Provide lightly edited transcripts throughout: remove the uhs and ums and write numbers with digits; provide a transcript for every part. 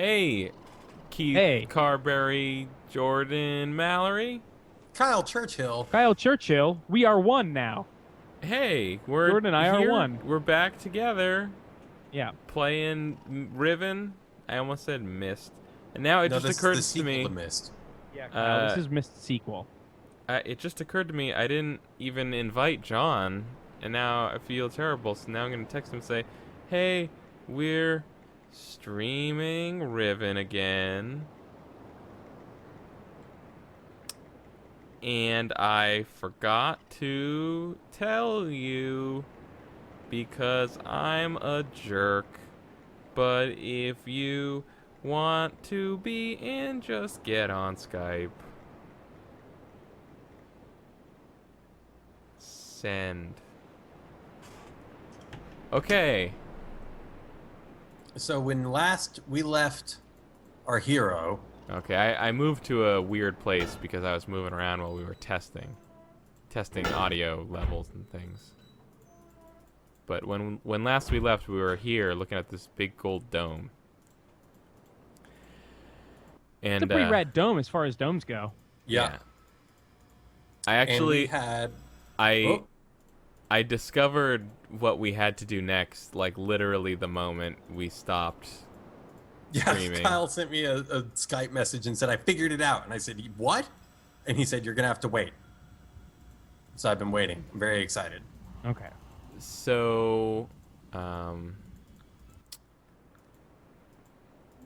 Hey, Keith Hey, Carberry, Jordan Mallory. Kyle Churchill. Kyle Churchill, we are one now. Hey, we're Jordan and I are here. one. We're back together Yeah. playing Riven. I almost said Myst. And now it No, just this is occurred the to sequel me. to Myst. Yeah, Kyle, this Uh, is Myst sequel. it just occurred to me I didn't even invite John, and now I feel terrible. So now I'm gonna text him and say, "Hey, we're streaming Riven again." And I forgot to tell you because I'm a jerk. But if you want to be in, just get on Skype. Send. Okay. So when last we left our hero, Okay, I moved to a weird place because I was moving around while we were testing audio levels and things. But when last we left, we were here looking at this big gold dome. And It's a pretty rad dome as far as domes go. yeah, I and we actually had I oh, I discovered what we had to do next, like literally the moment we stopped yeah. streaming. Kyle sent me a Skype message and said I figured it out, and I said what? And he said you're gonna have to wait. So I've been waiting. I'm very excited. Okay. So,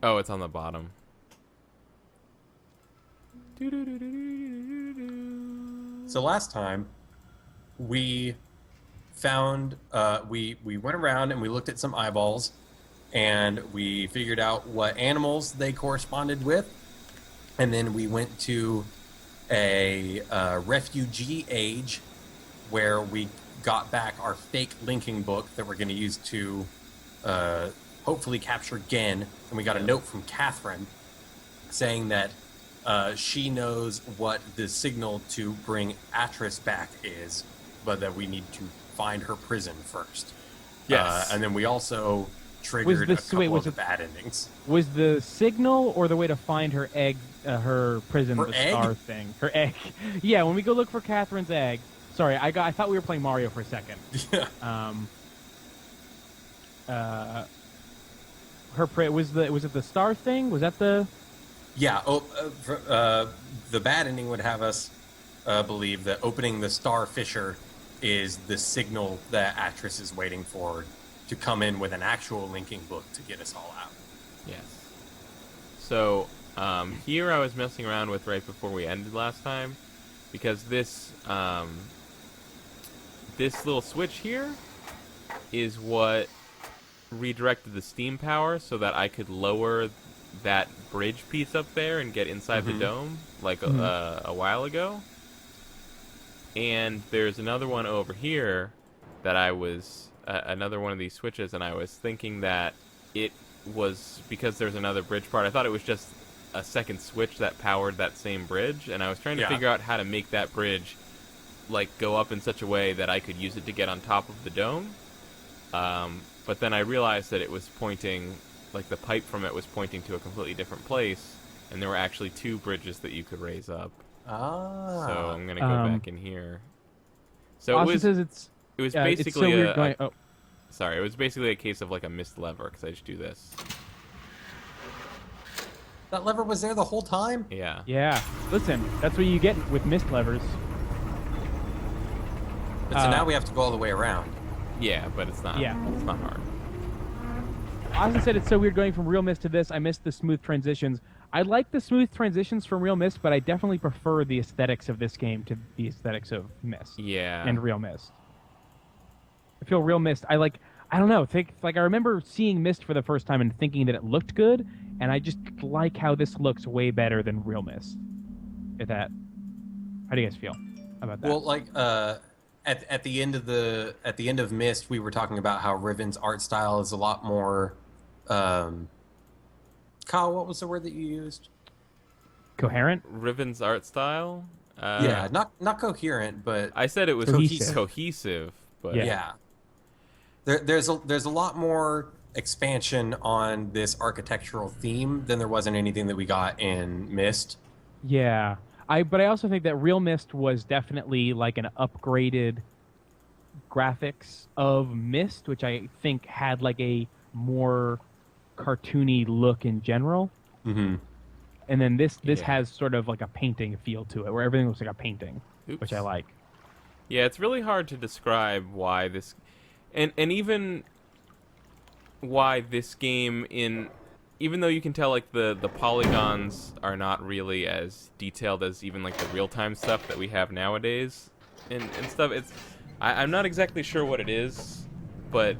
oh, it's on the bottom. So last time we found we went around and we looked at some eyeballs and we figured out what animals they corresponded with, and then we went to a refugee age where we got back our fake linking book that we're going to use to hopefully capture Gen, and we got a note from Catherine saying that she knows what the signal to bring Atris back is, but that we need to find her prison first. Yes. And then we also triggered this- a couple wait, was of it- the bad endings. Was the signal or the way to find her egg, her prison, Her the egg? star thing? Her egg. Yeah, when we go look for Catherine's egg. Sorry, I thought we were playing Mario for a second. Yeah. Was it the star thing? Was that the? Yeah. The bad ending would have us believe that opening the Star Fisher is the signal that Atris is waiting for to come in with an actual linking book to get us all out. Yes. So, here I was messing around with right before we ended last time, because this little switch here is what redirected the steam power so that I could lower that bridge piece up there and get inside the dome like a while ago. And there's another one over here that I was another one of these switches, and I was thinking that it was because there's another bridge part. I thought it was just a second switch that powered that same bridge, and I was trying to figure out how to make that bridge like go up in such a way that I could use it to get on top of the dome. But then I realized that it was pointing, like the pipe from it was pointing to a completely different place, and there were actually two bridges that you could raise up. Ah. So I'm gonna go back in here. So Austin says it's. it was It's basically so weird going. Oh, sorry, it was basically a case of like a missed lever because I just do this. That lever was there the whole time? Yeah. yeah. Listen, that's what you get with mist levers. But so now we have to go all the way around. Yeah, but it's not. Yeah. It's not hard. Austin said it's so weird going from Real Mist to this. I miss the smooth transitions. I like the smooth transitions from Real Mist, but I definitely prefer the aesthetics of this game to the aesthetics of Mist Yeah. and Real Mist. I feel Real Mist. I don't know. I remember seeing Mist for the first time and thinking that it looked good, and I just like how this looks way better than Real Mist. How do you guys feel about that? Well, like at the end of Myst, we were talking about how Riven's art style is a lot more. Kyle, what was the word that you used? Coherent. Riven's art style. Yeah, not coherent, but I said it was Cohesive. cohesive, but Yeah. yeah. There's a lot more expansion on this architectural theme than there wasn't anything that we got in Myst. Yeah. But I also think that Real Mist was definitely like an upgraded graphics of Myst, which I think had like a more cartoony look in general. Mm-hmm. And then this Yeah. has sort of like a painting feel to it, where everything looks like a painting, which I Oops. like. Yeah, it's really hard to describe why this, and even why this game in, even though you can tell like the polygons are not really as detailed as even like the real time stuff that we have nowadays, and stuff. I'm not exactly sure what it is, but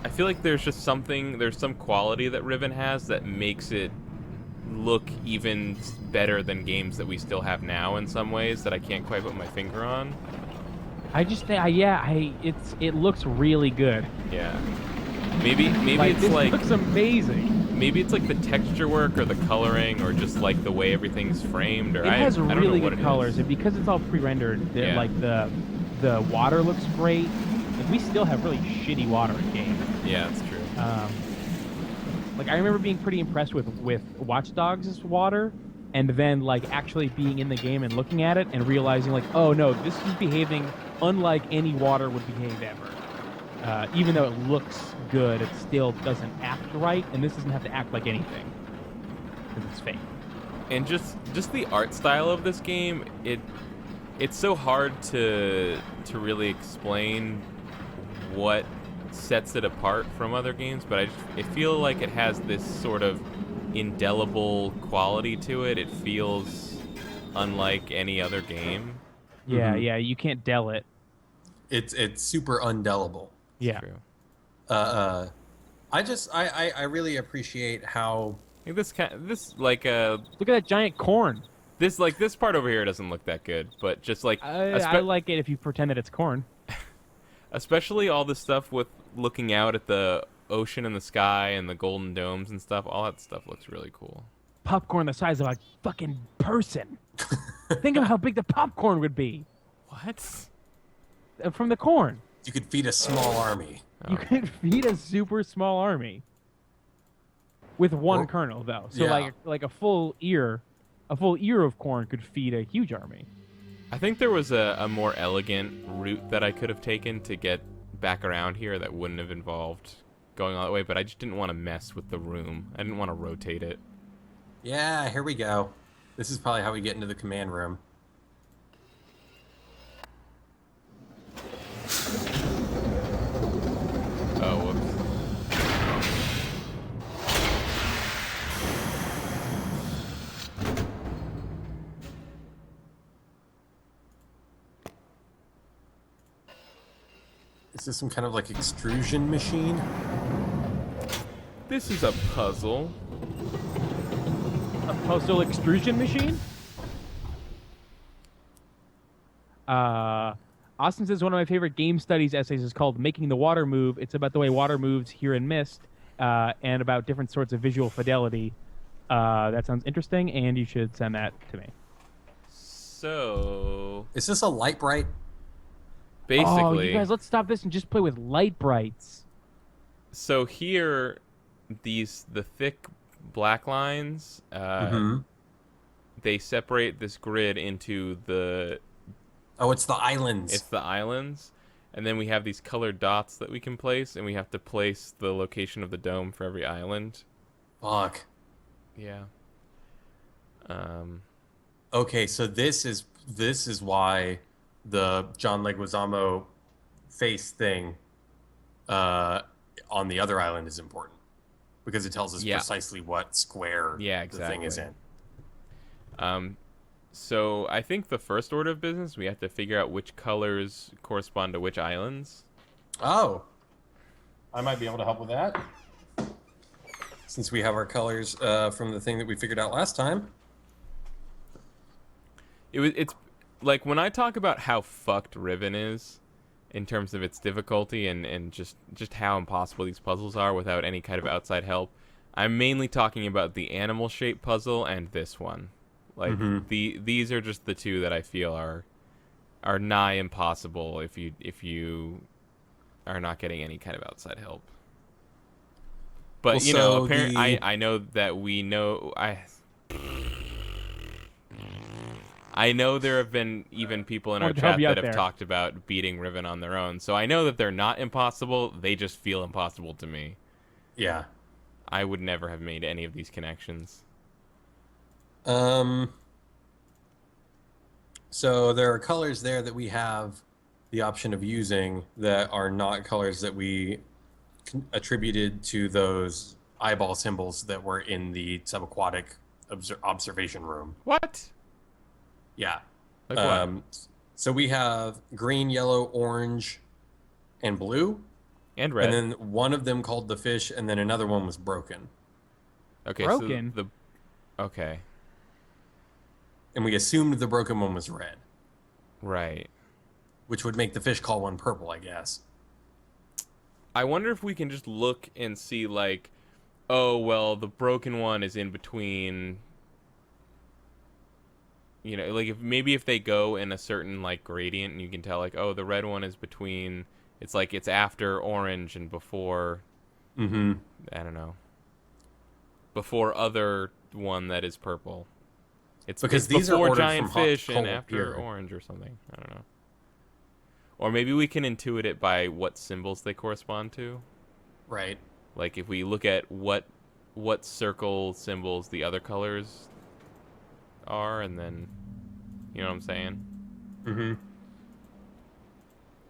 I feel like there's some quality that Riven has that makes it look even better than games that we still have now in some ways that I can't quite put my finger on. I just think, it looks really good. Yeah. Maybe Like it's this like looks amazing. maybe it's like the texture work or the coloring or just like the way everything's framed or It has I don't really know what good it colors, is. and because it's all pre-rendered, Yeah. like the water looks great. Like, we still have really shitty water in games. Yeah, that's true. Like I remember being pretty impressed with Watch Dogs' water, and then like actually being in the game and looking at it and realizing like, oh no, this is behaving unlike any water would behave ever. Even though it looks good, it still doesn't act right, and this doesn't have to act like anything because it's fake. And just the art style of this game, it's so hard to really explain what sets it apart from other games, but I feel like it has this sort of indelible quality to it. It feels unlike any other game. Yeah, Mhm. yeah, you can't del it. It's super undelible. It's Yeah. true. I really appreciate how I think this like Look at that giant corn. this part over here doesn't look that good, but just like I like it if you pretend that it's corn. especially all the stuff with looking out at the ocean and the sky and the golden domes and stuff, all that stuff looks really cool. Popcorn the size of a fucking person. Think of how big the popcorn would be What? from the corn. you could feed a small army. You could feed a super small army with one Well, kernel, though. So yeah. like a full ear of corn could feed a huge army. I think there was a more elegant route that I could have taken to get back around here that wouldn't have involved going all that way, but I just didn't want to mess with the room. I didn't want to rotate it. Yeah, here we go. This is probably how we get into the command room. Oh, whoops. Is this some kind of like extrusion machine? This is a puzzle. A postal extrusion machine? Austin says one of my favorite game studies essays is called Making the Water Move. It's about the way water moves here in Myst, and about different sorts of visual fidelity. That sounds interesting, and you should send that to me. So Is this a light bright? basically, Oh, you guys, let's stop this and just play with light brights. so here, the thick black lines, Mm-hmm. they separate this grid into Oh, it's the islands. it's the islands, and then we have these colored dots that we can place, and we have to place the location of the dome for every island. Fuck. Yeah. Okay, so this is why the John Leguizamo face thing on the other island is important, because it tells us Yeah. precisely what square Yeah, the thing is exactly. in. So I think the first order of business, we have to figure out which colors correspond to which islands. Oh, I might be able to help with that, since we have our colors from the thing that we figured out last time. It's like when I talk about how fucked Riven is in terms of its difficulty and just how impossible these puzzles are without any kind of outside help. I'm mainly talking about the animal shape puzzle and this one. Like these are just the two that I feel are nigh impossible if you are not getting any kind of outside help. But Well, you know, so apparently, the- I know that we know I know there have been even people in our Wanted to help chat you that out have there. talked about beating Riven on their own. So I know that they're not impossible. They just feel impossible to me. Yeah. I would never have made any of these connections. So there are colors there that we have the option of using that are not colors that we attributed to those eyeball symbols that were in the subaquatic observation room. What? Yeah. Like what? So we have green, yellow, orange, and blue. And red. And then one of them called the fish, and then another one was broken. Okay, Broken? so okay. And we assumed the broken one was red, Right. which would make the fish call one purple, I guess. I wonder if we can just look and see, like, oh, well, the broken one is in between. You know, like, if they go in a certain, like, gradient, and you can tell, like, oh, the red one is between. It's like it's after orange and before. Mm-hmm. I don't know. Before other one that is purple. It's Because it's these are before ordered giant from hot to fish and cold after here. orange or something. I don't know. Or maybe we can intuit it by what symbols they correspond to. Right. Like if we look at what circle symbols the other colors are, and then, you know what I'm saying? Mm-hmm.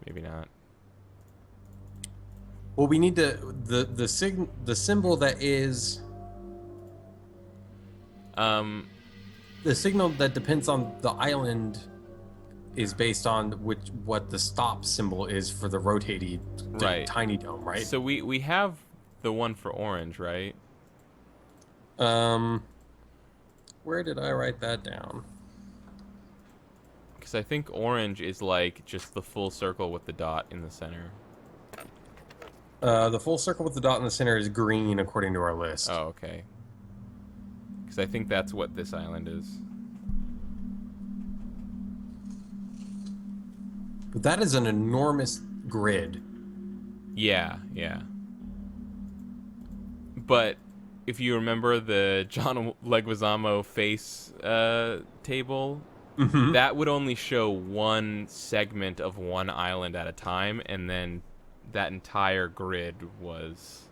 Maybe not. Well, we need to the symbol that is the signal that depends on the island is based on what the stop symbol is for the rotating Right. tiny dome, right? So we have the one for orange, right? Where did I write that down? Because I think orange is like just the full circle with the dot in the center. The full circle with the dot in the center is green, according to our list. Oh, okay. Because I think that's what this island is. But that is an enormous grid. Yeah, yeah. But if you remember the John Leguizamo face table, Mm-hmm. that would only show one segment of one island at a time, and then that entire grid was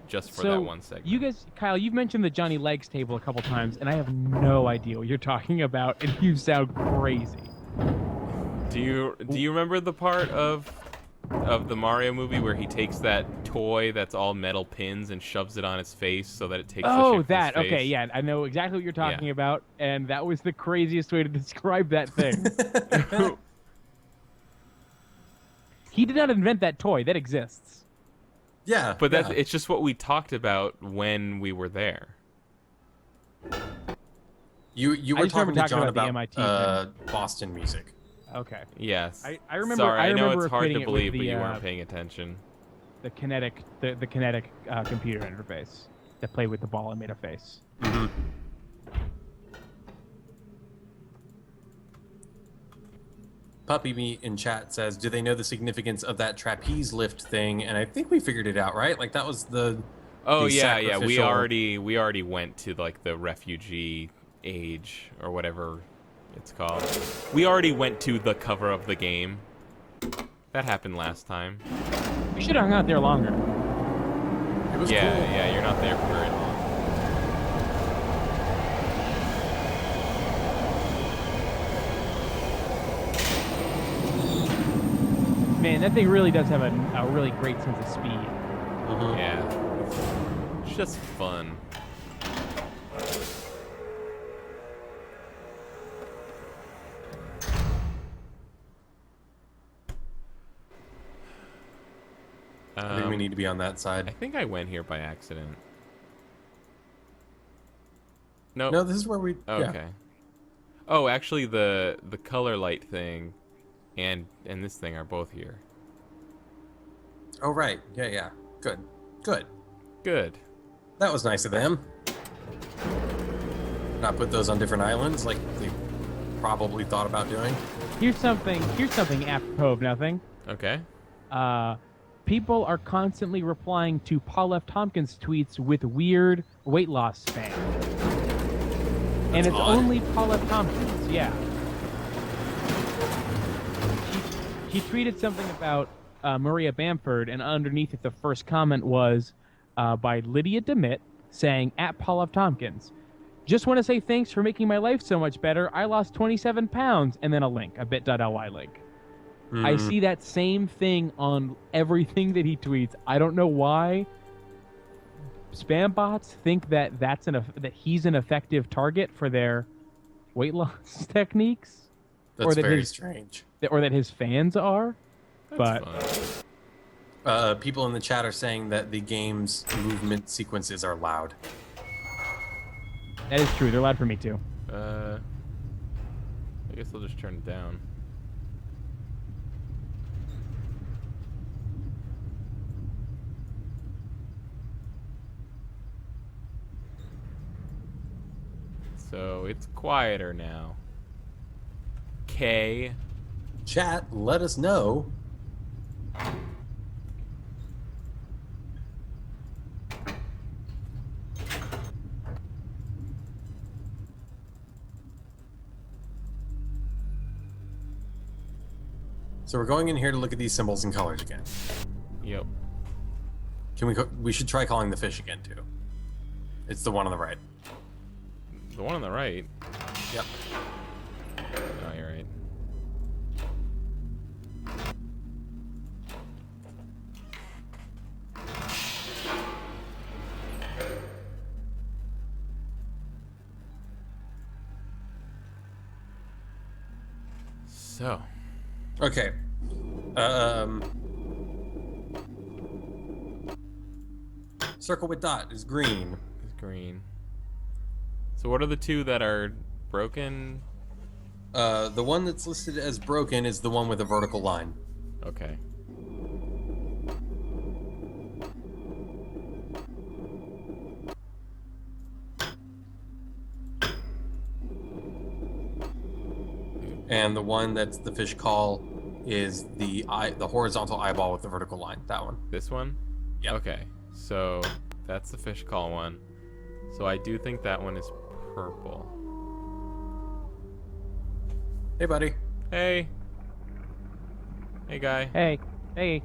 just for that one segment. You guys, Kyle, you've mentioned the Johnny Legs table a couple times, and I have no idea what you're talking about, and you sound crazy. Do you remember the part of the Mario movie where he takes that toy that's all metal pins and shoves it on his face so that it takes the shape of that. his face? Okay, yeah, I know exactly what you're talking about, and that was the craziest way to describe that thing. He did not invent that toy. That exists. Yeah, But that's yeah. it's just what we talked about when we were there. You I were just remember talking to talking John about the about MIT Boston music. Okay. Yes. I remember. Sorry, I know remember it's hard equating to it with believe, but the, you weren't paying attention. The kinetic, the kinetic computer interface that played with the ball and made a face. Mm-hmm. Puppy Meat in chat says, "Do they know the significance of that trapeze lift thing?" And I think we figured it out, right? Like that was the. Oh the yeah, We sacrificial- already went to like the refugee age or whatever it's called. We already went to the cover of the game. That happened last time. We should have hung out there longer. It was Yeah, cool. yeah. You're not there for very long. Man, that thing really does have a really great sense of speed. Mhm. Yeah. It's just fun. I think we need to be on that I side. think I went here by accident. Nope. No, this is where we. Okay. Yeah. Oh, actually, the color light thing, and this thing are both here. Oh right. Yeah, yeah. Good. Good. Good. That was nice of them. Not put those on different islands like they probably thought about doing. Here's something apropos of nothing. Okay. people are constantly replying to Paul F. Tompkins tweets with weird weight loss spam. And it's odd. only Paul F. Tompkins, yeah. He tweeted something about Maria Bamford, and underneath it, the first comment was by Lydia DeMitt saying, at Paul F. Tompkins, just want to say thanks for making my life so much better. I lost 27 pounds. And then a link, a bit.ly link. I see that same thing on everything that he tweets. I don't know why spam bots think that that he's an effective target for their weight loss techniques. That's or that very strange. Or that his fans are. That's fun. People in the chat are saying that the game's movement sequences are loud. That is true. They're loud for me too. I guess I'll just turn it down. So it's quieter now. K. Chat, let us know. So we're going in here to look at these symbols and colors again. Yep. We should try calling the fish again too. It's the one on the right. The one on the right. Yep. Oh, you're right. So. Okay. Circle with dot is green. It's green. So what are the two that are broken? The one that's listed as broken is the one with a vertical line. Okay. And the one that's the fish call is the horizontal eyeball with the vertical line. That one. This one? Yep. Okay. So that's the fish call one. So I do think that one is purple. Hey, buddy. Hey. Hey, guy. Hey. I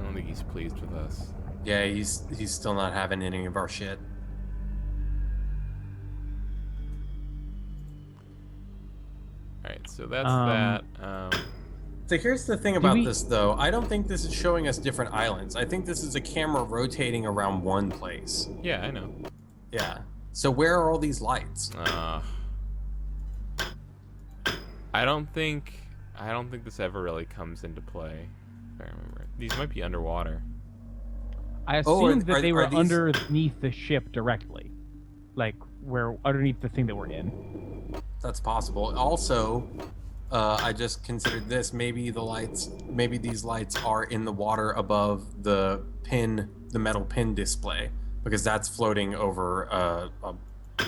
don't think he's pleased with us. Yeah, he's still not having any of our shit. Alright, so that's that. So here's the thing about this, though. I don't think this is showing us different islands. I think this is a camera rotating around one place. Yeah, I know. Yeah. So where are all these lights? I don't think this ever really comes into play. If I remember. These might be underwater. I assumed that they were these... underneath the ship directly. Like, we're underneath the thing that we're in. That's possible. Also, I just considered this. Maybe these lights are in the water above the metal pin display, because that's floating over a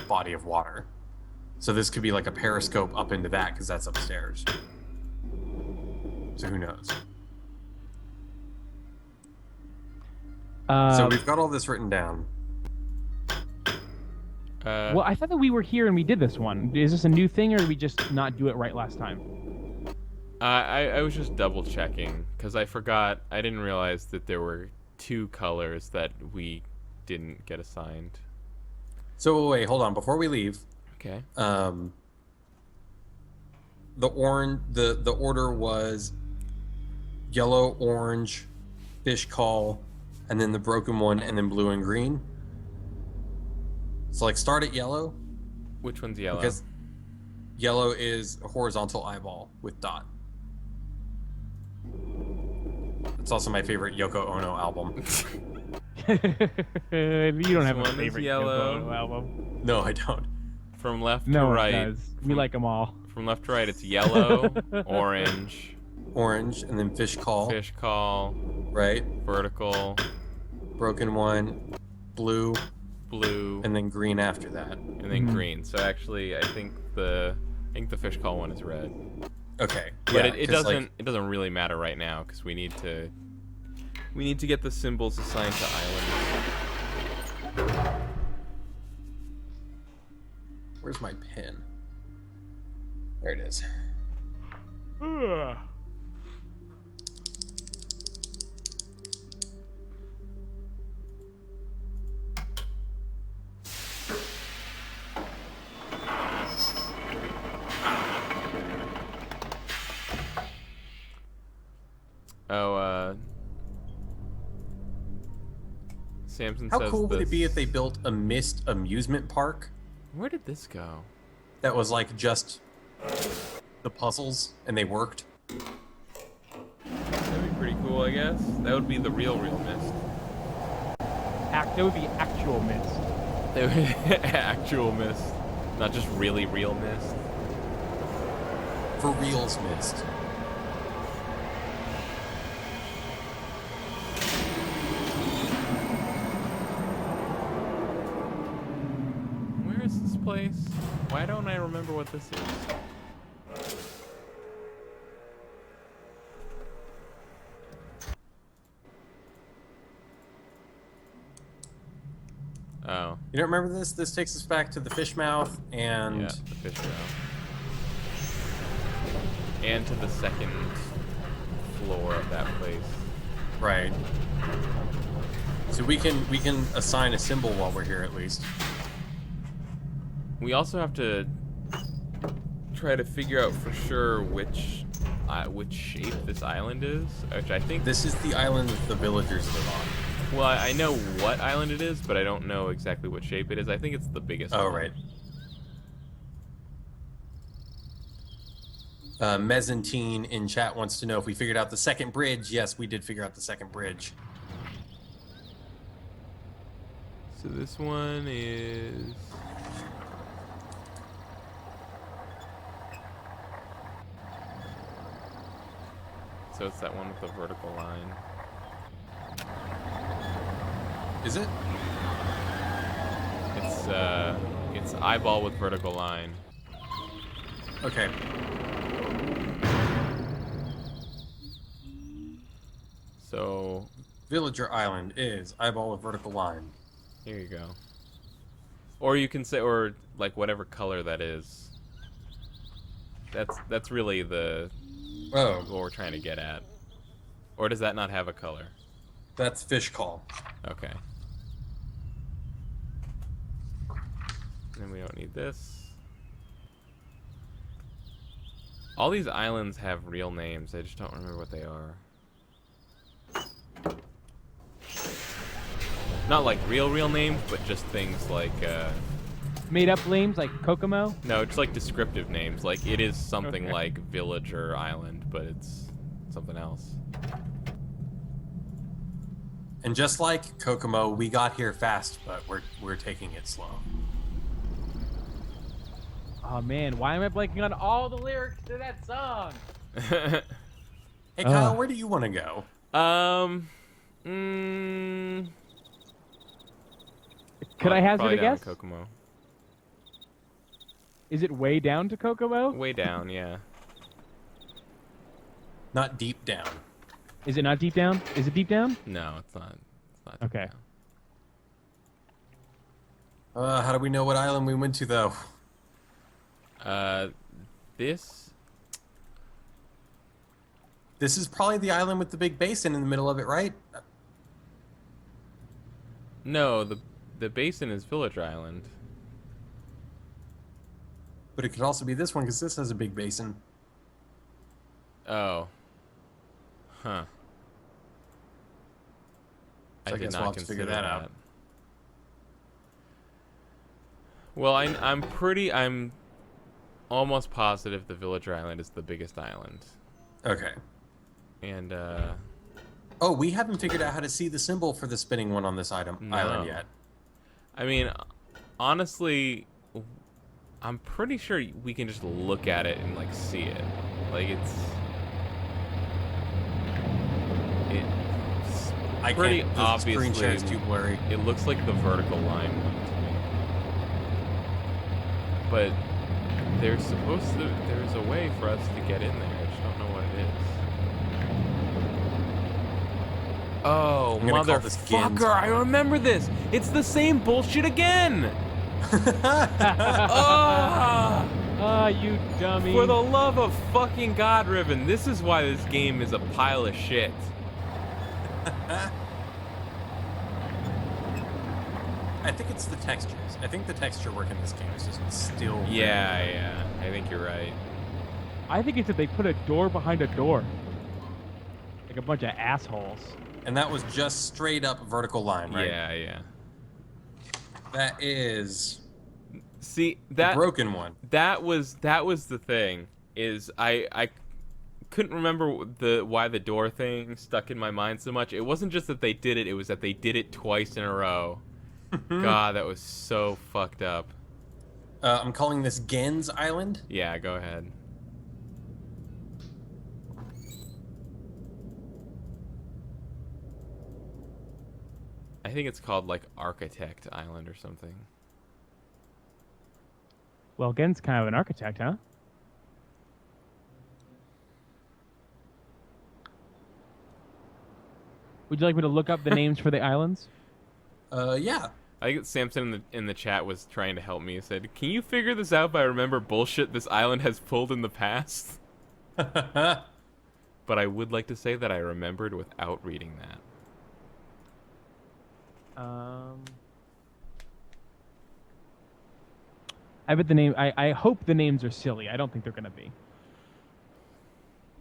body of water. So this could be like a periscope up into that, because that's upstairs. So who knows? So we've got all this written down. Well, I thought that we were here and we did this one. Is this a new thing, or did we just not do it right last time? I was just double checking because I forgot. I didn't realize that there were two colors that we didn't get assigned. So wait, hold on. Before we leave, Okay. the order was yellow, orange, fish call, and then the broken one, and then blue and green. So like start at yellow. Which one's yellow? Because yellow is a horizontal eyeball with dot. It's also my favorite Yoko Ono album. You don't have a one is favorite yellow. Yoko Ono album. No, I don't. From left No, to it right. does. We like them all. From left to right, it's yellow, orange, Orange, and then fish call. fish call, Right. vertical, Broken one, blue, blue, and then green after that. and then green. So actually, I think the fish call one is red. Okay. But Yeah, it 'cause, doesn't it doesn't really matter right now because we need to get the symbols assigned to islands. Where's my pen? There it is. Oh, Samson How says cool would this... it be if they built a Myst amusement park Where did this go? that was like just the puzzles and they worked? That'd be pretty cool, I guess. That would be the real Myst. That would be actual Myst. Actual Myst. Not just really real Myst. For reals Myst. Where is this place? Why don't I remember what this is? Oh. You don't remember this? This takes us back to the fish mouth and... Yeah, the fish mouth. And to the second floor of that place. Right. So we can assign a symbol while we're here at least. We also have to try to figure out for sure which shape this island is, which I think... This is the island that the villagers live on. Well, I know what island it is, but I don't know exactly what shape it is. I think it's the biggest Oh, one. right. Mezzantine in chat wants to know if we figured out the second bridge. Yes, we did figure out the second bridge. So this one is... So it's that one with the vertical line. Is it? It's eyeball with vertical line. Okay. So Villager Island is eyeball with vertical line. here you go. Or you can say, or like whatever color that is. That's really what we're trying to get at. Or does that not have a color? That's fish call. Okay. Then we don't need this. All these islands have real names. I just don't remember what they are. Not like real names, but just things like Made up names like Kokomo? no, just like descriptive names. Like it is something Okay. like village or island, but it's something else. And just like Kokomo, we got here fast, but we're taking it slow. Oh man, why am I blanking on all the lyrics to that song? Hey Kyle, where do you want to go? Could I hazard Probably a down guess? to Kokomo. Is it way down to Kokomo? Way down, yeah. Not deep down. Is it not deep down? Is it deep down? No, it's not. It's not. Okay. down. How do we know what island we went to though? This. This is probably the island with the big basin in the middle of it, right? No, the basin is Villager Island. But it could also be this one because this has a big basin. Oh. Huh. So I did guess not we'll have to consider figure that out. Well, I'm almost positive the Villager Island is the biggest island. Okay. And Oh, we haven't figured out how to see the symbol for the spinning one on this island yet. I mean, honestly, I'm pretty sure we can just look at it and like see it. Like it's pretty can't. The obviously. screen share is too blurry. It looks like the vertical line one to me. But There's a way for us to get in there. I just don't know what it is. Oh, I'm gonna call this Gens motherfucker! I Island. remember this. It's the same bullshit again. Oh, Ah, you dummy. for the love of fucking God, Riven! This is why this game is a pile of shit. I think it's the textures. I think the texture work in this game is just still. Yeah. I think you're right. I think it's that they put a door behind a door. Like a bunch of assholes. And that was just straight up vertical line, right? Yeah. That is See the that broken one. that was the thing. Is I couldn't remember why the door thing stuck in my mind so much. It wasn't just that they did it; it was that they did it twice in a row. God, that was so fucked up. I'm calling this Gens Island. Yeah, go ahead. I think it's called like Architect Island or something. Well, Gen's kind of an architect, huh? Would you like me to look up the names for the islands? Yeah. I think Samson in the chat was trying to help me. He said, "Can you figure this out by remember bullshit this island has pulled in the past?" But I would like to say that I remembered without reading that. I bet the name. I hope the names are silly. I don't think they're gonna be.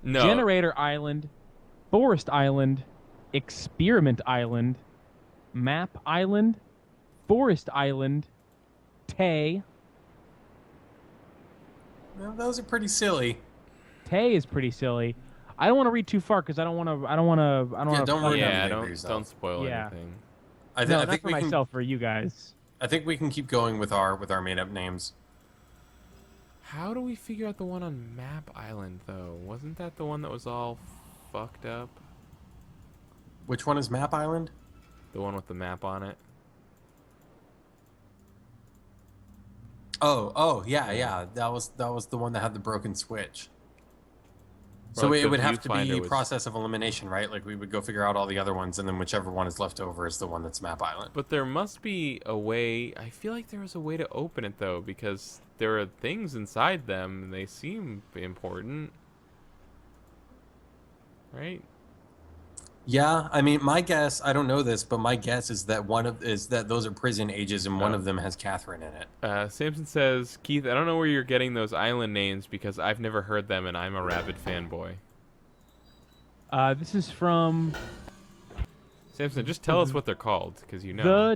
No. Generator Island, Forest Island, Experiment Island, Map Island, Forest Island, Tay. Well, those are pretty silly. Tay is pretty silly. I don't want to read too far because I don't want to. I don't want to. I don't Yeah, want to. don't ruin Yeah, everything for don't yourself. spoil Yeah. anything. I No, not think for we myself. For you guys. I think we can keep going with our made up names. How do we figure out the one on Map Island though? Wasn't that the one that was all fucked up? Which one is Map Island? The one with the map on it? Oh, yeah. That was the one that had the broken switch. So Well, it the would have to viewfinder be was- process of elimination, right? Like we would go figure out all the other ones, and then whichever one is left over is the one that's Map Island. But there must be a way. I feel like there was a way to open it though, because there are things inside them and they seem important. Right? Yeah, I mean, my guess, I don't know this, but my guess is that those are prison ages, and one Oh. of them has Catherine in it. Samson says, Keith, I don't know where you're getting those island names because I've never heard them and I'm a rabid fanboy. This is from Samson, just tell us what they're called, because you know.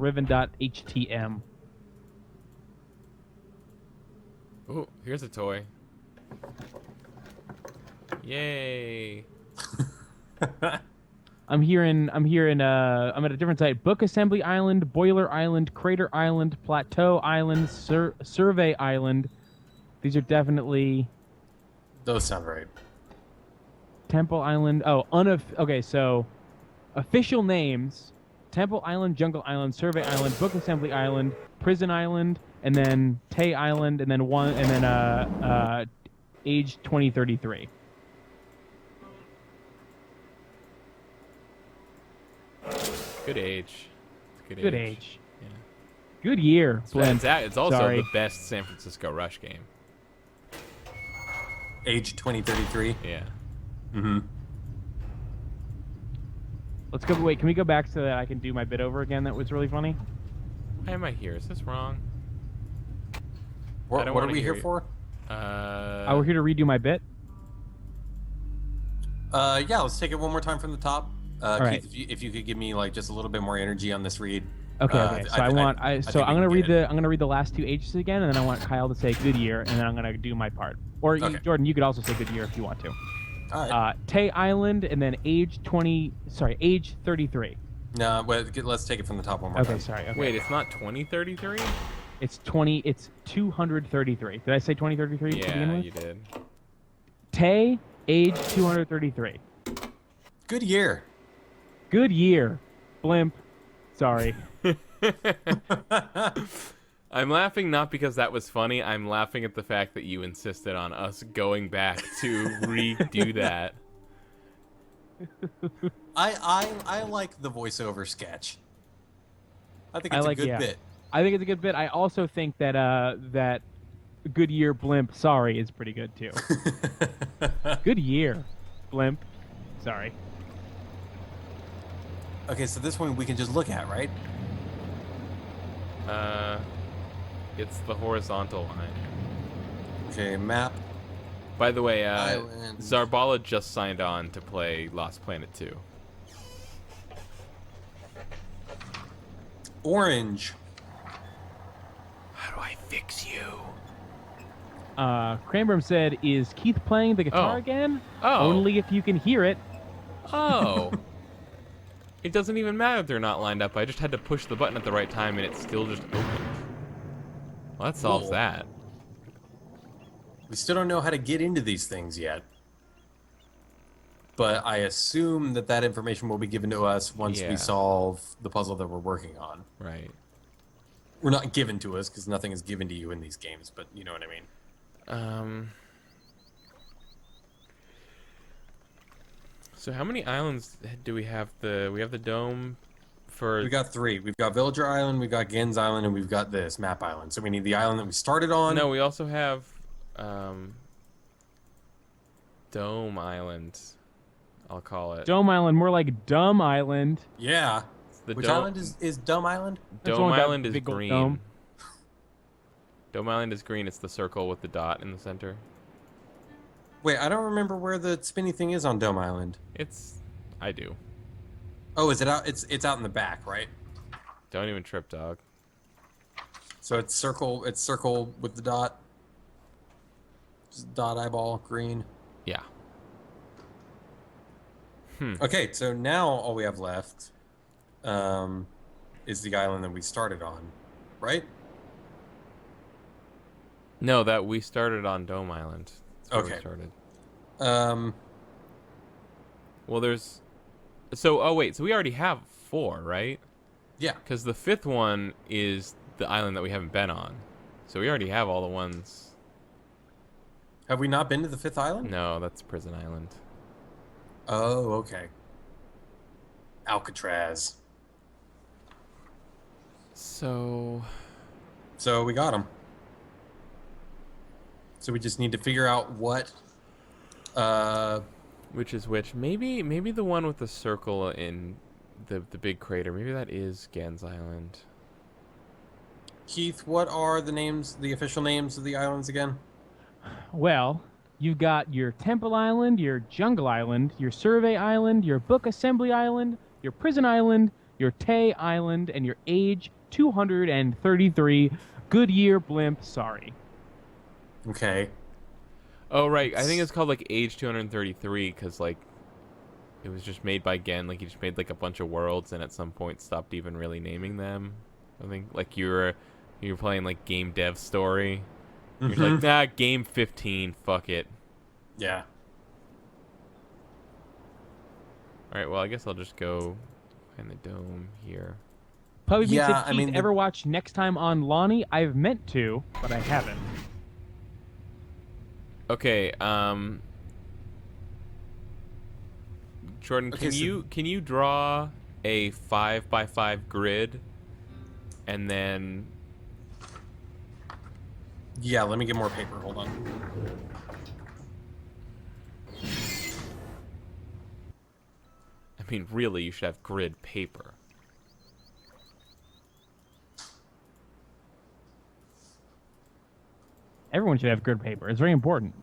the-spoiler.com/adventure/broaderbund/riven.1/riven.htm. Oh, here's a toy. Yay. I'm at a different site. Book Assembly Island, Boiler Island, Crater Island, Plateau Island, Survey Island. These are definitely Those sound right. Temple Island. Oh, okay, so official names: Temple Island, Jungle Island, Survey Island, Book Assembly Island, Prison Island, and then Tay Island, and then age 2033. Good age. It's Good age. Yeah. Good year, Blend. It's also Sorry. the best San Francisco Rush game. Age 2033. Yeah. Mm-hmm. Let's go. Wait, can we go back so that I can do my bit over again? That was really funny. Why am I here? Is this wrong? I What don't are wanna we here hear for? We're here to redo my bit. Yeah, let's take it one more time from the top. All right. Keith, if you could give me like just a little bit more energy on this read. Okay. I So think I'm we gonna can get it. I'm gonna read the last two ages again, and then I want Kyle to say good year, and then I'm gonna do my part. Or Okay. Jordan, you could also say good year if you want to. All right. Tay Island, and then age 33. No, let's take it from the top one more Okay, time. sorry. Okay. Wait, it's not 2033? It's 233. Did I say 2033 to begin Yeah, with? you did. Tay, age 233. Good year. Good year. blimp. Sorry. I'm laughing not because that was funny. I'm laughing at the fact that you insisted on us going back to redo that. I like the voiceover sketch. I think it's a good bit. I think it's a good bit. I also think that that Goodyear blimp. Sorry, is pretty good too. Goodyear blimp. Sorry. Okay, so this one we can just look at, right? It's the horizontal line. Okay, map. By the way, Island. Zarbala just signed on to play Lost Planet 2. Orange. How do I fix you? Cranbroom said, "Is Keith playing the guitar again? Oh. Only if you can hear it." Oh. It doesn't even matter if they're not lined up. I just had to push the button at the right time, and it's still just open. Well, that solves Cool. that. We still don't know how to get into these things yet. But I assume that that information will be given to us once Yeah. we solve the puzzle that we're working on. Right. We're not given to us because nothing is given to you in these games, but you know what I mean. So how many islands do we have? We have the dome for... We got 3. We've got Villager Island, we've got Gen's Island, and we've got this Map Island. So we need the island that we started on. No, we also have Dome Island, I'll call it. Dome Island, more like Dumb Island. Yeah. The Which dome, island is Dumb Island? That's Dome one with that Island is big old green. dome. Dome Island is green. It's the circle with the dot in the center. Wait, I don't remember where the spinny thing is on Dome Island. I do. Oh, is it out? It's out in the back, right? Don't even trip, dog. So it's circle with the dot. Just dot eyeball green. Yeah. Okay, so now all we have left is the island that we started on, right? No, that we started on Dome Island. That's where Okay. we started. Well, there's... So, oh wait, so we already have 4, right? Yeah. Because the 5th one is the island that we haven't been on. So we already have all the ones... Have we not been to the 5th island? No, that's Prison Island. Oh, okay. Alcatraz. So So we got them. So we just need to figure out what. which is which? Maybe the one with the circle in the big crater. Maybe that is Gans Island. Keith, what are the names, the official names of the islands again? Well, you've got your Temple Island, your Jungle Island, your Survey Island, your Book Assembly Island, your Prison Island, your Tay Island, and your Age 233 Goodyear Blimp. Sorry. Okay. Oh right, I think it's called like Age 233 because like it was just made by Gen. Like he just made like a bunch of worlds and at some point stopped even really naming them. I think like you were playing like Game Dev Story. You're like, nah, Game 15, fuck it. Yeah. All right, well I guess I'll just go find the dome here. Puppy Yeah, Meat said, I mean, ever watch Next Time on Lonnie? I've meant to, but I haven't. Okay, Jordan, Okay, can you draw a 5x5 grid and then Yeah, let me get more paper. Hold on. I mean really you should have grid paper. Everyone should have grid paper. It's very important.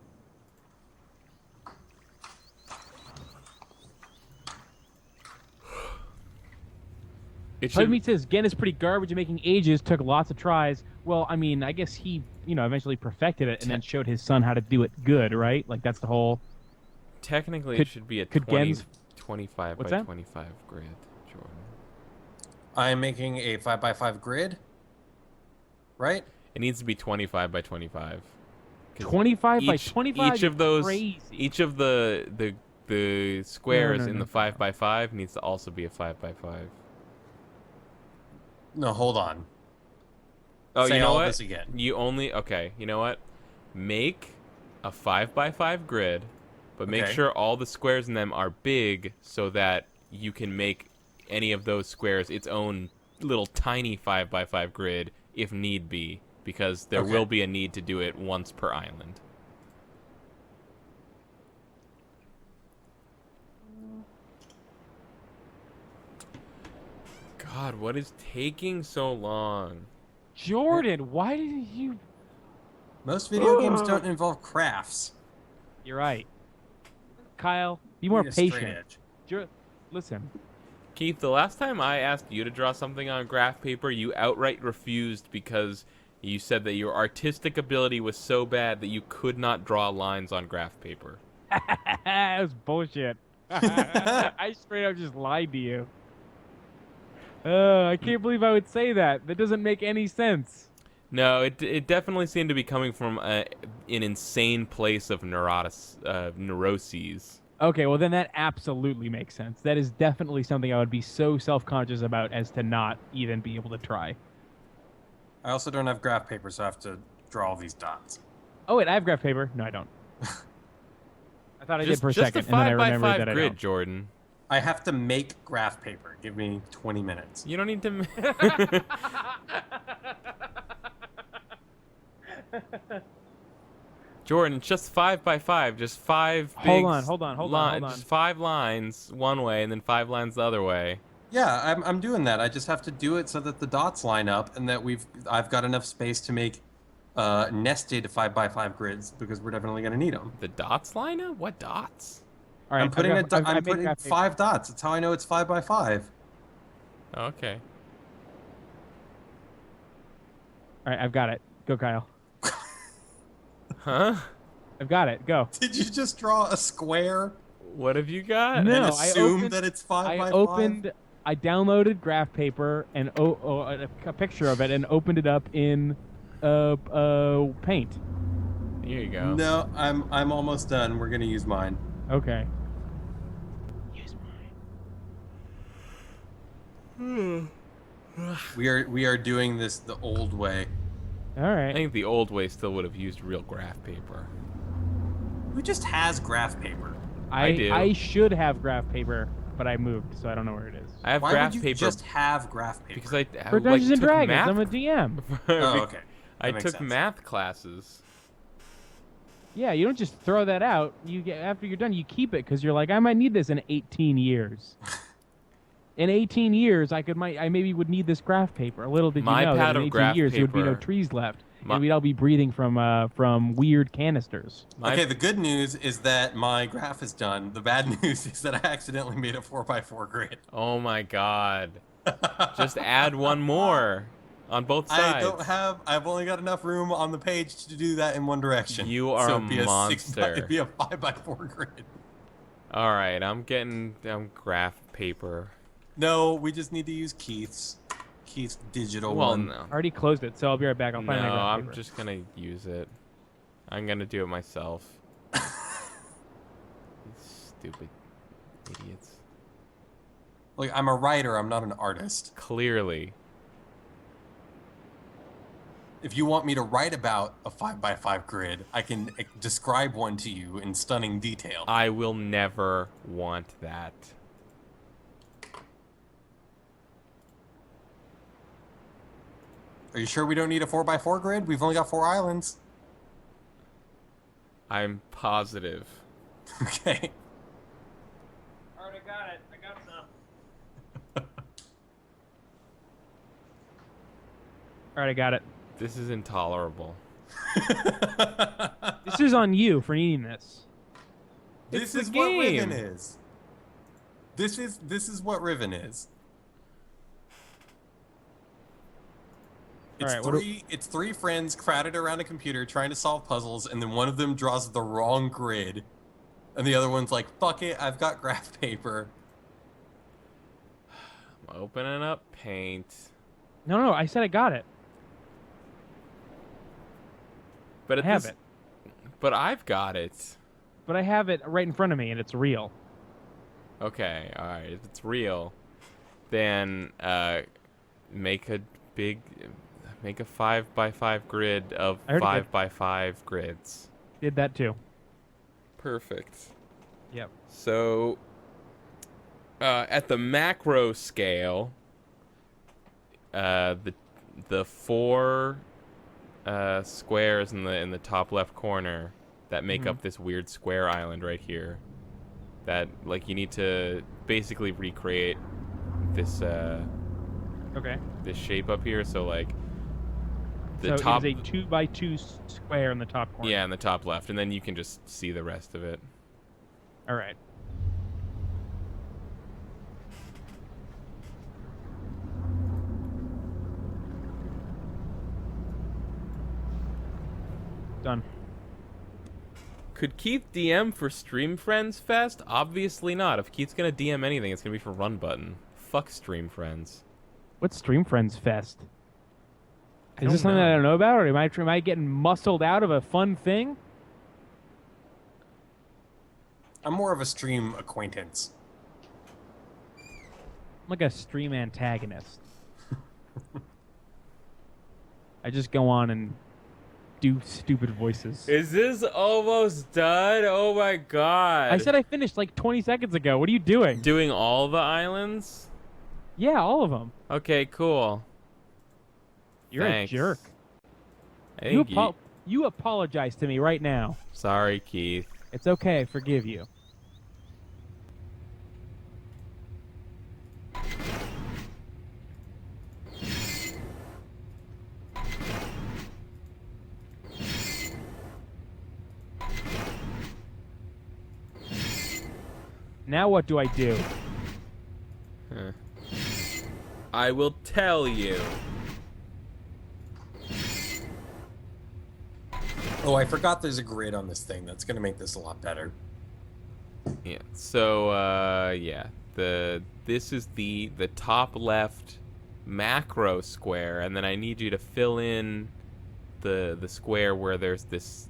It Puppy should Meat says, Gen is pretty garbage at making ages, took lots of tries. Well, I mean, I guess he, eventually perfected it and then showed his son how to do it good, right? Like, that's the whole... technically Could- it should be a could 20, Gens- 25 What's by that? 25 grid, Jordan. I'm making a 5x5 grid. Right? It needs to be 25 by 25. 'Cause 25 by 25 Each of those, crazy. each of the squares no, in no, the 5x5 needs to also be a 5x5. No, hold on. Oh, Say you know all what? this again. Okay, you know what? Make a 5x5 grid, but make Okay. sure all the squares in them are big so that you can make any of those squares its own little tiny 5x5 grid if need be, because there Okay. will be a need to do it once per island. God, what is taking so long? Jordan, why did you? Most video games don't involve crafts. You're right. Kyle, be You more need a straight patient. edge. Listen. Keith, the last time I asked you to draw something on graph paper, you outright refused because you said that your artistic ability was so bad that you could not draw lines on graph paper. That was bullshit. I straight up just lied to you. I can't believe I would say that. That doesn't make any sense. No, it definitely seemed to be coming from an insane place of neuroses. Okay, well then that absolutely makes sense. That is definitely something I would be so self-conscious about as to not even be able to try. I also don't have graph paper, so I have to draw all these dots. Oh wait, I have graph paper. No, I don't. I thought I did for a Just second, a and then I 5 by remembered 5 that I grid, don't. Jordan. I have to make graph paper. Give me 20 minutes. You don't need to. Jordan, just 5 by 5, just five. Hold big on, hold on. Just 5 lines one way, and then 5 lines the other way. Yeah, I'm doing that. I just have to do it so that the dots line up and that I've got enough space to make nested 5x5 grids because we're definitely going to need them. The dots line up? What dots? All right, I'm putting I've made putting graph paper. 5 dots. That's how I know it's 5x5. Okay. All right, I've got it. Go, Kyle. Huh? I've got it. Go. Did you just draw a square What have you got? No. and I assume opened- that it's 5x5? I downloaded graph paper and a picture of it and opened it up in Paint. Here you go. No, I'm almost done. We're gonna use mine. Okay. We are doing this the old way. All I right. think the old way still would have used real graph paper. Who just has graph paper? I do. I should have graph paper, but I moved, so I don't know where it is. I have Why graph would you paper just have graph paper? because I For Dungeons and took Dragons, math. I'm a DM. Oh, okay. I That makes took sense. math classes. Yeah, you don't just throw that out. You get after you're done, you keep it because you're like, I might need this in 18 years. In 18 years, I maybe would need this graph paper. Little did you My know that pad in of 18 graph years there would be no paper- trees left, My- and we'd all be breathing from weird canisters. Okay, the good news is that my graph is done. The bad news is that I accidentally made a 4x4 grid. Oh my god. Just add one more on both sides. I've only got enough room on the page to do that in one direction. You are so a it'd be monster. It'd be a 5x4 grid. All right, I'm graph paper. No, we just need to use Keith's digital Well, one. no. I already closed it, so I'll be right back. I'll find my No, graph I'm paper. just gonna use it. I'm gonna do it myself. Stupid idiots. Like, I'm a writer, I'm not an artist. Clearly. If you want me to write about a 5x5 grid, I can describe one to you in stunning detail. I will never want that. Are you sure we don't need a 4x4 grid? We've only got 4 islands. I'm positive. Okay. Alright, I got it. I got some. Alright, I got it. This is intolerable. This is on you for needing this. This It's is the what game. Riven is. This is what Riven is. It's All right, what do- it's 3 friends crowded around a computer trying to solve puzzles, and then one of them draws the wrong grid, and the other one's like, "Fuck it, I've got graph paper." I'm opening up Paint. No, I said I got it. But I at have this- it. But I've got it. But I have it right in front of me, and it's real. Okay, alright. If it's real, then make a big, make a 5x5 grid of I already did. 5x5 grids. Did that too. Perfect. Yep. So, at the macro scale, the four squares in the top left corner that make up this weird square island right here. That like you need to basically recreate this Okay. this shape up here. So like So the top, it is a 2x2 square in the top corner. yeah, in the top left, and then you can just see the rest of it. All right. Done. Could Keith DM for Stream Friends Fest? Obviously not. If Keith's gonna DM anything, it's gonna be for Run Button. Fuck Stream Friends. What's Stream Friends Fest? I Is this don't something that I know. don't know about, or am I getting muscled out of a fun thing? I'm more of a stream acquaintance. I'm like a stream antagonist. I just go on and do stupid voices. Is this almost done? Oh my god. I said I finished like 20 seconds ago. What are you doing? Doing all the islands? Yeah, all of them. Okay, cool. You're Thanks. a jerk. I think You apologize to me right now. Sorry, Keith. It's okay. I forgive you. Now what do I do? Huh. I will tell you. Oh, I forgot there's a grid on this thing. That's going to make this a lot better. Yeah. So yeah. This is the top left macro square, and then I need you to fill in the square where there's this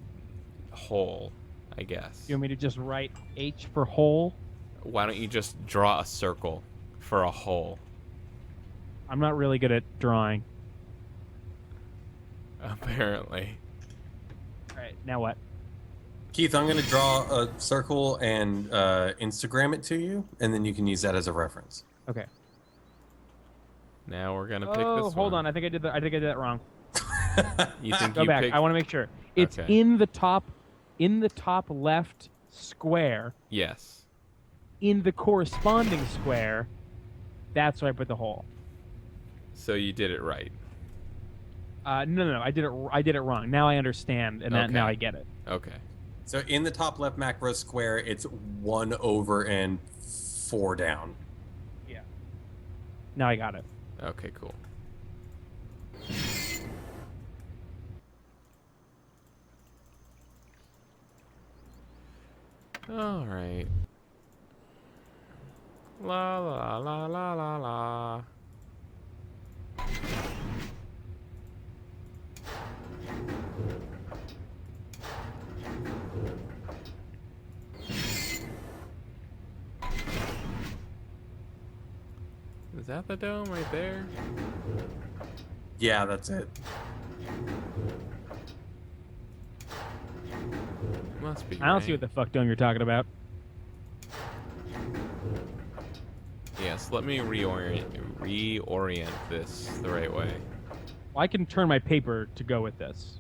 hole, I guess. You want me to just write H for hole? Why don't you just draw a circle for a hole? I'm not really good at drawing. Apparently. All right, now what? Keith, I'm going to draw a circle and Instagram it to you, and then you can use that as a reference. Okay. Now we're gonna pick Oh, this hold one. on. I think I did that wrong. You think Go you back. picked... I want to make sure. It's Okay. in the top left square. Yes. In the corresponding square, that's where I put the hole. So you did it right. No. I did it wrong. Now I understand, and Okay. now I get it. Okay. So in the top left macro square, it's 1 over and 4 down. Yeah. Now I got it. Okay, cool. All right. La la la la la la. Is that the dome right there? Yeah, that's it. Must be. I don't right. see what the fuck dome you're talking about. Yes, let me reorient this the right way. Well, I can turn my paper to go with this.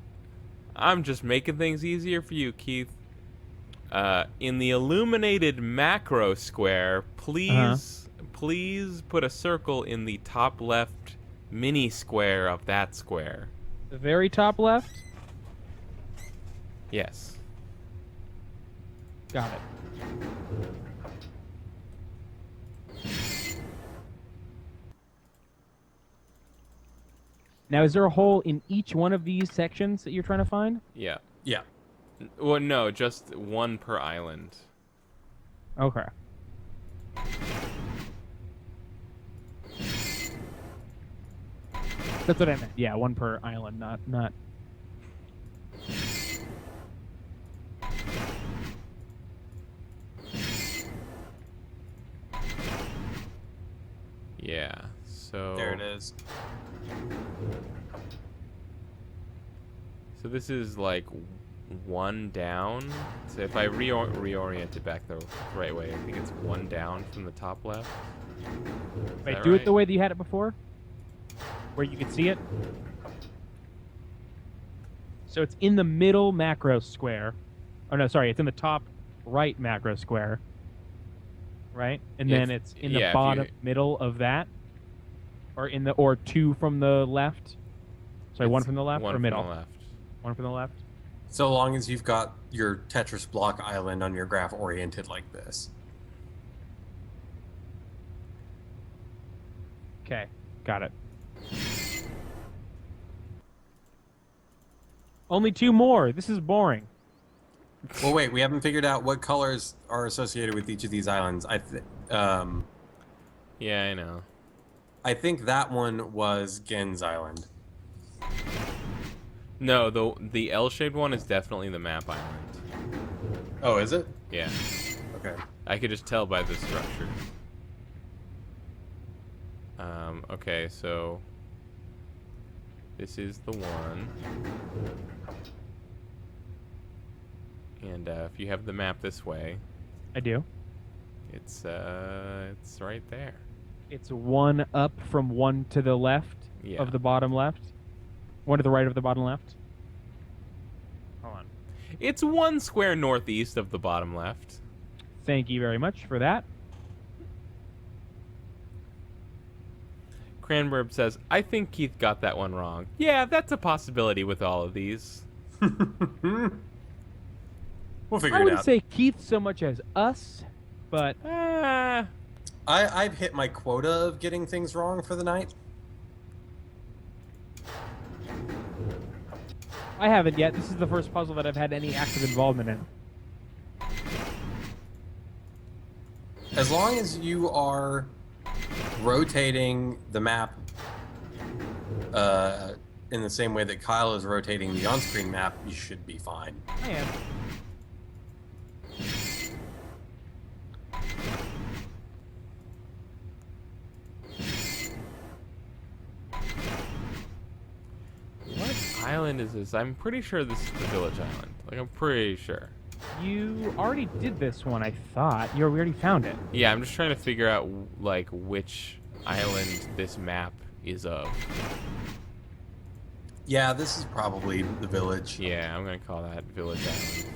I'm just making things easier for you, Keith. In the illuminated macro square, please put a circle in the top left mini square of that square. The very top left? Yes. Got it. Now, is there a hole in each one of these sections that you're trying to find? Yeah. Yeah. Well, no, just one per island. Okay. That's what I meant. Yeah, one per island, not. Yeah. So There it is. So this is like one down. So if I reorient it back the right way, I think it's one down from the top left. Is Wait, that do it right? the way that you had it before, where you could see it. So it's in the middle macro square. Oh no, sorry, it's in the top right macro square. Right, and then it's in the yeah, if bottom you- middle of that, or two from the left. Sorry, one It's from the left one or middle. From the left. One from the left. So long as you've got your Tetris block island on your graph oriented like this. Okay, got it. Only two more. This is boring. Well, wait, we haven't figured out what colors are associated with each of these islands. Yeah, I know. I think that one was Gen's island. No, the L-shaped one is definitely the map island. Oh, is it? Yeah, Okay. I could just tell by the structure. Okay, so this is the one. And if you have the map this way, I do. it's right there. It's one up from one to the left Yeah. of the bottom left. One to the right of the bottom left. Hold on. It's one square northeast of the bottom left. Thank you very much for that. Cranberg says, I think Keith got that one wrong. Yeah, that's a possibility with all of these. We'll figure I it wouldn't out. say Keith so much as us, but I've hit my quota of getting things wrong for the night. I haven't yet. This is the first puzzle that I've had any active involvement in. As long as you are rotating the map in the same way that Kyle is rotating the on-screen map, you should be fine. I am. What island is this? I'm pretty sure this is the village island. Like, I'm pretty sure. You already did this one, I thought. We already found it. Yeah, I'm just trying to figure out, like, which island this map is of. Yeah, this is probably the village. Yeah, I'm gonna call that village island.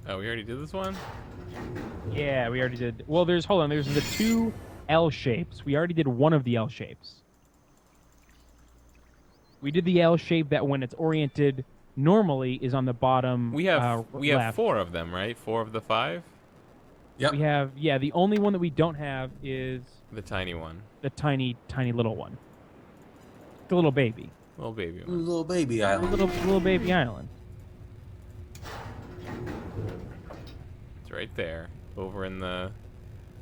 Oh, we already did this one? Yeah, we already did. Well, hold on. There's the two L shapes. We already did one of the L shapes. We did the L shape that when it's oriented normally is on the bottom. We have left. 4 of them, right? 4 of the 5? Yep. We have, yeah, the only one that we don't have is The tiny one. the tiny little one. The little baby. Little baby one. Little baby The island. little baby island. It's right there. Over in the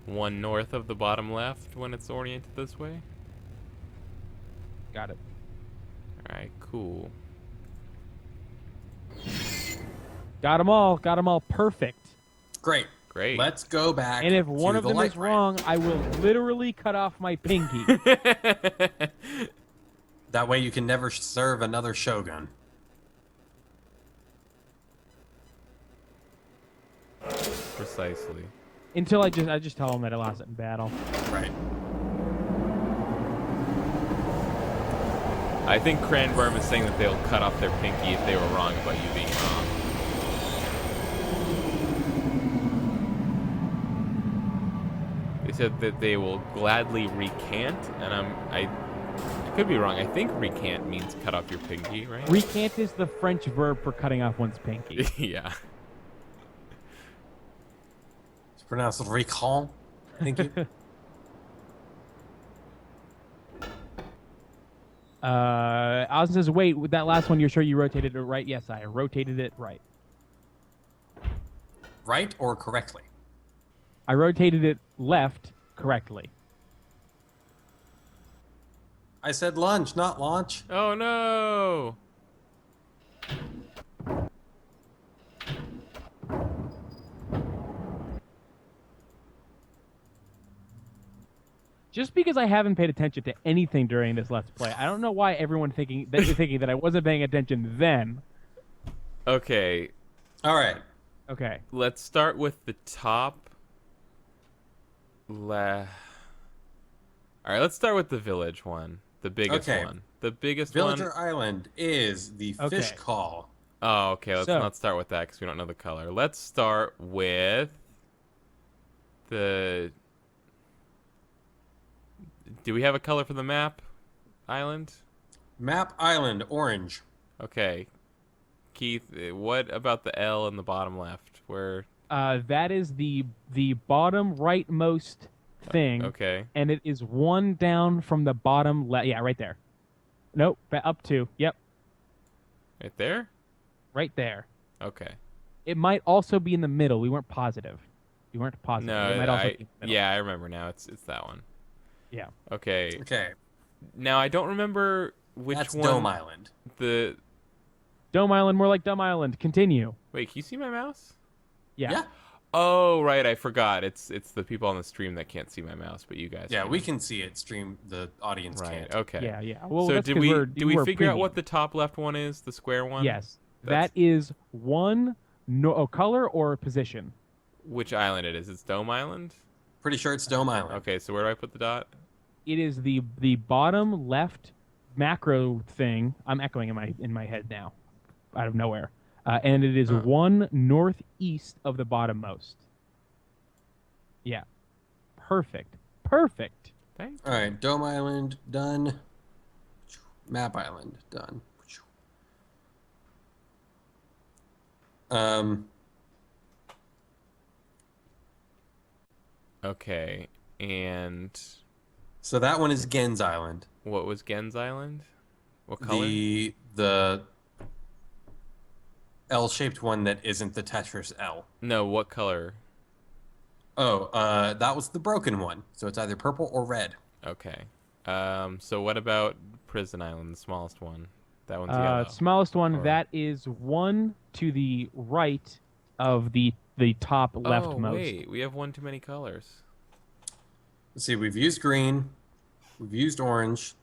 one north of the bottom left when it's oriented this way. Got it. Alright, cool. Got them all. Got them all perfect. Great. Great. Let's go back. And if one to of the them light is ramp. wrong, I will literally cut off my pinky. That way you can never serve another shogun. Precisely. Until I just tell them that I lost it in battle. Right. I think Cranberg is saying that they'll cut off their pinky if they were wrong about you being wrong. They said that they will gladly recant, and I could be wrong. I think recant means cut off your pinky, right? Recant is the French verb for cutting off one's pinky. Yeah. It's pronounced recon. Thank you. Austin says, wait, with that last one, you're sure you rotated it right? Yes, I rotated it right. Right or correctly? I rotated it left correctly. I said lunch, not launch. Oh no! Just because I haven't paid attention to anything during this Let's Play, I don't know why everyone thinking that I wasn't paying attention then. Okay, All right. Okay. let's start with the top. All right, let's start with the village one, the biggest Okay. one, the biggest Villager one. Island is the Okay. fish call. Oh, okay. Let's So- not start with that because we don't know the color. Let's start with the. Do we have a color for the map? Island. Map Island, orange. Okay. Keith, what about the L in the bottom left? Where? That is the bottom rightmost thing. Okay. And it is one down from the bottom left. Yeah, right there. Nope, up two. Yep, Right there. right there. Okay. It might also be in the middle. We weren't positive. We weren't positive. No, It might also be in the middle. yeah, I remember now. It's that one. Yeah. Okay. Okay. Now I don't remember which That's one. Dome Island. The Dome Island, more like Dumb Island. Continue. wait, can you see my mouse? Yeah. Oh, right, I forgot. It's the people on the stream that can't see my mouse, but you guys. Yeah, can. we can see it. Stream the audience Right. can't. Okay. Yeah, yeah. Well, So that's did 'cause we we're figure out premium. what the top left one is? The square one. Yes. That's- That is one color or position. Which island it is? It's Dome Island. Pretty sure it's Dome Island. Okay, so where do I put the dot? It is the bottom left macro thing. I'm echoing in my head now, out of nowhere, and it is one northeast of the bottommost. Yeah, perfect, perfect. Thank. All right, Dome Island done. Map Island done. Okay, and So that one is Gens Island. what was Gen's Island? What color? The L-shaped one that isn't the Tetris L. No, what color? Oh, that was the broken one. So it's either purple or red. Okay. So what about Prison Island, the smallest one? That one's yellow. Smallest one. Or- That is one to the right of the top leftmost. Oh wait, we have one too many colors. Let's see, we've used green, we've used orange.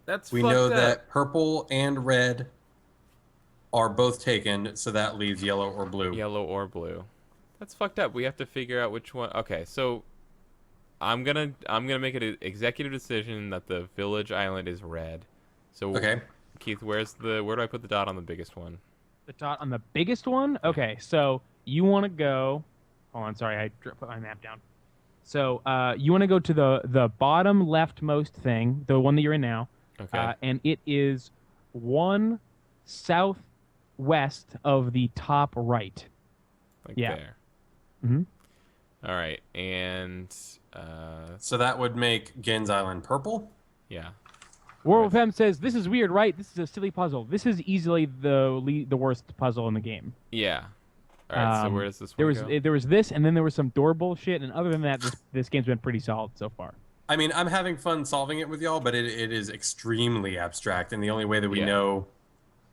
That's We know that purple and red are both taken, so that leaves yellow or blue. yellow or blue. That's fucked up. We have to figure out which one. Okay, so I'm gonna make an executive decision that the village island is red. So Okay. Keith, where do I put the dot on the biggest one? The dot on the biggest one? Okay, so you want to go... Hold on, sorry, I put my map down. So you want to go to the bottom leftmost thing, the one that you're in now, Okay. and it is one southwest of the top right. Like yeah. there. Mhm. All right, and So that would make Gens Island purple. yeah. World of M says, this is weird, right? This is a silly puzzle. This is easily the worst puzzle in the game. Yeah. All right. So where does this one go? There was this, and then there was some door bullshit, and other than that, this game's been pretty solid so far. I mean, I'm having fun solving it with y'all, but it is extremely abstract, and the only way that we Yeah. know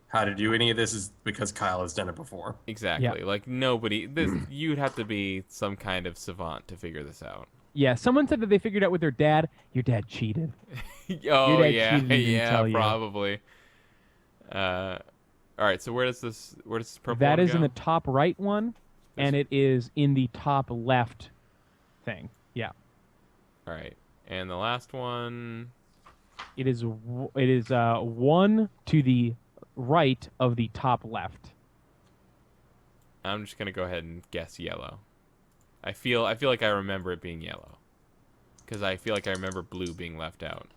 how to do any of this is because Kyle has done it before. Exactly. Like nobody. You'd have to be some kind of savant to figure this out. Yeah, someone said that they figured out with their dad. Your dad cheated. Oh dad yeah, cheated and didn't yeah, tell you. probably. All right. So where does this purple That one is go? in the top right one, and it is in the top left thing. Yeah, All right. And the last one. it is one to the right of the top left. I'm just gonna go ahead and guess yellow. I feel like I remember it being yellow, because I feel like I remember blue being left out.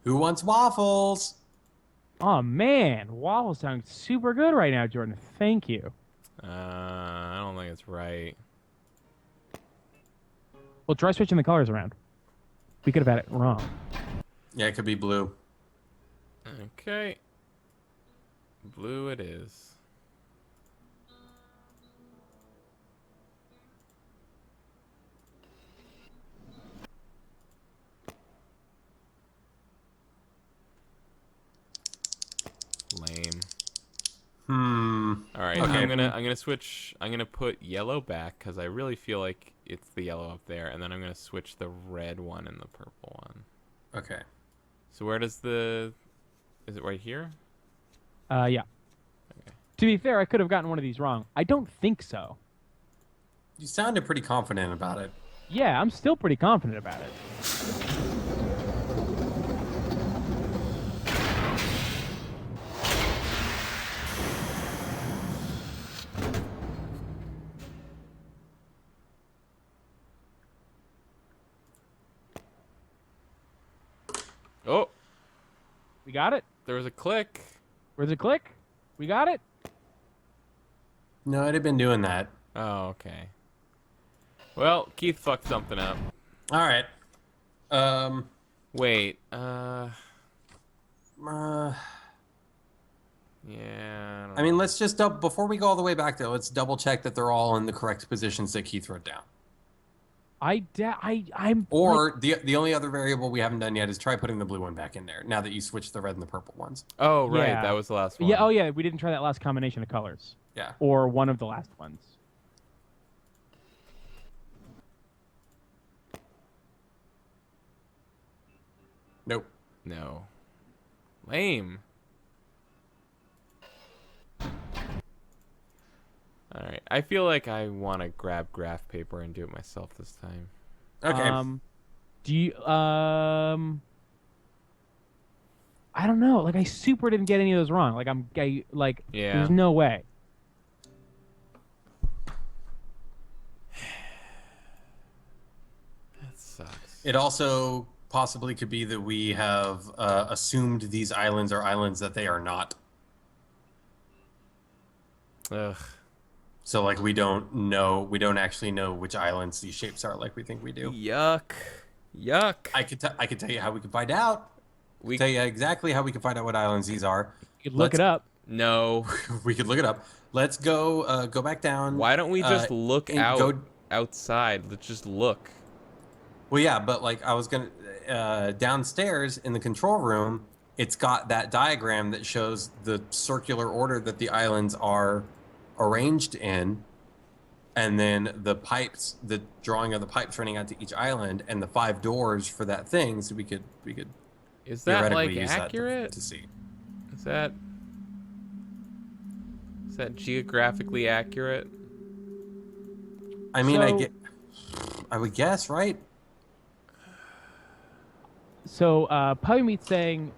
Who wants waffles? Oh man, waffles sound super good right now, Jordan. Thank you. I don't think it's right. Well, try switching the colors around. We could have had it wrong. Yeah, it could be blue. Okay. Blue it is. Lame. All right, Okay. I'm gonna switch. I'm gonna put yellow back because I really feel like it's the yellow up there, and then I'm gonna switch the red one and the purple one. Okay. So where does the? Is it right here? Yeah. To be fair, I could have gotten one of these wrong. I don't think so. You sounded pretty confident about it. Yeah, I'm still pretty confident about it. Oh, We got it? there was a click. Where's it click? We got it? No, I'd have been doing that. Oh, okay. Well, Keith fucked something up. All right. Wait. Uh, Yeah. I mean, let's just before we go all the way back there, let's double check that they're all in the correct positions that Keith wrote down. I'm Or the only other variable we haven't done yet is try putting the blue one back in there. Now that you switched the red and the purple ones. Oh, right. Yeah. That was the last one. Yeah, oh yeah, we didn't try that last combination of colors. Yeah. Or one of the last ones. Nope. No. Lame. Alright. I feel like I want to grab graph paper and do it myself this time. Okay. Do you I don't know. Like I super didn't get any of those wrong. Like Yeah. there's no way. That sucks. It also possibly could be that we have assumed these islands are islands that they are not. Ugh. So like we don't actually know which islands these shapes are like we think we do. Yuck. Yuck. I could tell you how we can find out. We Tell you exactly how we can find out what islands these are. You could look it up. No. We could look it up. Let's go back down. Why don't we just look and out outside? Let's just look. Well, yeah, but like I was gonna downstairs in the control room, it's got that diagram that shows the circular order that the islands are arranged in, and then the drawing of the pipes running out to each island, and the 5 doors for that thing. So we could Is that like theoretically use accurate? that to see. Is that geographically accurate? I mean, So- I would guess, right? So Puppy Meat's saying,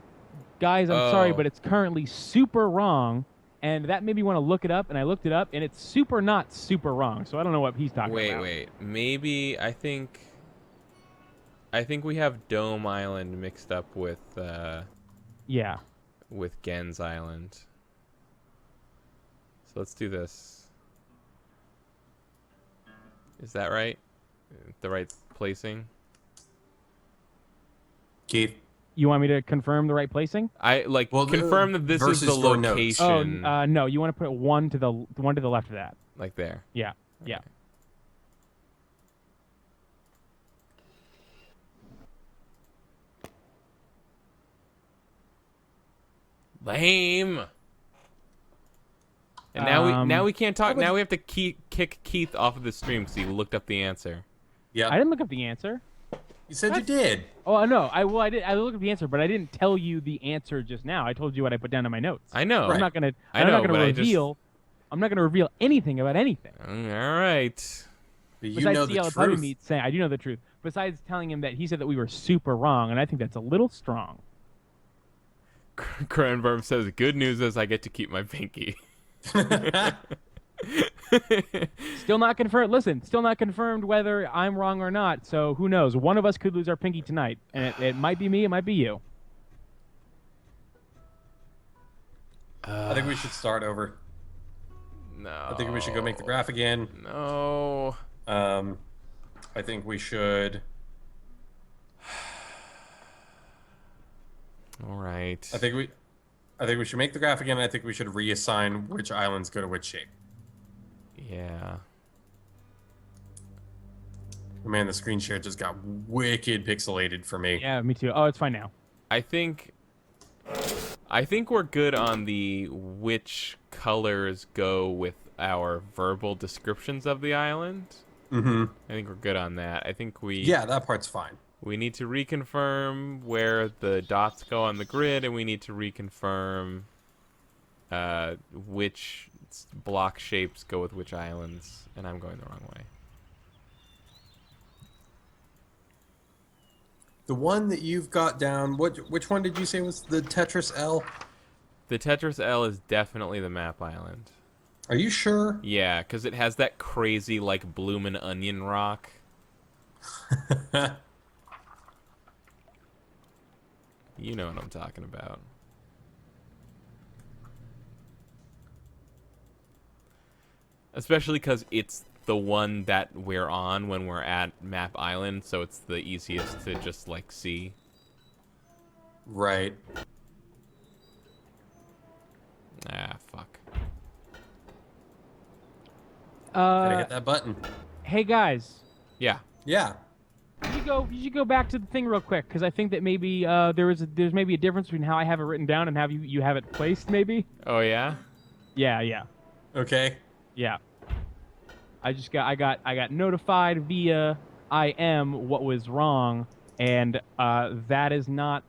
guys, I'm sorry, Oh. but it's currently super wrong. And that made me want to look it up, and I looked it up, and it's super not super wrong. So I don't know what he's talking about. Wait. Maybe I think we have Dome Island mixed up with Yeah. Gen's Island. So let's do this. Is that right? The right placing? Keith. You want me to confirm the right placing? I confirm that this is versus the your notes. location. No. You want to put one to the left of that. Like there. Yeah. Yeah. Lame. And now we can't talk. Now we have to kick Keith off of the stream because he looked up the answer. Yeah. I didn't look up the answer. You said you did. Oh no, I did. I looked up the answer, but I didn't tell you the answer just now. I told you what I put down in my notes. I know. I'm not gonna. I I'm know, not gonna but I just- reveal. I'm not gonna reveal anything about anything. All right. But you Besides know the the yellow Puppy truth. Meat saying, I do know the truth. Besides telling him that he said that we were super wrong, and I think that's a little strong. Cronenberg says, "Good news is I get to keep my pinky." Still not confirmed. Listen, still not confirmed whether I'm wrong or not. So who knows? One of us could lose our pinky tonight, and it might be me. It might be you. I think we should start over. No. I think we should go make the graph again. No. I think we should. All right. I think we should make the graph again. I think we should reassign which islands go to which shape. Yeah. Man, the screen share just got wicked pixelated for me. Yeah, me too. Oh, it's fine now. I think we're good on the which colors go with our verbal descriptions of the island. Mm-hmm. I think we're good on that. I think Yeah, that part's fine. we need to reconfirm where the dots go on the grid, and we need to reconfirm which block shapes go with which islands. And I'm going the wrong way. The one that you've got down, which one did you say was the Tetris L? The Tetris L is definitely the map island. Are you sure? Yeah, because it has that crazy, like, bloomin' onion rock. You know what I'm talking about. Especially because it's the one that we're on when we're at Map Island, so it's the easiest to just, like, see. Right. Ah, fuck. Gotta hit that button. Hey guys, Yeah. Yeah. you should go back to the thing real quick because I think that maybe there's maybe a difference between how I have it written down and how you have it placed. Maybe. Oh, yeah? Yeah. Okay. Yeah. I got notified via IM what was wrong, and that is not,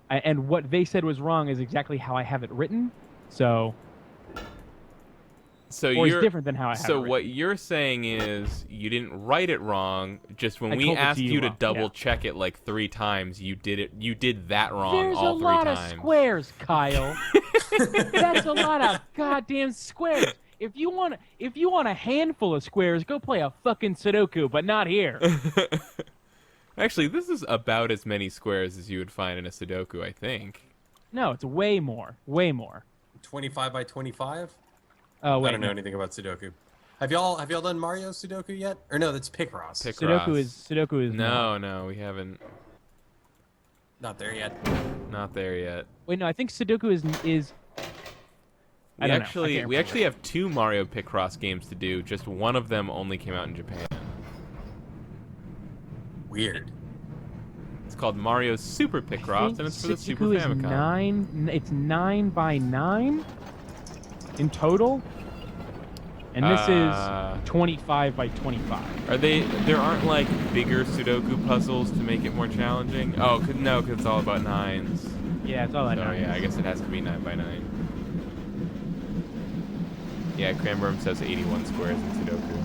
and what they said was wrong is exactly how I have it written. So So or you're it's different than how I have it So written. what you're saying is you didn't write it wrong. Just when I we told it to asked you you to wrong, double yeah. check it like 3 times, you did it. You did that wrong There's all a 3 lot times. of squares, Kyle. That's a lot of goddamn squares. If you want a handful of squares, go play a fucking Sudoku, but not here. Actually, this is about as many squares as you would find in a Sudoku, I think. No, it's way more. Way more. 25 by 25? Oh wait, I don't know no. anything about Sudoku. Have y'all done Mario Sudoku yet? Or no, that's Picross. Picross. Sudoku is No, we haven't. Not there yet. Not there yet. Wait, no, I think Sudoku is. I don't know. I can't We remember. actually have 2 Mario Picross games to do. Just one of them only came out in Japan. Weird. It's called Mario Super Picross, and it's for the Super Sudoku is Famicom. It's 9 by 9 in total, and this is 25 by 25. Are they? There aren't like bigger Sudoku puzzles to make it more challenging. Oh, no, because it's all about 9s. Yeah, it's all I know. So yeah, I guess it has to be 9 by 9. Yeah, Cranberm says 81 squares in Sudoku.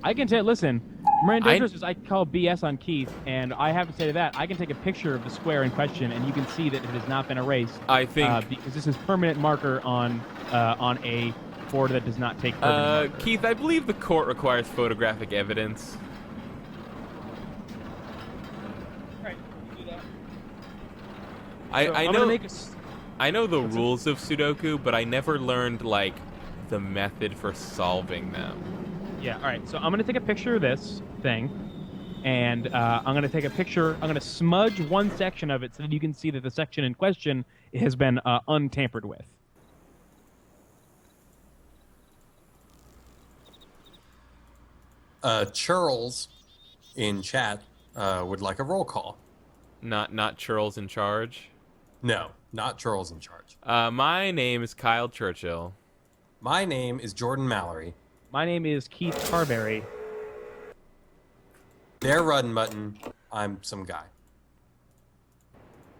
I can tell. Listen, Miranda says I call BS on Keith, and I have to say to that I can take a picture of the square in question, and you can see that it has not been erased. I think because this is permanent marker on a board that does not take permanent marker. Keith, I believe the court requires photographic evidence. Right, you do that. I I'm know. gonna make I know the rules of Sudoku, but I never learned like the method for solving them. Yeah, all right. So I'm going to take a picture of this thing, and I'm going to take a picture. I'm going to smudge one section of it so that you can see that the section in question has been untampered with. Charles in chat would like a roll call. Not Churls in charge. No, not Charles in charge. My name is Kyle Churchill. My name is Jordan Mallory. My name is Keith Carberry. They're Rudden Mutton. I'm some guy.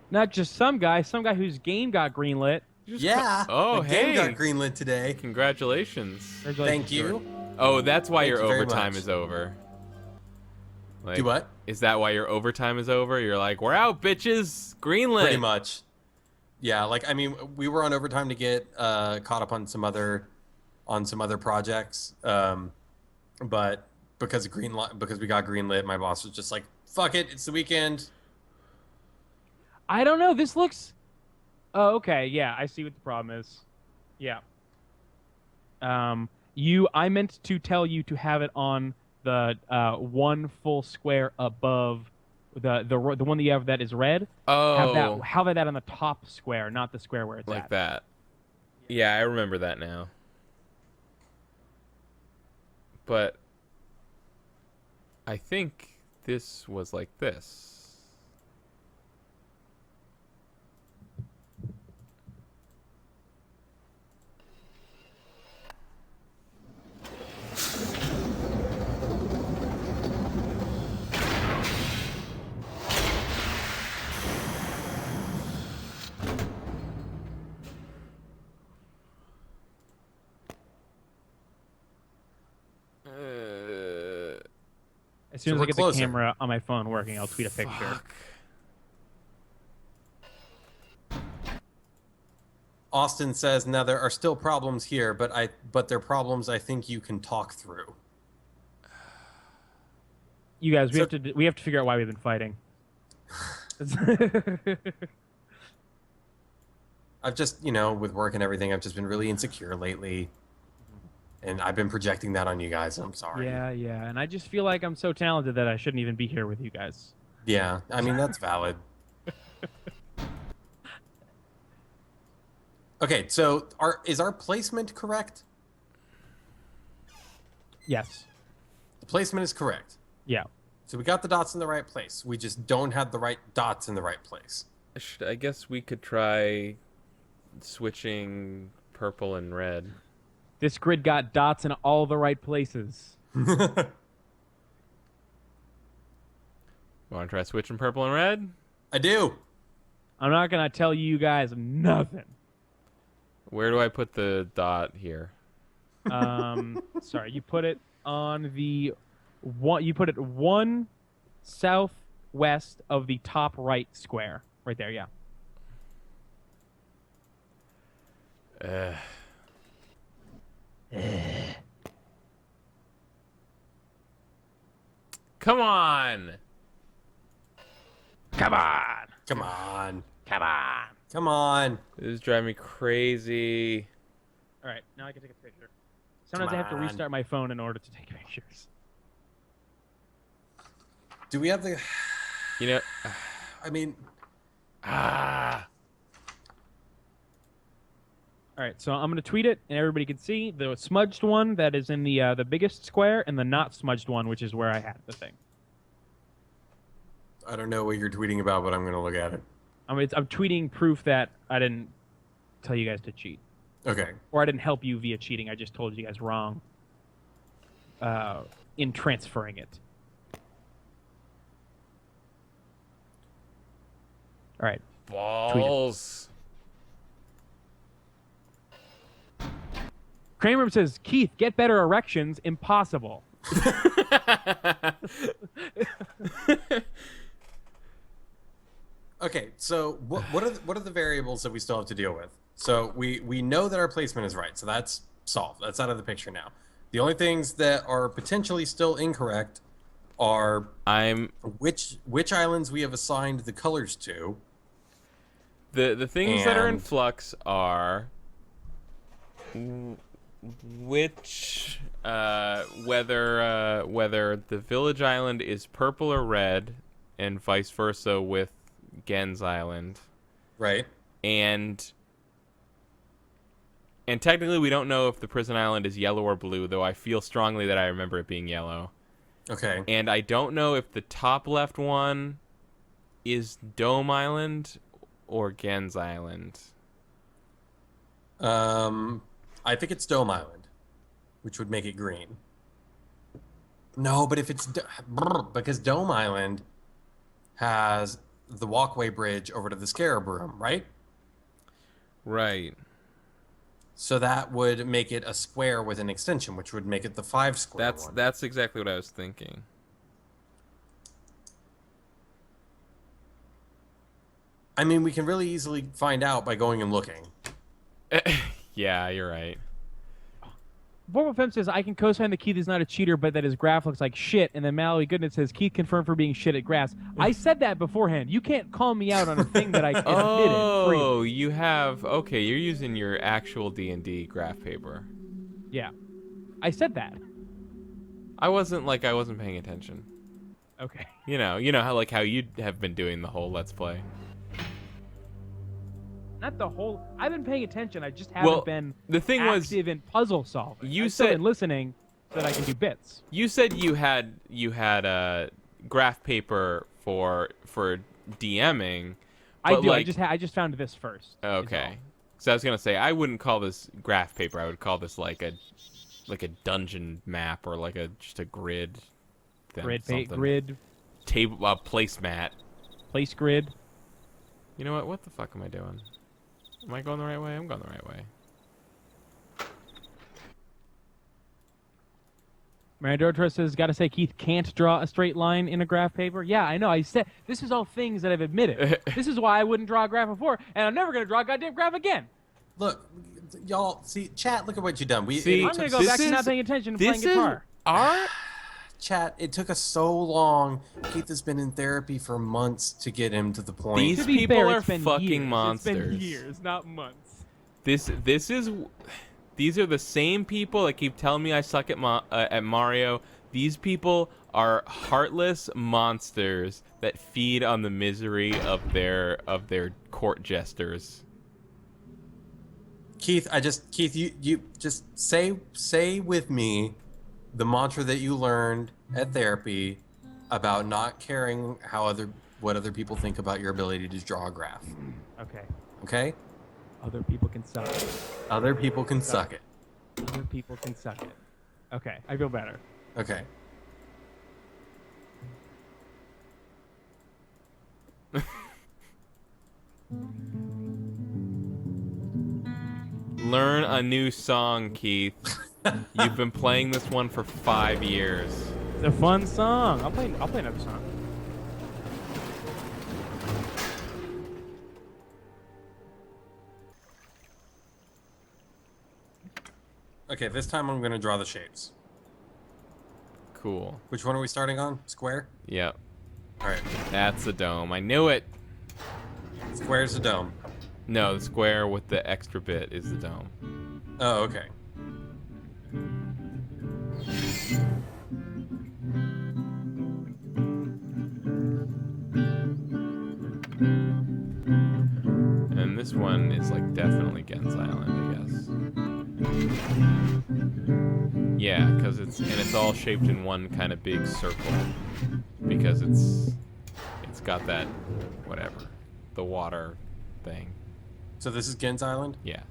Not just some guy whose game got greenlit. Yeah. Oh, the game hey. got greenlit today. Congratulations. Congratulations, Thank you. Jordan. Oh, that's why Thank your you very overtime much. is over. Like, Do what? Is that why your overtime is over? You're like, we're out, bitches. Greenlit. Pretty much. Yeah, like I mean, we were on overtime to get caught up on some other projects, but because we got greenlit, my boss was just like, "Fuck it, it's the weekend." I don't know. This looks. Oh, okay. Yeah, I see what the problem is. Yeah. I meant to tell you to have it on the one full square above the one that you have that is red. Oh, Have that on the top square, not the square where it's like at. that. Yeah, I remember that now. But I think this was like this. As soon So as I we're get closer. the camera on my phone working, I'll tweet a picture. Fuck. Austin says, "Now there are still problems here, but they're problems I think you can talk through." You guys, So- we have to figure out why we've been fighting. I've just, with work and everything, I've just been really insecure lately. And I've been projecting that on you guys. I'm sorry. Yeah, and I just feel like I'm so talented that I shouldn't even be here with you guys. Yeah, I mean, that's valid. Okay, so is our placement correct? Yes. The placement is correct. Yeah. So we got the dots in the right place. We just don't have the right dots in the right place. I guess we could try switching purple and red. This grid got dots in all the right places. Want to try switching purple and red? I do. I'm not going to tell you guys nothing. Where do I put the dot here? Sorry, you put it on the one. You put it one southwest of the top right square, right there. Yeah. Come on! Come on, Come on. come on. Come on. This is driving me crazy. All right, now I can take a picture. Sometimes I have to on. restart my phone in order to take pictures. Do we have the... You know, I mean... ah. All right, so I'm gonna tweet it, and everybody can see the smudged one that is in the biggest square, and the not smudged one, which is where I had the thing. I don't know what you're tweeting about, but I'm going to look at it. I'm tweeting proof that I didn't tell you guys to cheat, Okay. or I didn't help you via cheating. I just told you guys wrong in transferring it. All right. Balls. Kramer says, Keith, get better erections. Impossible. Okay, so what are the variables that we still have to deal with? So we know that our placement is right, so that's solved. That's out of the picture now. The only things that are potentially still incorrect are which islands we have assigned the colors to. The things that are in And- flux are which whether the village island is purple or red, and vice versa with Gen's island, Right. and technically we don't know if the prison island is yellow or blue, though I feel strongly that I remember it being yellow. Okay. And I don't know if the top left one is Dome Island or Gen's island. I think it's Dome Island, which would make it green. No, but if it's because Dome Island has the walkway bridge over to the Scarab Room, right? Right. So that would make it a square with an extension, which would make it the 5 square one. That's exactly what I was thinking. I mean, we can really easily find out by going and looking. Yeah, you're right. Vorpal Fem says, I can co-sign that Keith is not a cheater, but that his graph looks like shit. And then Mallory Goodness says, Keith confirmed for being shit at graphs. I said that beforehand. You can't call me out on a thing that I admitted freely. Oh, you have... Okay, you're using your actual D&D graph paper. Yeah. I said that. I wasn't paying attention. Okay. You know how you have been doing the whole Let's Play. Not the whole. I've been paying attention. I just haven't been the thing was, active in puzzle solving. you I've still said been listening so that I can do bits. you said you had graph paper for DMing. I but do. Like, I just found this first. okay. So I was gonna say I wouldn't call this graph paper. I would call this like a dungeon map or like just a grid. Grid. Table placemat. Place grid. You know what? What the fuck am I doing? Am I going the right way? I'm going the right way. Maradora says, "Got to say, Keith can't draw a straight line in a graph paper." Yeah, I know. I said this is all things that I've admitted. This is why I wouldn't draw a graph before, and I'm never gonna draw a goddamn graph again. Look, y'all, see, chat, look at what you've done. See, I'm gonna go back to not paying attention and playing guitar. Our Chat, it took us so long. Keith has been in therapy for months to get him to the point. These To be people fair, are it's been fucking years. monsters. It's been years, not months. These are the same people that keep telling me I suck at Mario. These people are heartless monsters that feed on the misery of their court jesters. Keith, you just say with me the mantra that you learned at therapy about not caring what other people think about your ability to draw a graph. Okay. Okay? Other people can suck it. Other people can suck it. Other people can suck it. Okay, I feel better. Okay. Learn a new song, Keith. You've been playing this one for 5 years. It's a fun song. I'll play another song. Okay, this time I'm going to draw the shapes. Cool. Which one are we starting on? Square? Yep. All right. That's the dome. I knew it. Square's the dome. No, the square with the extra bit is the dome. Oh, okay. And this one is like definitely Gen's Island, I guess. Yeah, because it's all shaped in one kind of big circle. Because it's got that whatever, the water thing. So this is Gen's Island? Yeah.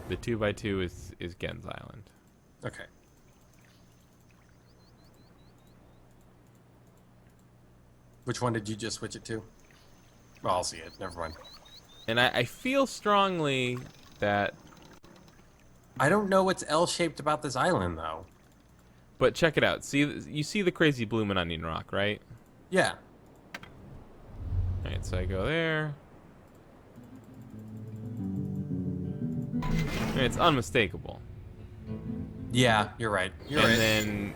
The 2x2 is Gen's Island. Okay. Which one did you just switch it to? Oh, I'll see it. Never mind. And I feel strongly that... I don't know what's L-shaped about this island, though. But check it out. You see the crazy bloomin' onion rock, right? Yeah. Alright, so I go there. And it's unmistakable. Yeah, you're right. You're right. And then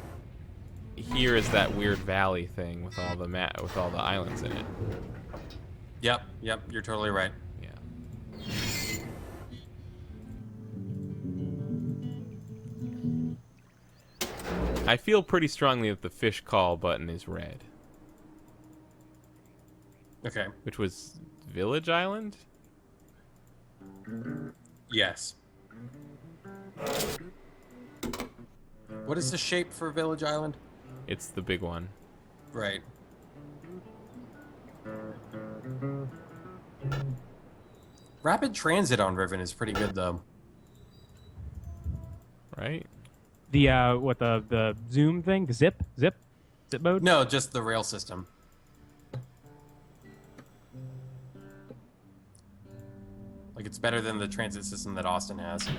here is that weird valley thing with all the islands in it. Yep, you're totally right. Yeah. I feel pretty strongly that the fish call button is red. Okay. Which was Village Island? Yes. What is the shape for Village Island? It's the big one. Right. Rapid transit on Riven is pretty good, though. Right? The the zoom thing, the zip mode. No, just the rail system. Like, it's better than the transit system that Austin has.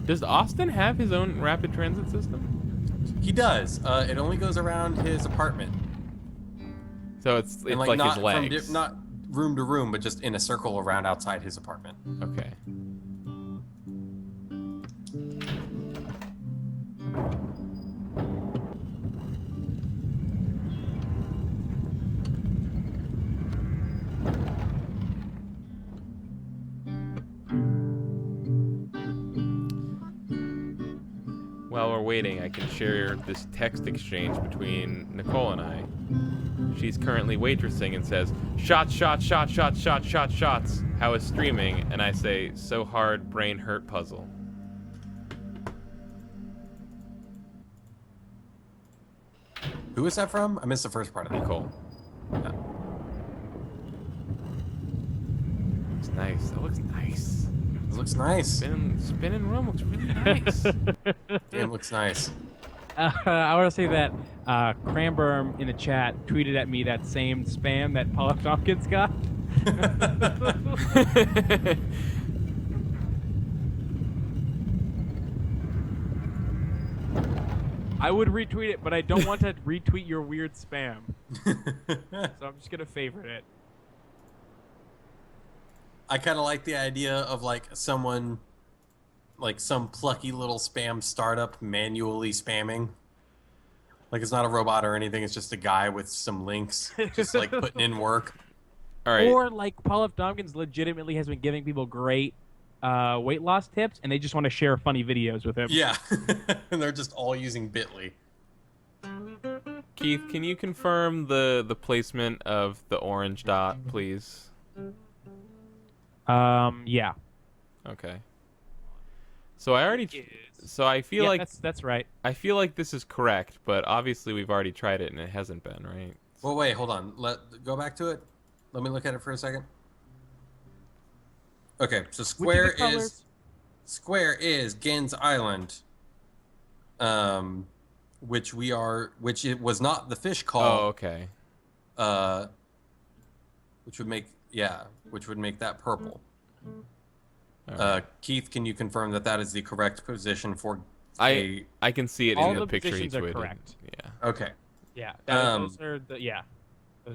Does Austin have his own rapid transit system? He does. It only goes around his apartment. So it's And, like not his legs. not room to room, but just in a circle around outside his apartment. Okay. while we're waiting, I can share this text exchange between Nicole and I. She's currently waitressing and says, shots, shots, shots, shots, shots, shots, shots. How is streaming? And I say, so hard, brain hurt puzzle. Who is that from? I missed the first part of that. Nicole. Yeah. Looks nice. That looks nice. This looks nice. Spinning room looks really nice. Game looks nice. I want to say that Cranberm in the chat tweeted at me that same spam that Paul F. Tompkins got. I would retweet it, but I don't want to retweet your weird spam. So I'm just going to favorite it. I kind of like the idea of like someone, like some plucky little spam startup manually spamming. Like it's not a robot or anything. It's just a guy with some links, just like putting in work. All right. Or like Paul F. Tompkins legitimately has been giving people great weight loss tips, and they just want to share funny videos with him. Yeah, and they're just all using Bitly. Keith, can you confirm the placement of the orange dot, please? Yeah. Okay. So I already. So I feel Yeah, like that's right. I feel like this is correct, but obviously we've already tried it and it hasn't been, right? Well, wait, hold on. Go back to it. Let me look at it for a second. Okay, so square is Gen's Island, which it was not the fish call. Oh, okay. Which would make that purple. All right. Keith, can you confirm that is the correct position for? I can see it All in the the picture he positions are tweeted. correct. Yeah. Okay. Yeah. Those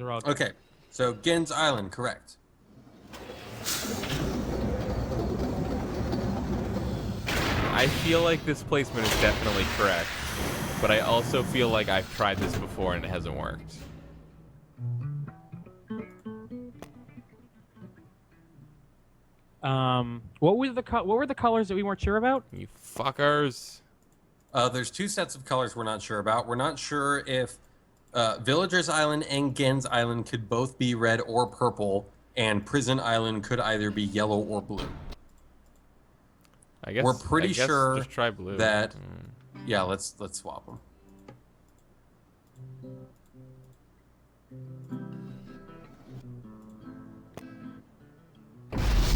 are all good. Okay. So Gen's Island, correct. I feel like this placement is definitely correct, but I also feel like I've tried this before and it hasn't worked. What were the colors that we weren't sure about? You fuckers. There's two sets of colors we're not sure about. We're not sure if Villager's Island and Gen's Island could both be red or purple, and Prison Island could either be yellow or blue. I guess We're pretty sure just try blue. that. Yeah, let's swap them.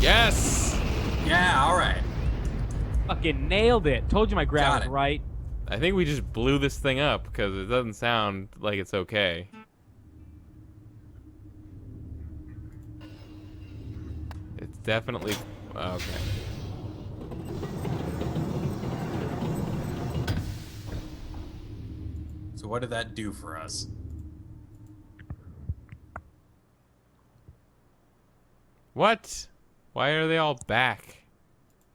Yes. Yeah, all right. Fucking nailed it. Told you my grab Got was it. right. I think we just blew this thing up because it doesn't sound like it's okay. It's definitely okay. So what did that do for us? What? Why are they all back?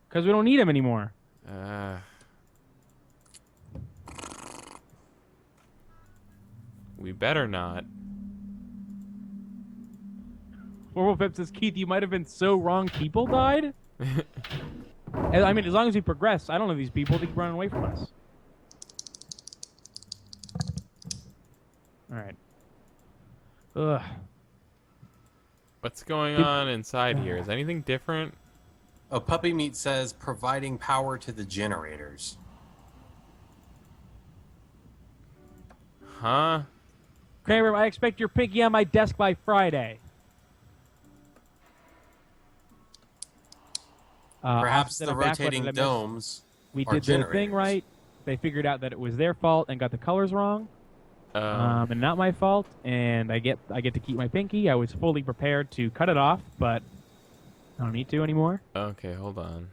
Because we don't need them anymore. We better not. Orwell Pip says, Keith, you might have been so wrong people died? I mean, as long as we progress, I don't know these people. They keep running away from us. Alright. Ugh. What's going on inside here? Is anything different? Oh, Puppy Meat says providing power to the generators. Huh? Kramer, I expect your pinky on my desk by Friday. Perhaps opposite the of back, what rotating did I miss? domes We are did the thing generators. right. They figured out that it was their fault and got the colors wrong. And not my fault. And I get to keep my pinky. I was fully prepared to cut it off, but I don't need to anymore. Okay, hold on.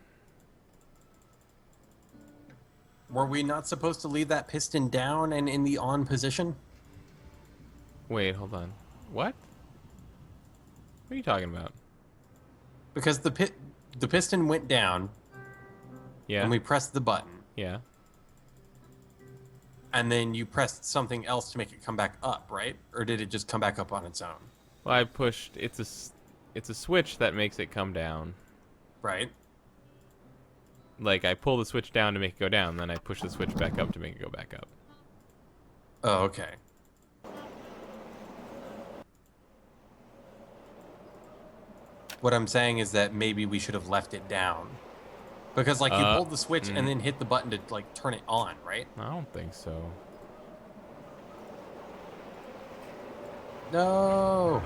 Were we not supposed to leave that piston down and in the on position? Wait, hold on. What? What are you talking about? Because the piston went down Yeah. and we pressed the button. Yeah. And then you pressed something else to make it come back up, right? Or did it just come back up on its own? Well, I pushed. It's a switch that makes it come down. Right? Like, I pull the switch down to make it go down, then I push the switch back up to make it go back up. Oh, okay. What I'm saying is that maybe we should have left it down. Because, like, you pulled the switch and then hit the button to, like, turn it on, right? I don't think so. No!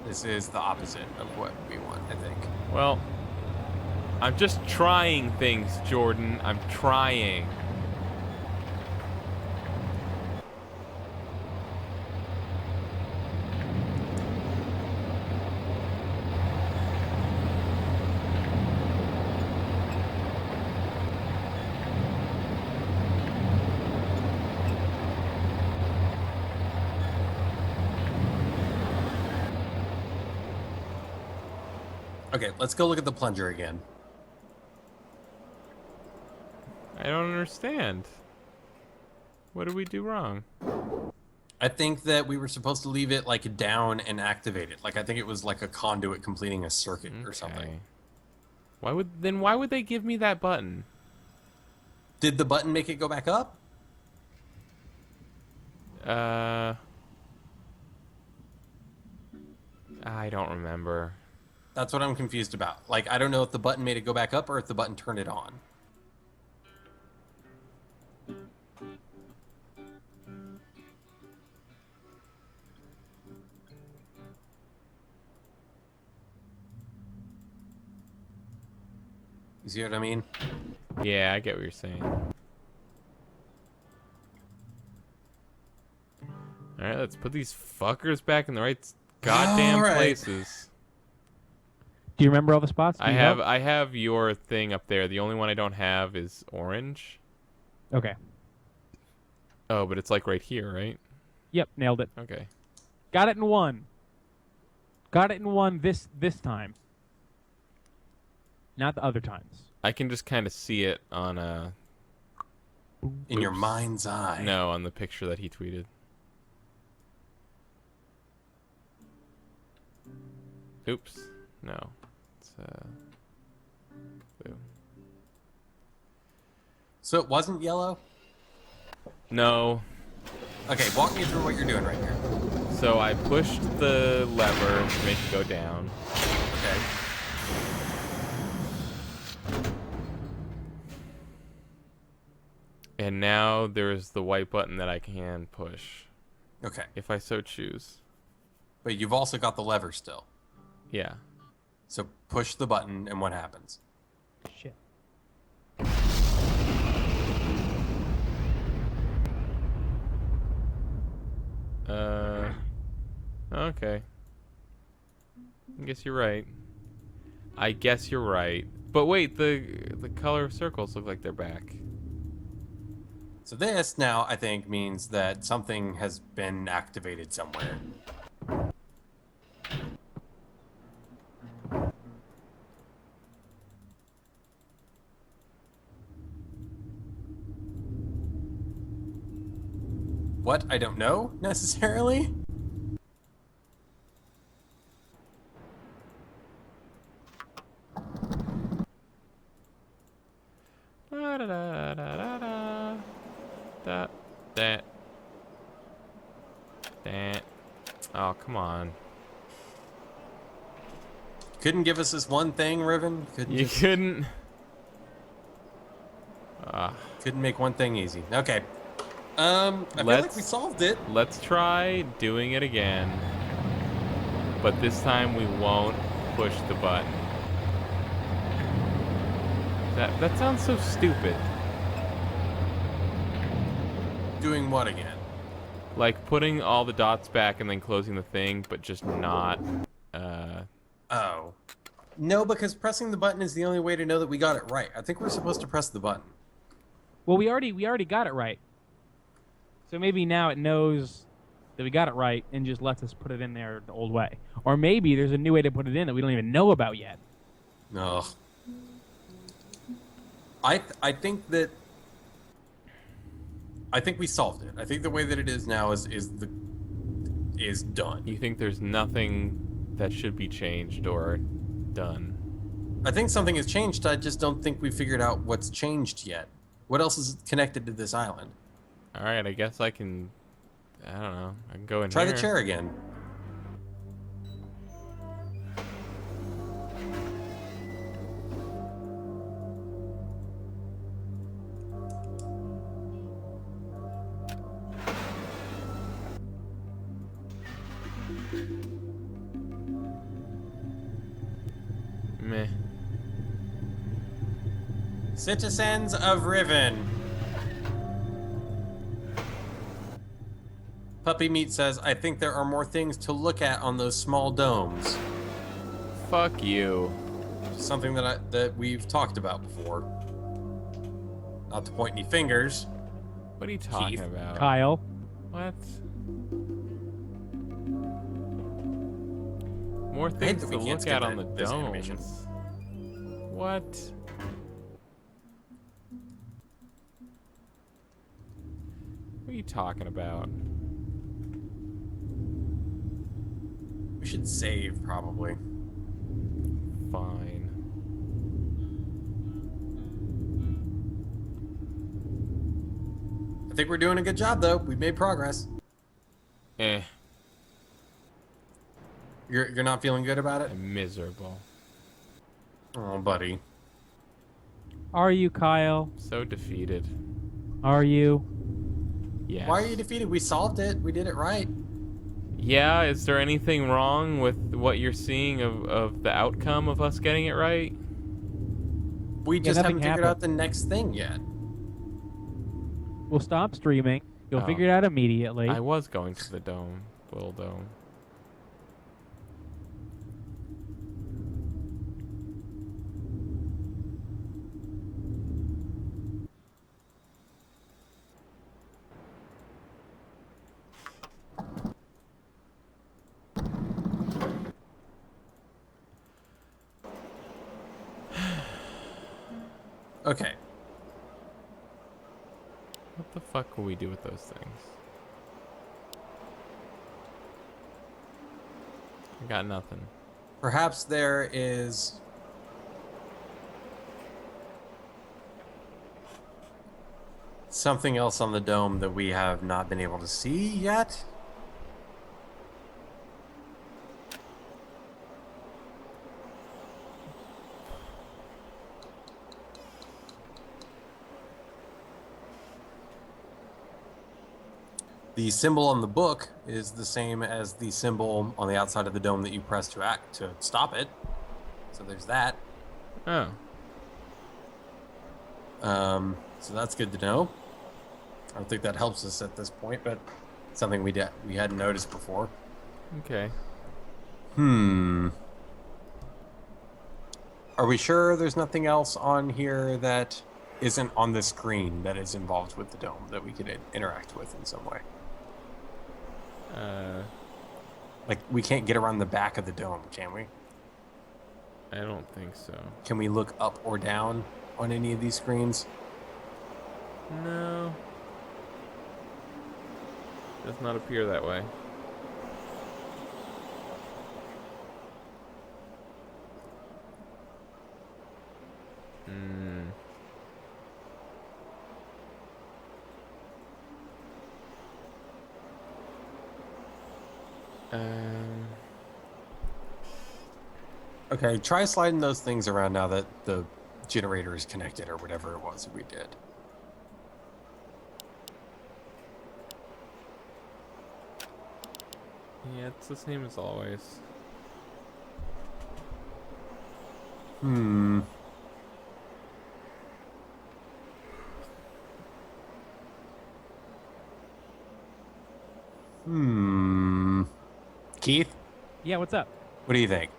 This is the opposite of what we want, I think. Well, I'm just trying things, Jordan. I'm trying. Okay, let's go look at the plunger again. I don't understand. What did we do wrong? I think that we were supposed to leave it, like, down and activate it. Like, I think it was like a conduit completing a circuit or something. Okay. Why would they give me that button? Did the button make it go back up? I don't remember. That's what I'm confused about. Like, I don't know if the button made it go back up or if the button turned it on. You see what I mean? Yeah, I get what you're saying. Alright, let's put these fuckers back in the right goddamn Alright. places. Do you remember all the spots? Do I you have help? I have your thing up there. The only one I don't have is orange. Okay. Oh, but it's like right here, right? Yep, nailed it. Okay. Got it in one. Got it in one this time. Not the other times. I can just kind of see it on In your Oops. mind's eye. no, on the picture that he tweeted. Oops. No. It's blue. So it wasn't yellow? No. Okay, walk me through what you're doing right here. So I pushed the lever to make it go down. Okay. And now there's the white button that I can push, Okay. if I so choose. But you've also got the lever still. Yeah. So push the button and what happens? Shit. Okay. I guess you're right. I guess you're right. But wait, the color circles look like they're back. So this now, I think, means that something has been activated somewhere. What? I don't know, necessarily. Da da da da da da. That. That. Oh, come on. Couldn't give us this one thing, Riven? You couldn't. Couldn't make one thing easy. Okay. I feel like we solved it. Let's try doing it again. But this time we won't push the button. That sounds so stupid. Doing what again? Like putting all the dots back and then closing the thing, but just not. Oh. No, because pressing the button is the only way to know that we got it right. I think we're supposed to press the button. Well, we already got it right. So maybe now it knows that we got it right and just lets us put it in there the old way. Or maybe there's a new way to put it in that we don't even know about yet. No. I think we solved it. I think the way that it is now is is done. You think there's nothing that should be changed or done? I think something has changed. I just don't think we figured out what's changed yet. What else is connected to this island? All right, I guess I can. I don't know. I can go in Try here. the chair again. Meh. Citizens of Riven. Puppy Meat says, I think there are more things to look at on those small domes. Fuck you. Something that we've talked about before. Not to point any fingers. What are you talking Keith. about? Kyle. What? More hate things that to we can't look at skip on the this animation. domes. What? What are you talking about? We should save, probably. Fine. I think we're doing a good job, though. We've made progress. Eh. You're not feeling good about it? I'm miserable. Oh, buddy. Are you, Kyle? So defeated. Are you? Yes. Why are you defeated? We solved it. We did it right. Yeah, is there anything wrong with what you're seeing of the outcome of us getting it right? We just nothing haven't figured happened. out the next thing yet. We'll stop streaming. You'll Oh. figure it out immediately. I was going to the dome, little dome. Okay. What the fuck will we do with those things? I got nothing. Perhaps there is... something else on the dome that we have not been able to see yet? The symbol on the book is the same as the symbol on the outside of the dome that you press to stop it. So there's that. Oh. So that's good to know. I don't think that helps us at this point, but something we hadn't noticed before. Okay. Are we sure there's nothing else on here that isn't on the screen that is involved with the dome that we could interact with in some way? Like, we can't get around the back of the dome, can we? I don't think so. Can we look up or down on any of these screens? No. Does not appear that way. Hmm. Okay, try sliding those things around now that the generator is connected or whatever it was that we did. Yeah, it's the same as always. Keith, Yeah, what's up? what do you think?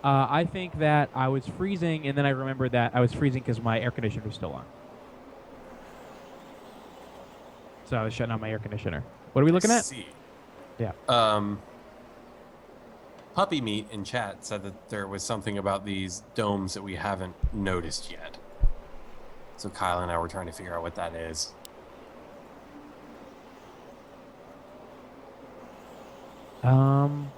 I think that I was freezing, and then I remembered that I was freezing because my air conditioner was still on. So I was shutting on my air conditioner. What are we looking at? See. Yeah. Puppy Meat in chat said that there was something about these domes that we haven't noticed yet. So Kyle and I were trying to figure out what that is. Um,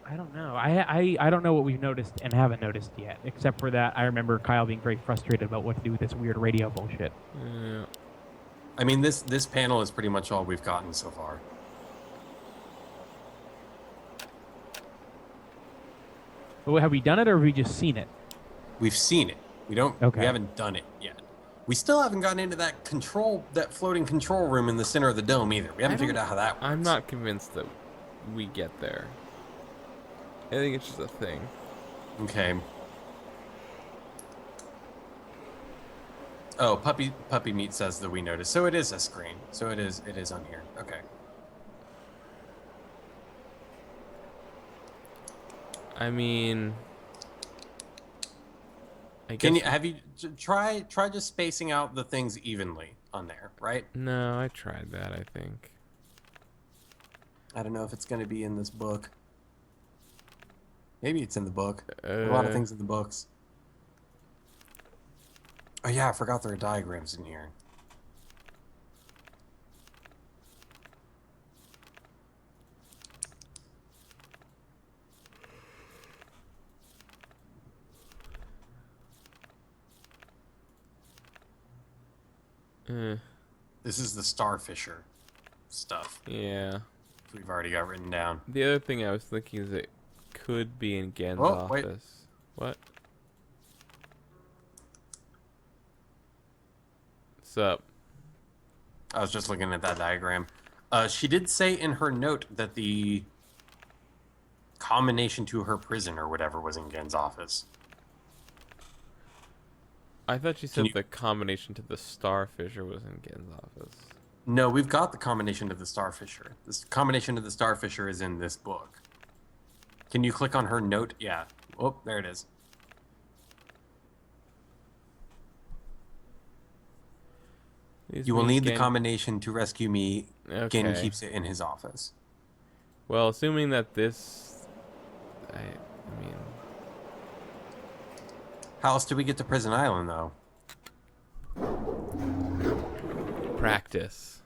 I don't know. I don't know what we've noticed and haven't noticed yet, except for that I remember Kyle being very frustrated about what to do with this weird radio bullshit. Yeah. I mean, this panel is pretty much all we've gotten so far. But have we done it or have we just seen it? We've seen it. We Okay. haven't done it yet. We still haven't gotten into that floating control room in the center of the dome either. We haven't figured out how that works. I'm not convinced that we get there. I think it's just a thing. Okay. Oh, puppy meat says that we noticed. So it is a screen. So it is on here. Okay. I mean, I Can guess. you have you try just spacing out the things evenly on there, right? No, I tried that, I think. I don't know if it's going to be in this book. Maybe it's in the book. A lot of things in the books. Oh yeah, I forgot there are diagrams in here. This is the starfisher stuff. Yeah. We've already got written down. The other thing I was thinking is it could be in Gen's Oh, wait. office. What? What's up? I was just looking at that diagram. She did say in her note that the combination to her prison or whatever was in Gen's office. I thought you said the combination to the Starfisher was in Gen's office. No, we've got the combination to the starfisher. This combination to the starfisher is in this book. Can you click on her note? Yeah. Oh, there it is. You will need the combination to rescue me. Okay. Gen keeps it in his office. Well, assuming that this... I mean... How else do we get to Prison Island, though? Practice.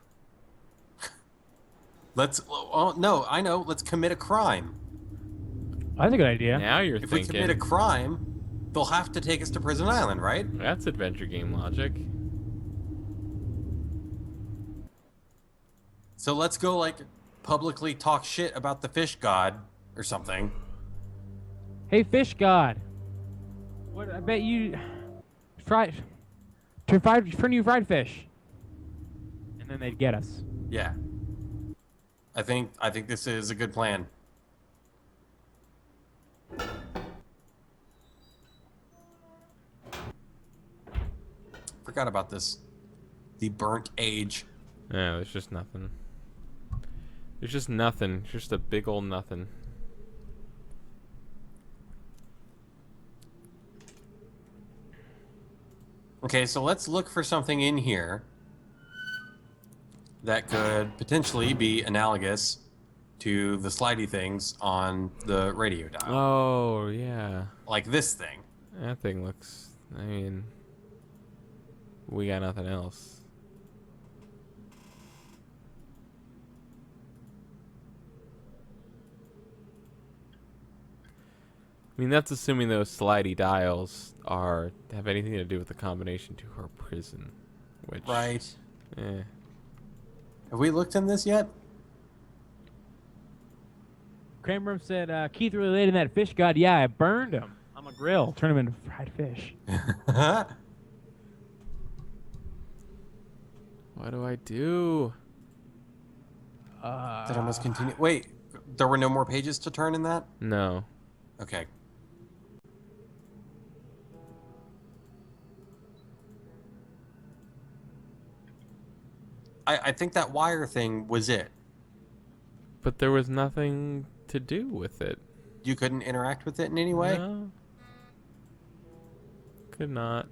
Let's... Oh, no, I know. Let's commit a crime. That's a good idea. Now you're If we thinking. commit a crime, they'll have to take us to Prison Island, right? That's adventure game logic. So let's go, like, publicly talk shit about the fish god or something. Hey, fish god. What? I bet you fried for new fried fish, and then they'd get us. Yeah. I think this is a good plan. Forgot about this. The burnt age. Yeah, there's just nothing. There's just nothing. It's just a big old nothing. Okay, so let's look for something in here that could potentially be analogous to the slidey things on the radio dial. Oh, yeah. Like this thing. That thing looks... I mean... We got nothing else. I mean, that's assuming those slidey dials have anything to do with the combination to her prison. Which... Right. Eh. Have we looked in this yet? Kramer said, Keith really laid in that fish god. Yeah, I burned him on a grill. Turn him into fried fish. What do I do? Did I must continue? Wait, there were no more pages to turn in that? No. Okay. I think that wire thing was it. But there was nothing to do with it. You couldn't interact with it in any way? No. Could not.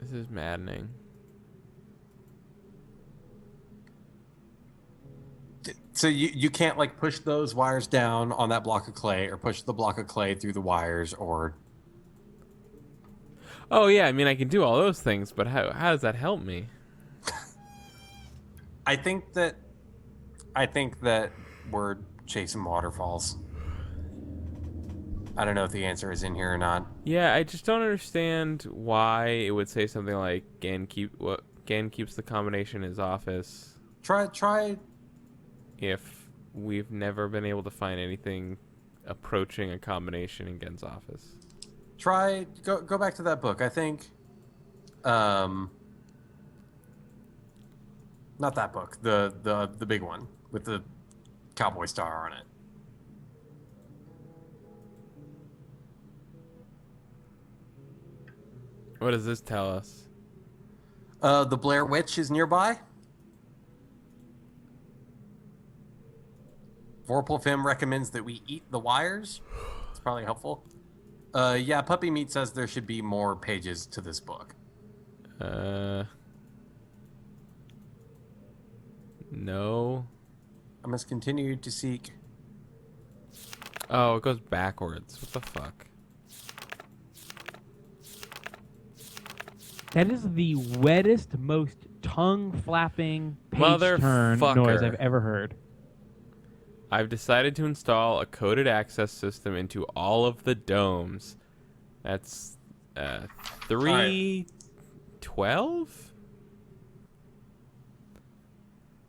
This is maddening. So you can't like push those wires down on that block of clay, or push the block of clay through the wires, or Oh yeah, I mean I can do all those things, but how does that help me? I think that we're chasing waterfalls. I don't know if the answer is in here or not. Yeah, I just don't understand why it would say something like Gan keeps the combination in his office Try. if we've never been able to find anything approaching a combination in Gen's office. Go back to that book. I think, not that book. The big one with the cowboy star on it. What does this tell us? The Blair Witch is nearby. Vorpal recommends that we eat the wires. It's probably helpful. Yeah, Puppy Meat says there should be more pages to this book. No. I must continue to seek. Oh, it goes backwards. What the fuck? That is the wettest, most tongue-flapping page turn Motherfucker. noise I've ever heard. I've decided to install a coded access system into all of the domes. That's 312?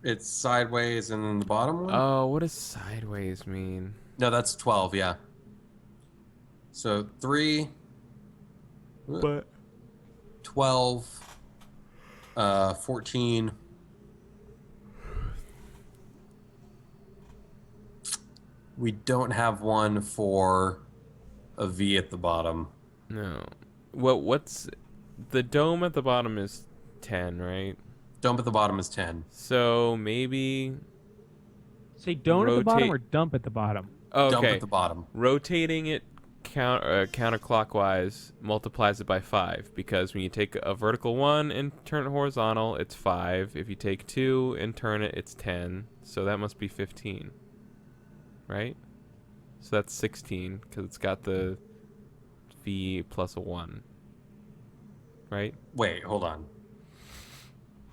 It's sideways and then the bottom one? Oh, what does sideways mean? No, that's 12, yeah. So 3, But 12, 14. We don't have one for a V at the bottom. no. What's the dome at the bottom is 10, right? Dome at the bottom is 10. So maybe Say don't at the bottom Rotate- or dump at the bottom? okay. Dump at the bottom. Rotating it counterclockwise multiplies it by 5, because when you take a vertical 1 and turn it horizontal, it's 5. If you take 2 and turn it, it's 10. So that must be 15. Right? So that's 16, because it's got the V plus a 1. Right? Wait, hold on.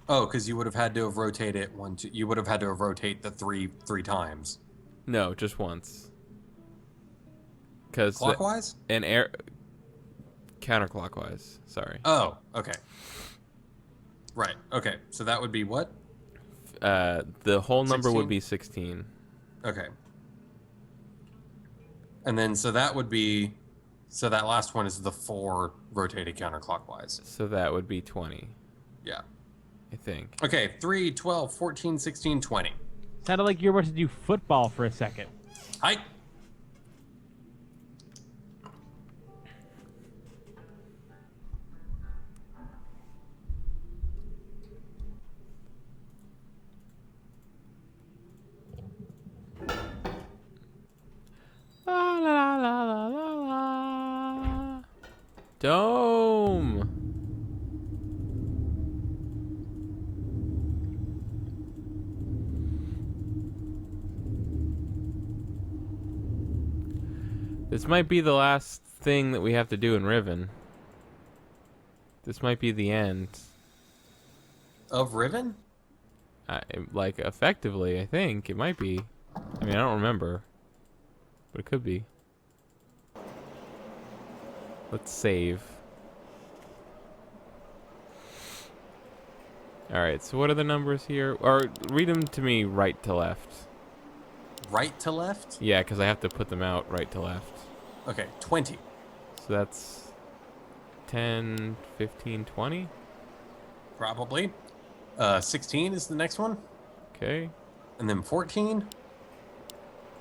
Oh, because you would have had to have rotated it you would have had to have rotate the three times. No, just once. Because Clockwise? counterclockwise. Sorry. Oh, okay. Right. Okay. So that would be what? The whole number 16? would be 16. Okay. And then so that last one is the 4 rotated counterclockwise. So that would be 20, Yeah. I think. Okay, 3, 12, 14, 16, 20. Sounded like you were about to do football for a second. Hi. La la la la la la. Dome. This might be the last thing that we have to do in Riven. This might be the end. Of Riven? Like, effectively, I think. It might be. I mean, I don't remember. But it could be. Let's save. Alright, so what are the numbers here? Or read them to me right to left. Right to left? Yeah, because I have to put them out right to left. Okay, 20. So that's 10, 15, 20. Probably. 16 is the next one. Okay. And then 14.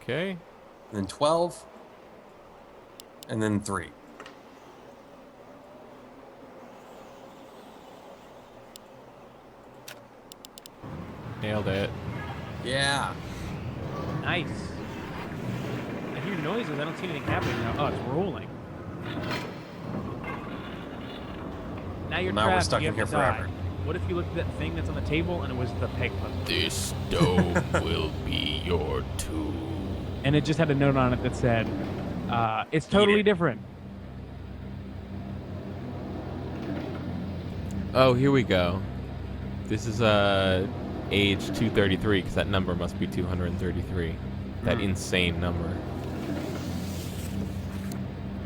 Okay. And then 12. And then 3. Nailed it. Yeah. Nice. I hear noises. I don't see anything happening now. Oh, it's rolling. Now you're Now we're trapped. stuck You in have here to die. forever. What if you looked at that thing that's on the table and it was the peg puzzle? This dome will be your tomb. And it just had a note on it that said, "It's Eat totally it. different." Oh, here we go. This is age 233 because that number must be 233. That insane number.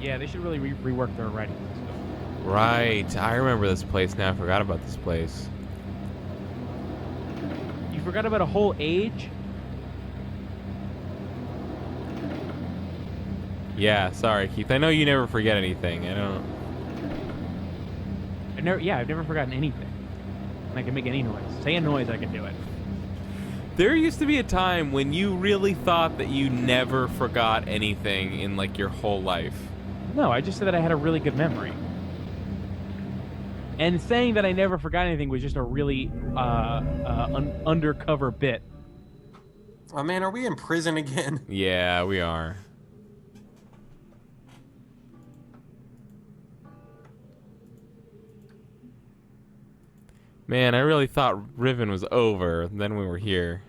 Yeah, they should really rework their writing system. Right. I remember this place now. I forgot about this place. You forgot about a whole age? Yeah, sorry, Keith. I know you never forget anything. I don't. I've never forgotten anything. And I can make any noise. Say a noise, I can do it. There used to be a time when you really thought that you never forgot anything in like your whole life. No, I just said that I had a really good memory. And saying that I never forgot anything was just a really undercover bit. Oh man, are we in prison again? Yeah, we are. Man, I really thought Riven was over. Then we were here.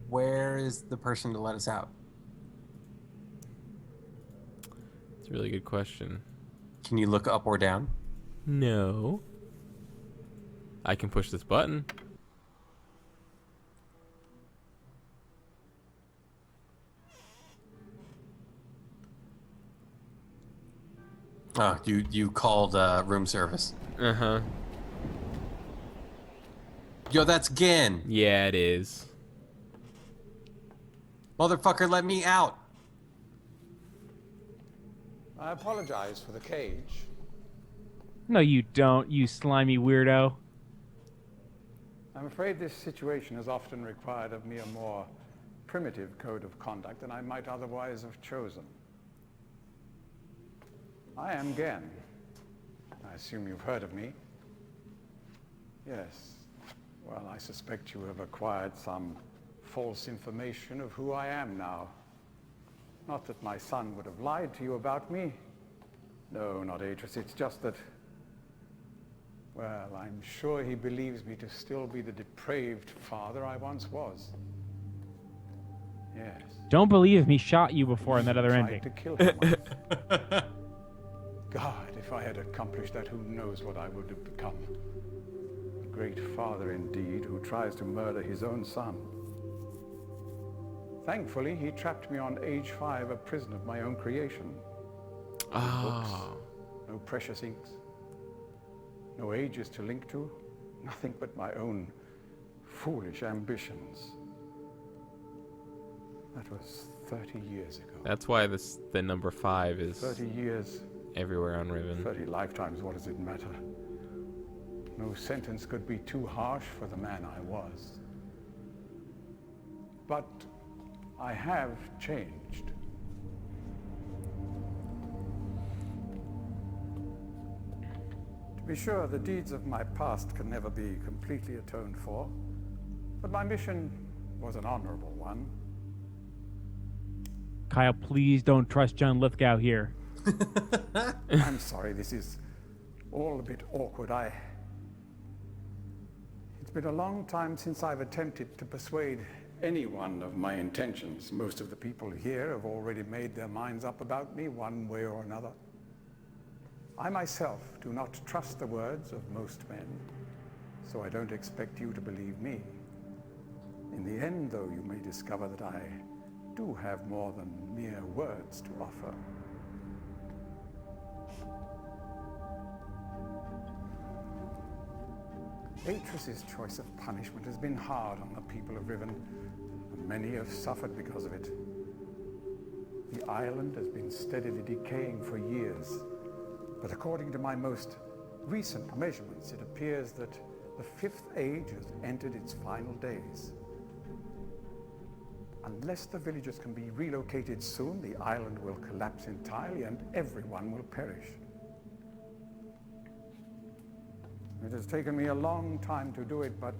Where is the person to let us out? It's a really good question. Can you look up or down? No. I can push this button. Oh, you called room service. Uh-huh. Yo, that's Gin. Yeah, it is. Motherfucker, let me out. I apologize for the cage. No, you don't, you slimy weirdo. I'm afraid this situation has often required of me a more primitive code of conduct than I might otherwise have chosen. I am Gen. I assume you've heard of me. Yes. Well, I suspect you have acquired some false information of who I am now. Not that my son would have lied to you about me. No, not Atris. It's just that, well, I'm sure he believes me to still be the depraved father I once was. Yes. Don't believe me shot you before in that other Tried ending. to kill him once. God, if I had accomplished that, who knows what I would have become. A great father indeed, who tries to murder his own son. Thankfully, he trapped me on age 5, a prison of my own creation. No books, no precious inks, no ages to link to, nothing but my own foolish ambitions. That was 30 years ago. That's why the number 5 is 30 years, everywhere on Riven. 30 lifetimes, what does it matter? No sentence could be too harsh for the man I was. But I have changed. To be sure, the deeds of my past can never be completely atoned for, but my mission was an honorable one. Kyle, please don't trust John Lithgow here. I'm sorry, this is all a bit awkward. It's been a long time since I've attempted to persuade anyone of my intentions. Most of the people here have already made their minds up about me one way or another. I myself do not trust the words of most men, so I don't expect you to believe me. In the end, though, you may discover that I do have more than mere words to offer. Atris's choice of punishment has been hard on the people of Riven, and many have suffered because of it. The island has been steadily decaying for years, but according to my most recent measurements, it appears that the 5th age has entered its final days. Unless the villagers can be relocated soon, the island will collapse entirely and everyone will perish. It has taken me a long time to do it, but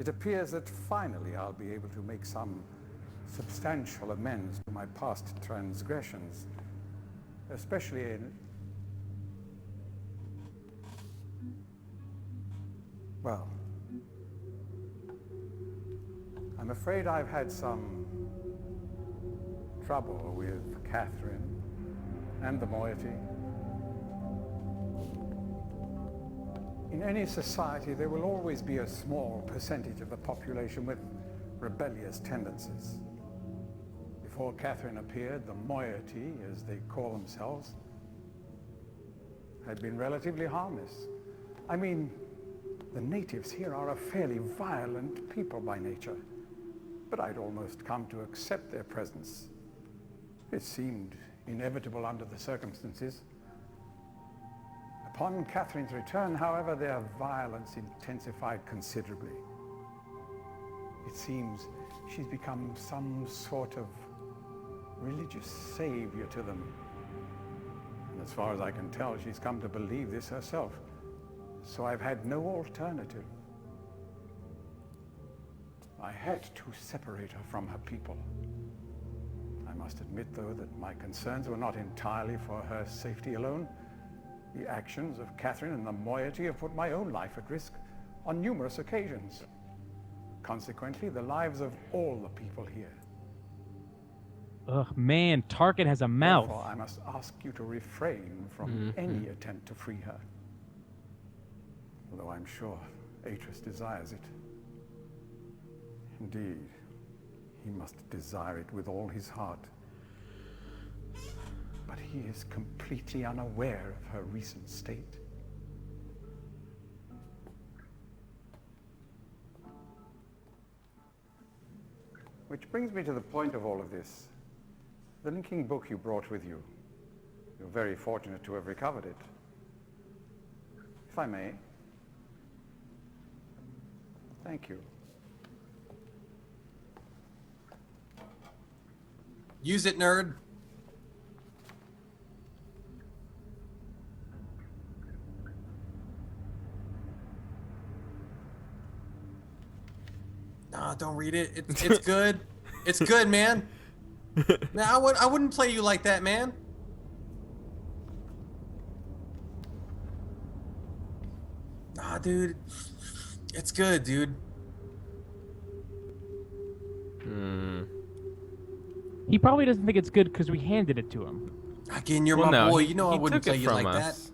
it appears that finally I'll be able to make some substantial amends to my past transgressions, especially in... Well, I'm afraid I've had some trouble with Catherine and the moiety. In any society, there will always be a small percentage of the population with rebellious tendencies. Before Catherine appeared, the moiety, as they call themselves, had been relatively harmless. I mean, the natives here are a fairly violent people by nature, but I'd almost come to accept their presence. It seemed inevitable under the circumstances. Upon Catherine's return, however, their violence intensified considerably. It seems she's become some sort of religious savior to them. And as far as I can tell, she's come to believe this herself. So I've had no alternative. I had to separate her from her people. I must admit, though, that my concerns were not entirely for her safety alone. The actions of Catherine and the moiety have put my own life at risk on numerous occasions. Consequently, the lives of all the people here. Ugh, man, Tarkin has a mouth. Therefore, I must ask you to refrain from any attempt to free her. Although I'm sure Atreus desires it. Indeed, he must desire it with all his heart. But he is completely unaware of her recent state. Which brings me to the point of all of this. The linking book you brought with you. You're very fortunate to have recovered it. If I may. Thank you. Use it, nerd. Nah, don't read it. It's good. It's good, man. Man, I wouldn't play you like that, man. Nah, dude. It's good, dude. He probably doesn't think it's good because we handed it to him. Again, you're Well, my no, boy. he- You know I he wouldn't took play it you from like that. us.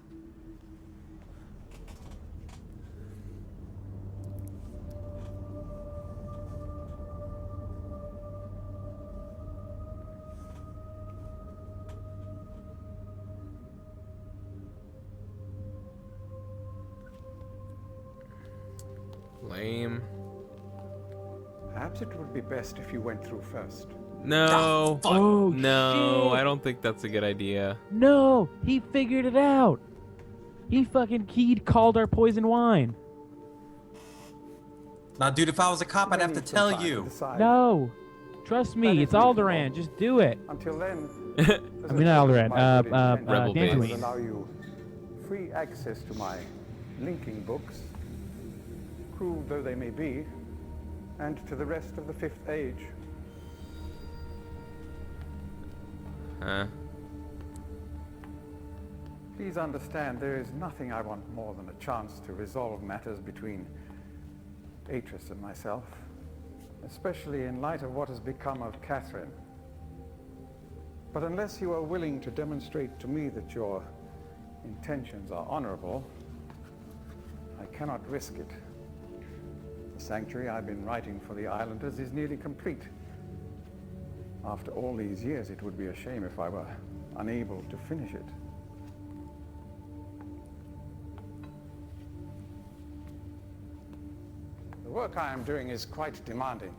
Lame. Perhaps it would be best if you went through first. No. fuck. Oh, No, shit. I don't think that's a good idea. No, he figured it out. He called our poison wine. Now, dude, if I was a cop, I'd have to Need some tell time to you. decide. No, trust That me, is it's reasonable. Alderaan. Just do it. Until then, I mean, not Alderaan. Rebel base. Dantooine. allow you free access to my linking books, crude though they may be, and to the rest of the Fifth Age. Huh? Please understand, there is nothing I want more than a chance to resolve matters between Atreus and myself, especially in light of what has become of Catherine. But unless you are willing to demonstrate to me that your intentions are honorable, I cannot risk it. The sanctuary I've been writing for the islanders is nearly complete. After all these years, it would be a shame if I were unable to finish it. The work I am doing is quite demanding.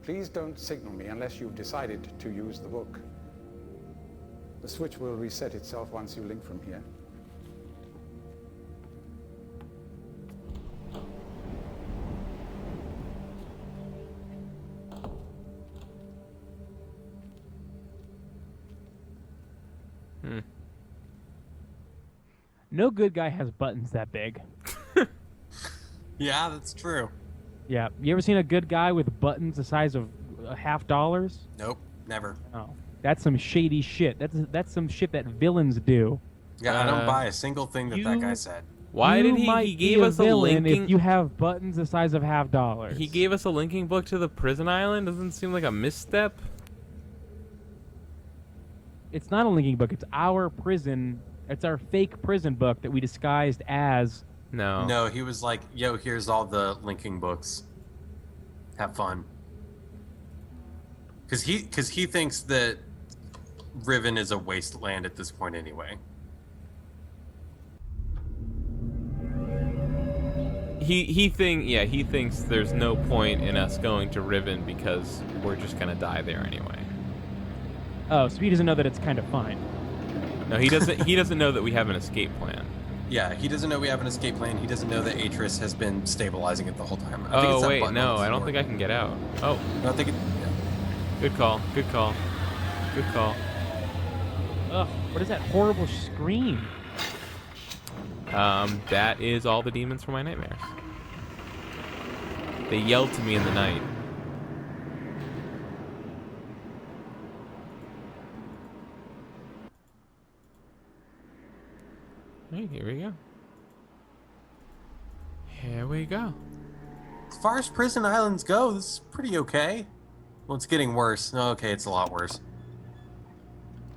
Please don't signal me unless you've decided to use the book. The switch will reset itself once you link from here. No good guy has buttons that big. Yeah, that's true. Yeah, you ever seen a good guy with buttons the size of $50? Nope, never. Oh, that's some shady shit. That's some shit that villains do. Yeah, I don't Uh, buy a single thing that guy you- said. Why you did he? might He be gave a us a villain linking. if you have buttons the size of $50. He gave us a linking book to the prison island. Doesn't seem like a misstep. It's not a linking book. It's our prison. It's our fake prison book that we disguised as. No. No, he was like, "Yo, here's all the linking books. Have fun." Because he thinks that Riven is a wasteland at this point anyway. He thinks there's no point in us going to Riven because we're just gonna die there anyway. Oh, so he doesn't know that it's kind of fine. No, he doesn't. He doesn't know that we have an escape plan. Yeah, he doesn't know we have an escape plan. He doesn't know that Atris has been stabilizing it the whole time. I think it's Oh that wait, button on no, the I don't floor. think I can get out. Oh, No, I think it. Yeah. good call. Good call. Good call. Ugh, what is that horrible scream? That is all the demons from my nightmares. They yelled to me in the night. Hey, here we go. Here we go. As far as prison islands go, this is pretty okay. Well, it's getting worse. No, okay, it's a lot worse.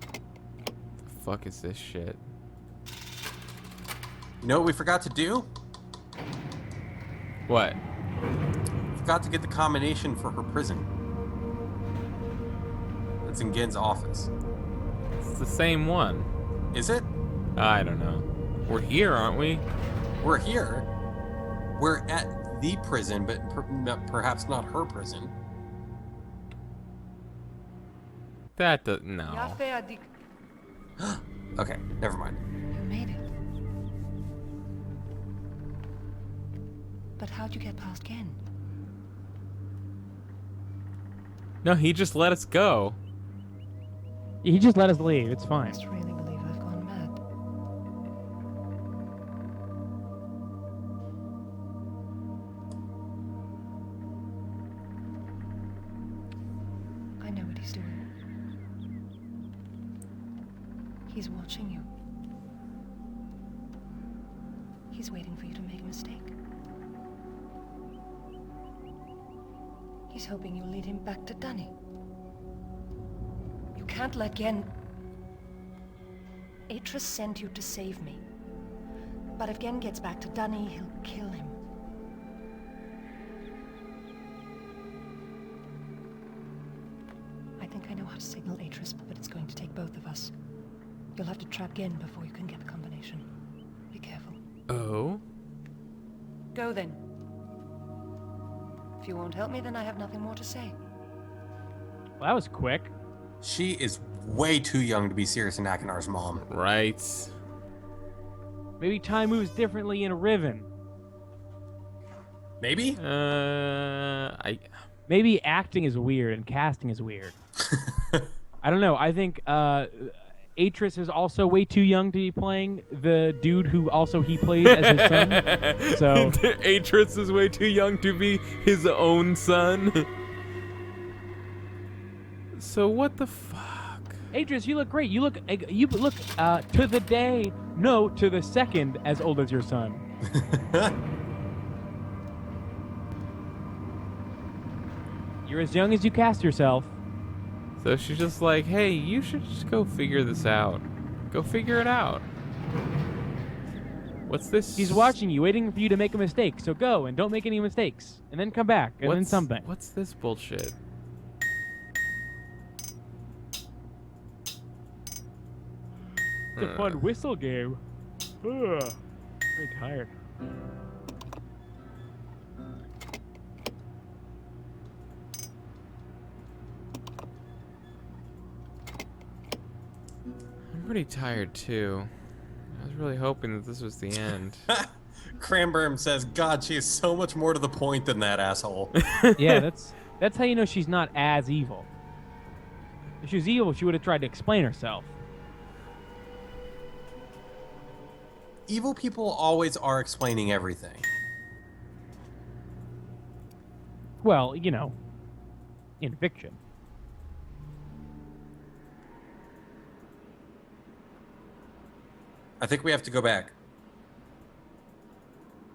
The fuck is this shit? You know what we forgot to do? What? Forgot to get the combination for her prison. It's in Gen's office. It's the same one. Is it? I don't know. We're here, aren't we? We're here. We're at the prison, but perhaps not her prison. That does no. Okay, never mind. You made it. But how'd you get past Ken? No, he just let us go. He just let us leave. It's I fine. must really believe I've gone mad. I know what he's doing. He's watching you. He's waiting for you to make a mistake. He's hoping you'll lead him back to Dunny. You can't let Gen... Atris sent you to save me. But if Gen gets back to Dunny, he'll kill him. I think I know how to signal Atris, but it's going to take both of us. You'll have to trap Gen before you can get the combination. Be careful. Oh? Go then. If you won't help me, then I have nothing more to say. Well, that was quick. She is way too young to be Sirius and Akinar's mom. Right. Maybe time moves differently in Riven. Maybe? Maybe acting is weird and casting is weird. I don't know. I think Atris is also way too young to be playing the dude who also he plays as his son. So Atris is way too young to be his own son. So what the fuck? Atris, you look great. You look to the day, no, to the second as old as your son. You're as young as you cast yourself. So she's just like, hey, you should just go figure this out. Go figure it out. What's this? He's watching you, waiting for you to make a mistake. So go and don't make any mistakes, and then come back, and then something. What's this bullshit? It's a fun whistle game. Ugh. Very tired. I'm pretty tired too. I was really hoping that this was the end. Cranberm says, God, she is so much more to the point than that asshole. Yeah, that's how you know she's not as evil. If she was evil, she would have tried to explain herself. Evil people always are explaining everything. Well, you know, in fiction. I think we have to go back.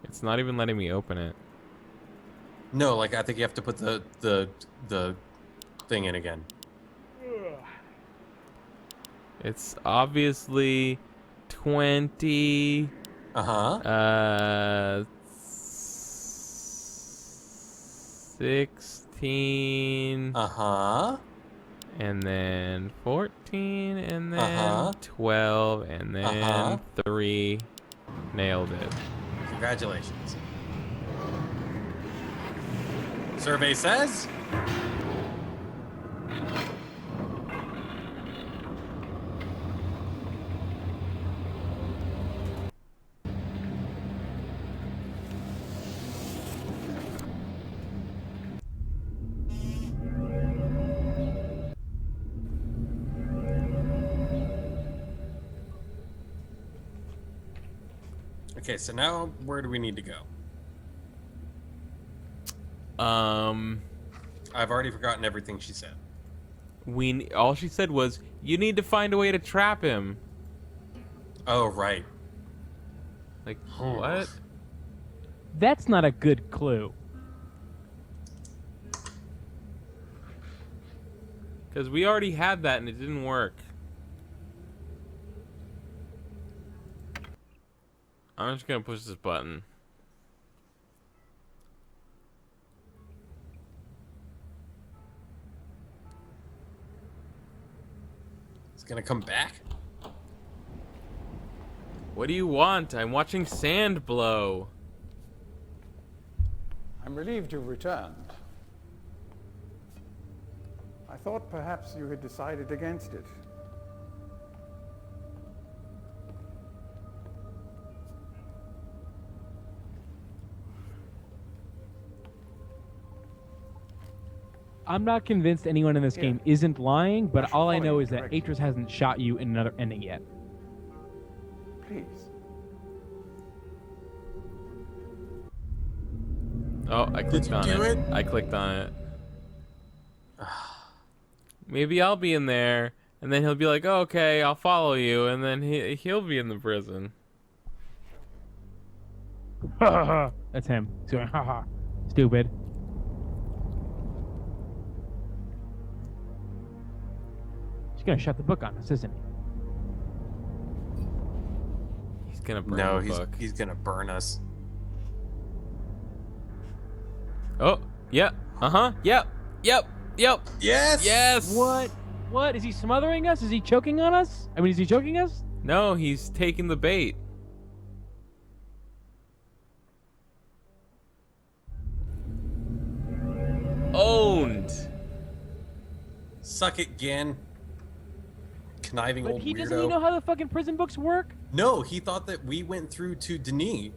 It's not even letting me open it. No, like I think you have to put the thing in again. It's obviously 20. Uh-huh. 16. Uh-huh. And then 14, and then Uh-huh. 12, and then 3. Nailed it. Congratulations. Survey says... Okay, so now where do we need to go? I've already forgotten everything she said. All she said was, "You need to find a way to trap him." Oh, right. Like, what? That's not a good clue. Because we already had that and it didn't work. I'm just gonna push this button. It's gonna come back? What do you want? I'm watching sand blow. I'm relieved you returned. I thought perhaps you had decided against it. I'm not convinced anyone in this Yeah. game isn't lying, but shall all I follow know your is that direction. Atris hasn't shot you in another ending yet. Please. Oh, I clicked you on do it. it? I clicked on it. Maybe I'll be in there, and then he'll be like, oh, "Okay, I'll follow you," and then he'll be in the prison. That's him. He's going, haha, stupid. He's gonna shut the book on us, isn't he? He's gonna burn No, the book. he's gonna burn us. Oh, yeah. Yep. Yep. Yep. Yes! Yes. What? What? Is he smothering us? Is he choking on us? I mean, is he choking us? No, he's taking the bait. Owned. Suck it, Gin. Conniving But old he weirdo. doesn't even know how the fucking prison books work? No, he thought that we went through to Denis.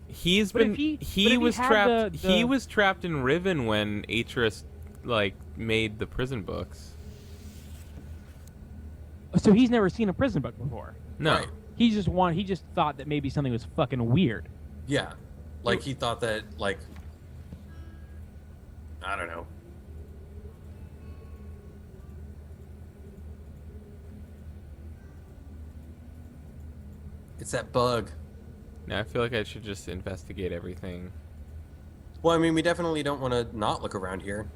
He's But been if he- but if he he was had trapped. the- He was trapped in Riven when Atris like made the prison books. So he's never seen a prison book before. No. Right. He just thought that maybe something was fucking weird. Yeah. Like, he thought that, like... I don't know. It's that bug. No, I feel like I should just investigate everything. Well, I mean, we definitely don't want to not look around here.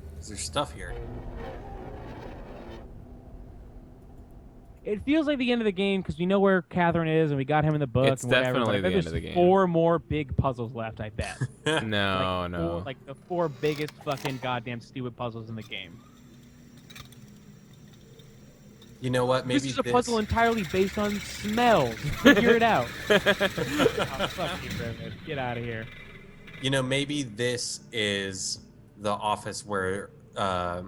Because there's stuff here. It feels like the end of the game because we know where Catherine is and we got him in the book. It's and whatever, definitely but I bet the end there's of the game. 4 more big puzzles left, I bet. No, like no. Four, like the 4 biggest fucking goddamn stupid puzzles in the game. You know what? Maybe This is a puzzle entirely based on smells. Figure it out. Oh, fuck you, Riven. Get out of here. You know, maybe this is the office where the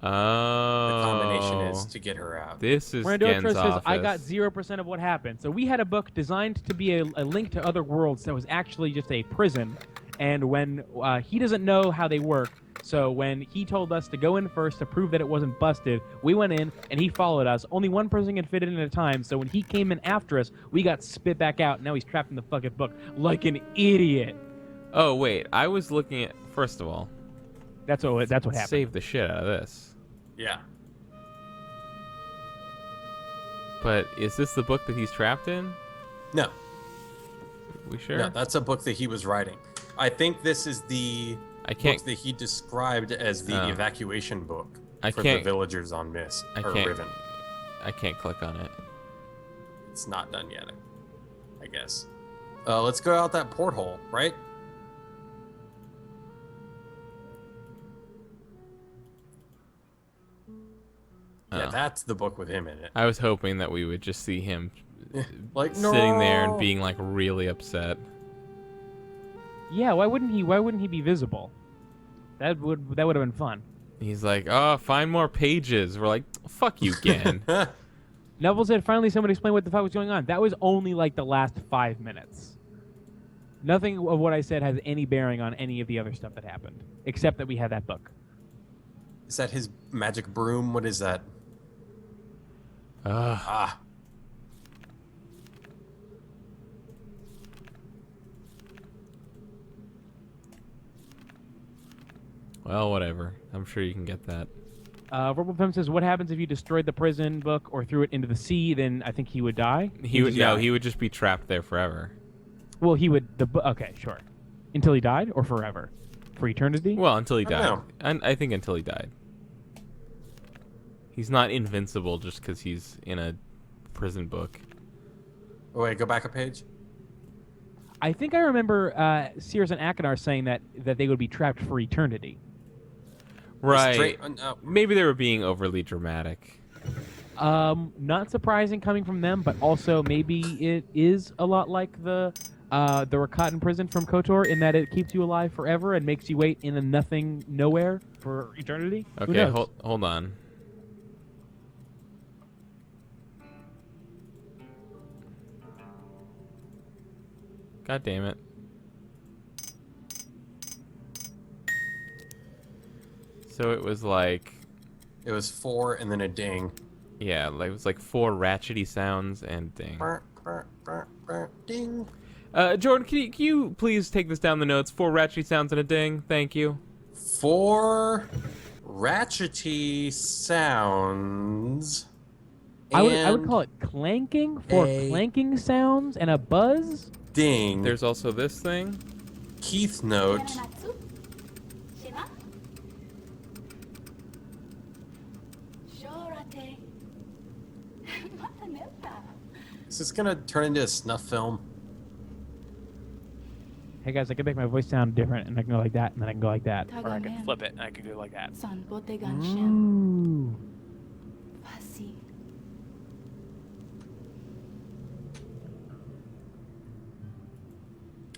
combination is to get her out. This is Miranda Gen's says, office. I got 0% of what happened. So we had a book designed to be a link to other worlds that was actually just a prison. And when he doesn't know how they work, so when he told us to go in first to prove that it wasn't busted, we went in and he followed us. Only one person can fit in at a time. So when he came in after us, we got spit back out. Now he's trapped in the fucking book like an idiot. Oh wait, I was looking at. First of all, That's what happened. Save the shit out of this. Yeah. But is this the book that he's trapped in? No. We sure? No, that's a book that he was writing. I think this is the book that he described as the evacuation book for the villagers on Myst or Riven. I can't click on it. It's not done yet, I guess. Let's go out that porthole, right? Yeah, that's the book with him in it. I was hoping that we would just see him like sitting there and being like really upset. Yeah, why wouldn't he be visible? That would have been fun. He's like, "Oh, find more pages." We're like, "Fuck you, Gen." Neville said, "Finally, somebody explained what the fuck was going on." That was only like the last 5 minutes. Nothing of what I said has any bearing on any of the other stuff that happened, except that we had that book. Is that his magic broom? What is that? Well, whatever. I'm sure you can get that. Verbal Pim says, "What happens if you destroyed the prison book or threw it into the sea? Then I think he would die." He would just be trapped there forever. Well, he would. Okay, sure. Until he died, or forever, for eternity. Well, until he I don't died. know. And I think until he died. He's not invincible just because he's in a prison book. Oh, wait, go back a page. I think I remember Sears and Akinar saying that they would be trapped for eternity. Right. Maybe they were being overly dramatic. Not surprising coming from them, but also maybe it is a lot like the Rakatan prison from KOTOR in that it keeps you alive forever and makes you wait in a nothing nowhere for eternity. Okay, hold on. God damn it. So it was like... It was 4 and then a ding. Yeah, like it was like 4 ratchety sounds and ding. Ding. Jordan, can you please take this down the notes? 4 ratchety sounds and a ding. Thank you. 4 ratchety sounds. I would call it clanking. 4 clanking sounds and a buzz. Ding. There's also this thing. Keith note. Is this gonna turn into a snuff film? Hey guys, I can make my voice sound different, and I can go like that, and then I can go like that, or I can flip it, and I can go like that. Ooh.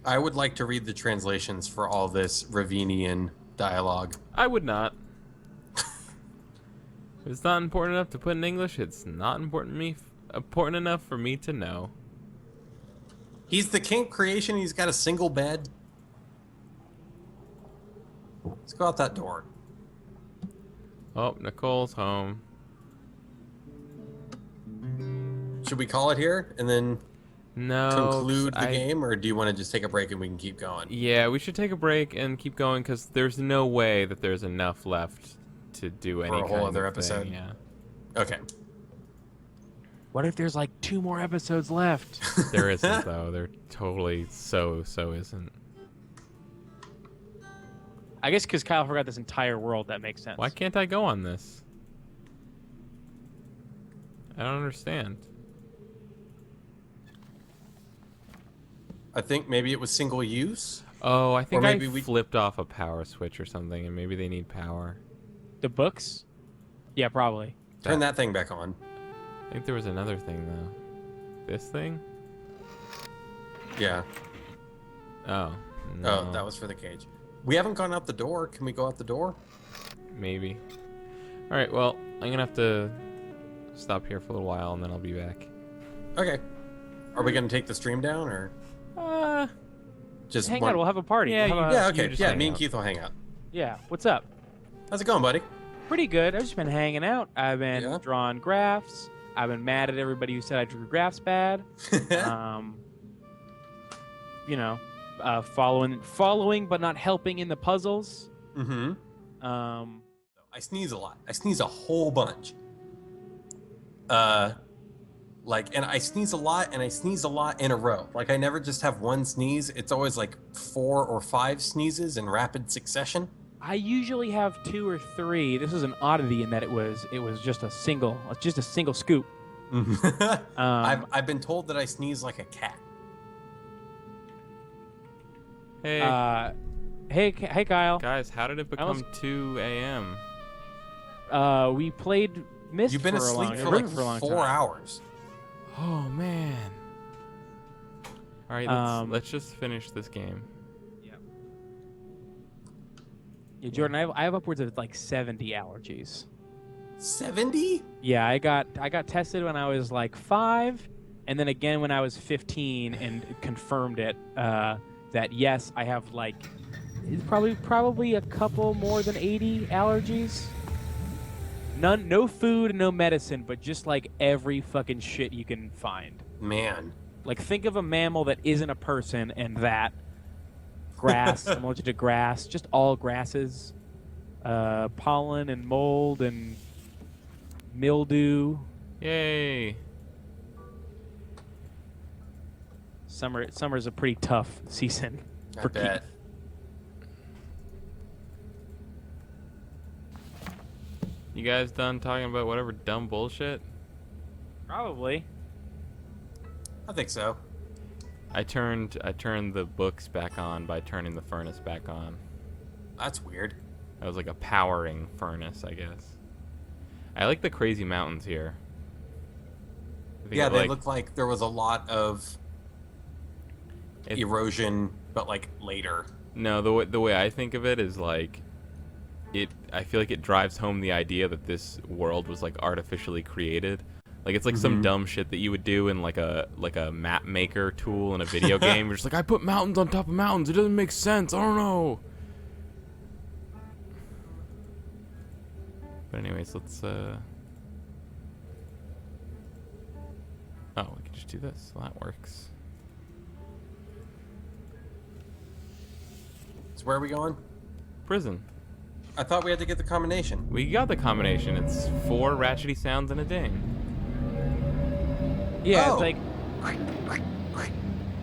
I would like to read the translations for all this Ravenian dialogue. I would not. If it's not important enough to put in English, it's not important enough for me to know. He's the king of creation. He's got a single bed. Let's go out that door. Oh, Nicole's home. Should we call it here and then conclude the 'cause game, or do you want to just take a break and we can keep going? Yeah, we should take a break and keep going because there's no way that there's enough left to do any For a whole kind other of episode? thing. Yeah. Okay. What if there's like 2 more episodes left? There isn't though. There totally so isn't. I guess because Kyle forgot this entire world, that makes sense. Why can't I go on this? I don't understand. I think maybe it was single use. Oh, I think I maybe we flipped off a power switch or something, and maybe they need power. The books? Yeah, probably. Turn that thing back on. I think there was another thing though. This thing? Yeah. Oh. No. Oh, that was for the cage. We haven't gone out the door. Can we go out the door? Maybe. All right. Well, I'm gonna have to stop here for a little while, and then I'll be back. Okay. Are we gonna take the stream down, or just Hang one? out, we'll have a party. Yeah, We'll have Yeah. a- Okay. just Yeah. hang Me and out. Keith will hang out. Yeah, what's up? How's it going, buddy? Pretty good. I've just been hanging out. I've been Yeah? drawing graphs. I've been mad at everybody who said I drew graphs bad. You know, following but not helping in the puzzles. Mm-hmm. I sneeze a lot. I sneeze a whole bunch. And I sneeze a lot, and I sneeze a lot in a row. Like, I never just have one sneeze. It's always like 4 or 5 sneezes in rapid succession. I usually have 2 or 3. This is an oddity in that it was just a single scoop. I've been told that I sneeze like a cat. Hey, Hey, Kyle. guys, how did it become 2 a.m.? We played Myst You've been for a asleep long, for Riven like for a long 4 time. hours. Oh man! All right, let's just finish this game. Yeah, Jordan, I have upwards of like 70 allergies. 70? Yeah, I got tested when I was like 5, and then again when I was 15, and it confirmed it that yes, I have like probably a couple more than 80 allergies. No food, no medicine, but just like every fucking shit you can find. Man. Like, think of a mammal that isn't a person, and that grass. I'm allergic to grass, just all grasses, pollen and mold and mildew. Yay! Summer's a pretty tough season for I bet. Keith. You guys done talking about whatever dumb bullshit? Probably. I think so. I turned the books back on by turning the furnace back on. That's weird. That was like a powering furnace, I guess. I like the crazy mountains here. I think Yeah, it, they look like there was a lot of It- erosion, but like later. No, the way I think of it is like I feel like it drives home the idea that this world was like artificially created. Like it's like some dumb shit that you would do in like a map maker tool in a video game. You're just like, I put mountains on top of mountains. It doesn't make sense. I don't know. But anyways, let's oh, we can just do this. Well, that works. So where are we going? Prison. I thought we had to get the combination. We got the combination. It's 4 ratchety sounds and a ding. Yeah, Oh. it's like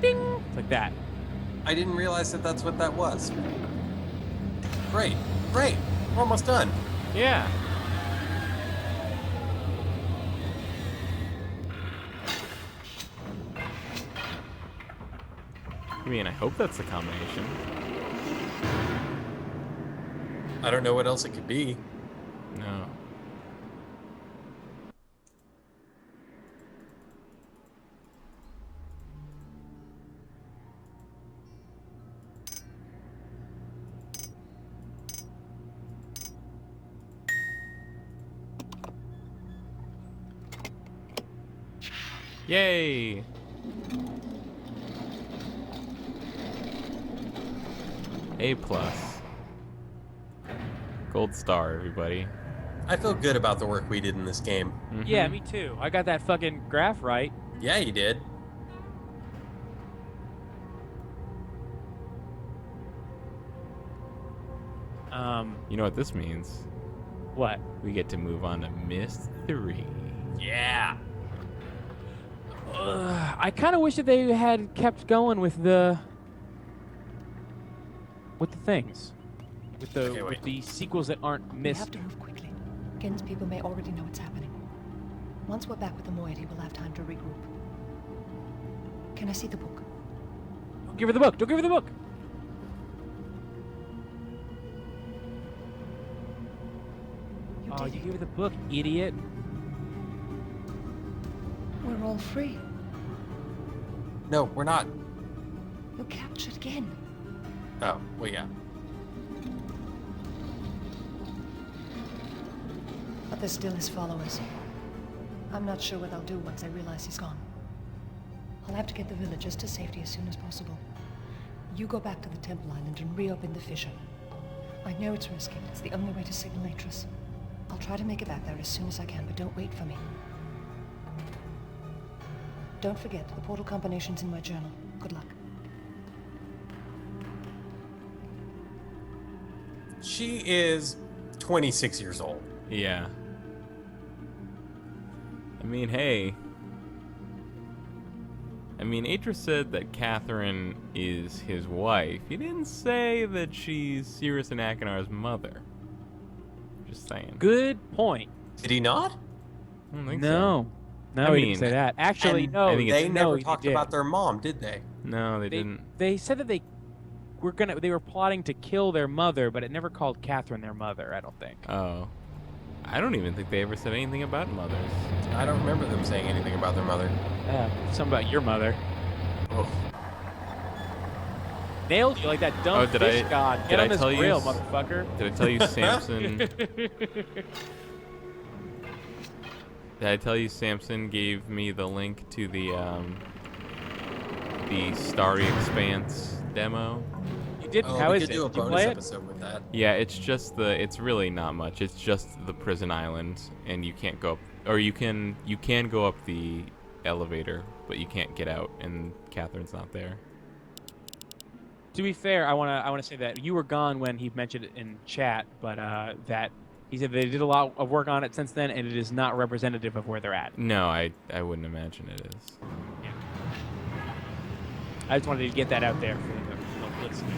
ding. It's like that. I didn't realize that that's what that was. Great. We're almost done. Yeah. I mean, I hope that's the combination. I don't know what else it could be. No. Yay! A plus. Gold star, everybody. I feel good about the work we did in this game. Yeah, me too. I got that fucking graph right. Yeah, you did. You know what this means? What? We get to move on to Myst 3. Yeah. I kind of wish that they had kept going with the things, with Okay, wait. with the sequels that aren't We Myst. have to move quickly. Gen's people may already know what's happening. Once we're back with the moiety, we'll have time to regroup. Can I see the book? Don't give her the book. Don't give her the book. You Oh, did you it. gave her the book, idiot. We're all free. No, we're not. You're captured again. Oh, well, yeah. But there's still his followers. I'm not sure what I'll do once I realize he's gone. I'll have to get the villagers to safety as soon as possible. You go back to the Temple Island and reopen the fissure. I know it's risky, but it's the only way to signal Atris. I'll try to make it back there as soon as I can, but don't wait for me. Don't forget, the portal combination's in my journal. Good luck. She is 26 years old. Yeah. I mean, hey. I mean, Atris said that Catherine is his wife. He didn't say that she's Sirius and Akinar's mother. Just saying. Good point. Did he not? I don't think No. No, I he mean, didn't say that. Actually, And no. I think it's- they no, never he talked did. about their mom, did they? so. No, they They, didn't. they said that they were plotting to kill their mother, but it never called Catherine their mother, I don't think. Oh. I don't even think they ever said anything about mothers. I don't remember them saying anything about their mother. Something about your mother. Oh. Nailed you like that dumb Oh, did fish I- god. did Get I on this tell you grill, s- motherfucker. Did I tell you Samson? Did I tell you Samson gave me the link to the Starry Expanse demo? You didn't. Oh, How we is could it? do a Did you bonus play it? episode with that. Yeah, it's really not much. It's just the prison island, and you can't go up, or you can go up the elevator, but you can't get out, and Catherine's not there. To be fair, I wanna say that you were gone when he mentioned it in chat, but that he said they did a lot of work on it since then, and it is not representative of where they're at. No, I wouldn't imagine it is. I just wanted to get that out there for the listeners.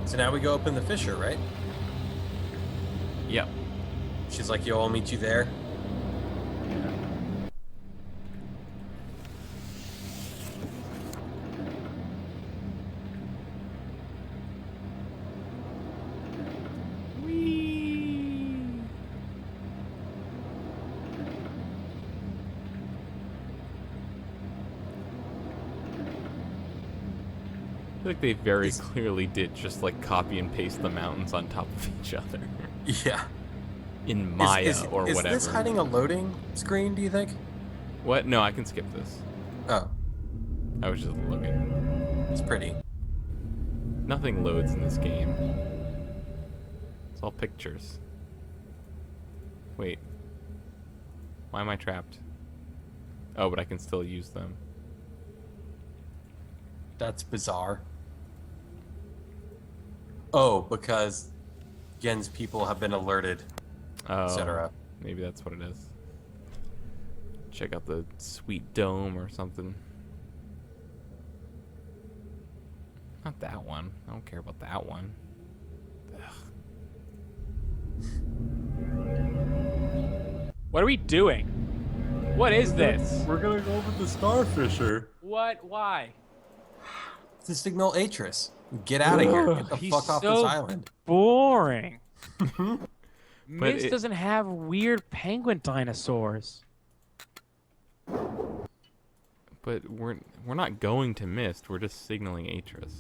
So now we go up in the fissure, right? Yep. She's like, yo, I'll meet you there. I feel like they very clearly did just like copy and paste the mountains on top of each other Yeah. in Maya is or whatever. Is this hiding a loading screen, do you think? What? No, I can skip this. Oh, I was just looking. it's pretty. Nothing loads in this game. It's all pictures. Wait. Why am I trapped? Oh, but I can still use them. That's bizarre. Oh, because Gen's people have been alerted, Oh, etc. maybe that's what it is. Check out the sweet dome or something. Not that one. I don't care about that one. What are we doing? What is this? We're gonna go over the Starfisher What? Why? to signal Atris. Get out of here. Get the He's fuck off so this island. boring. But Myst it- doesn't have weird penguin dinosaurs. But we're not going to Myst. We're just signaling Atris.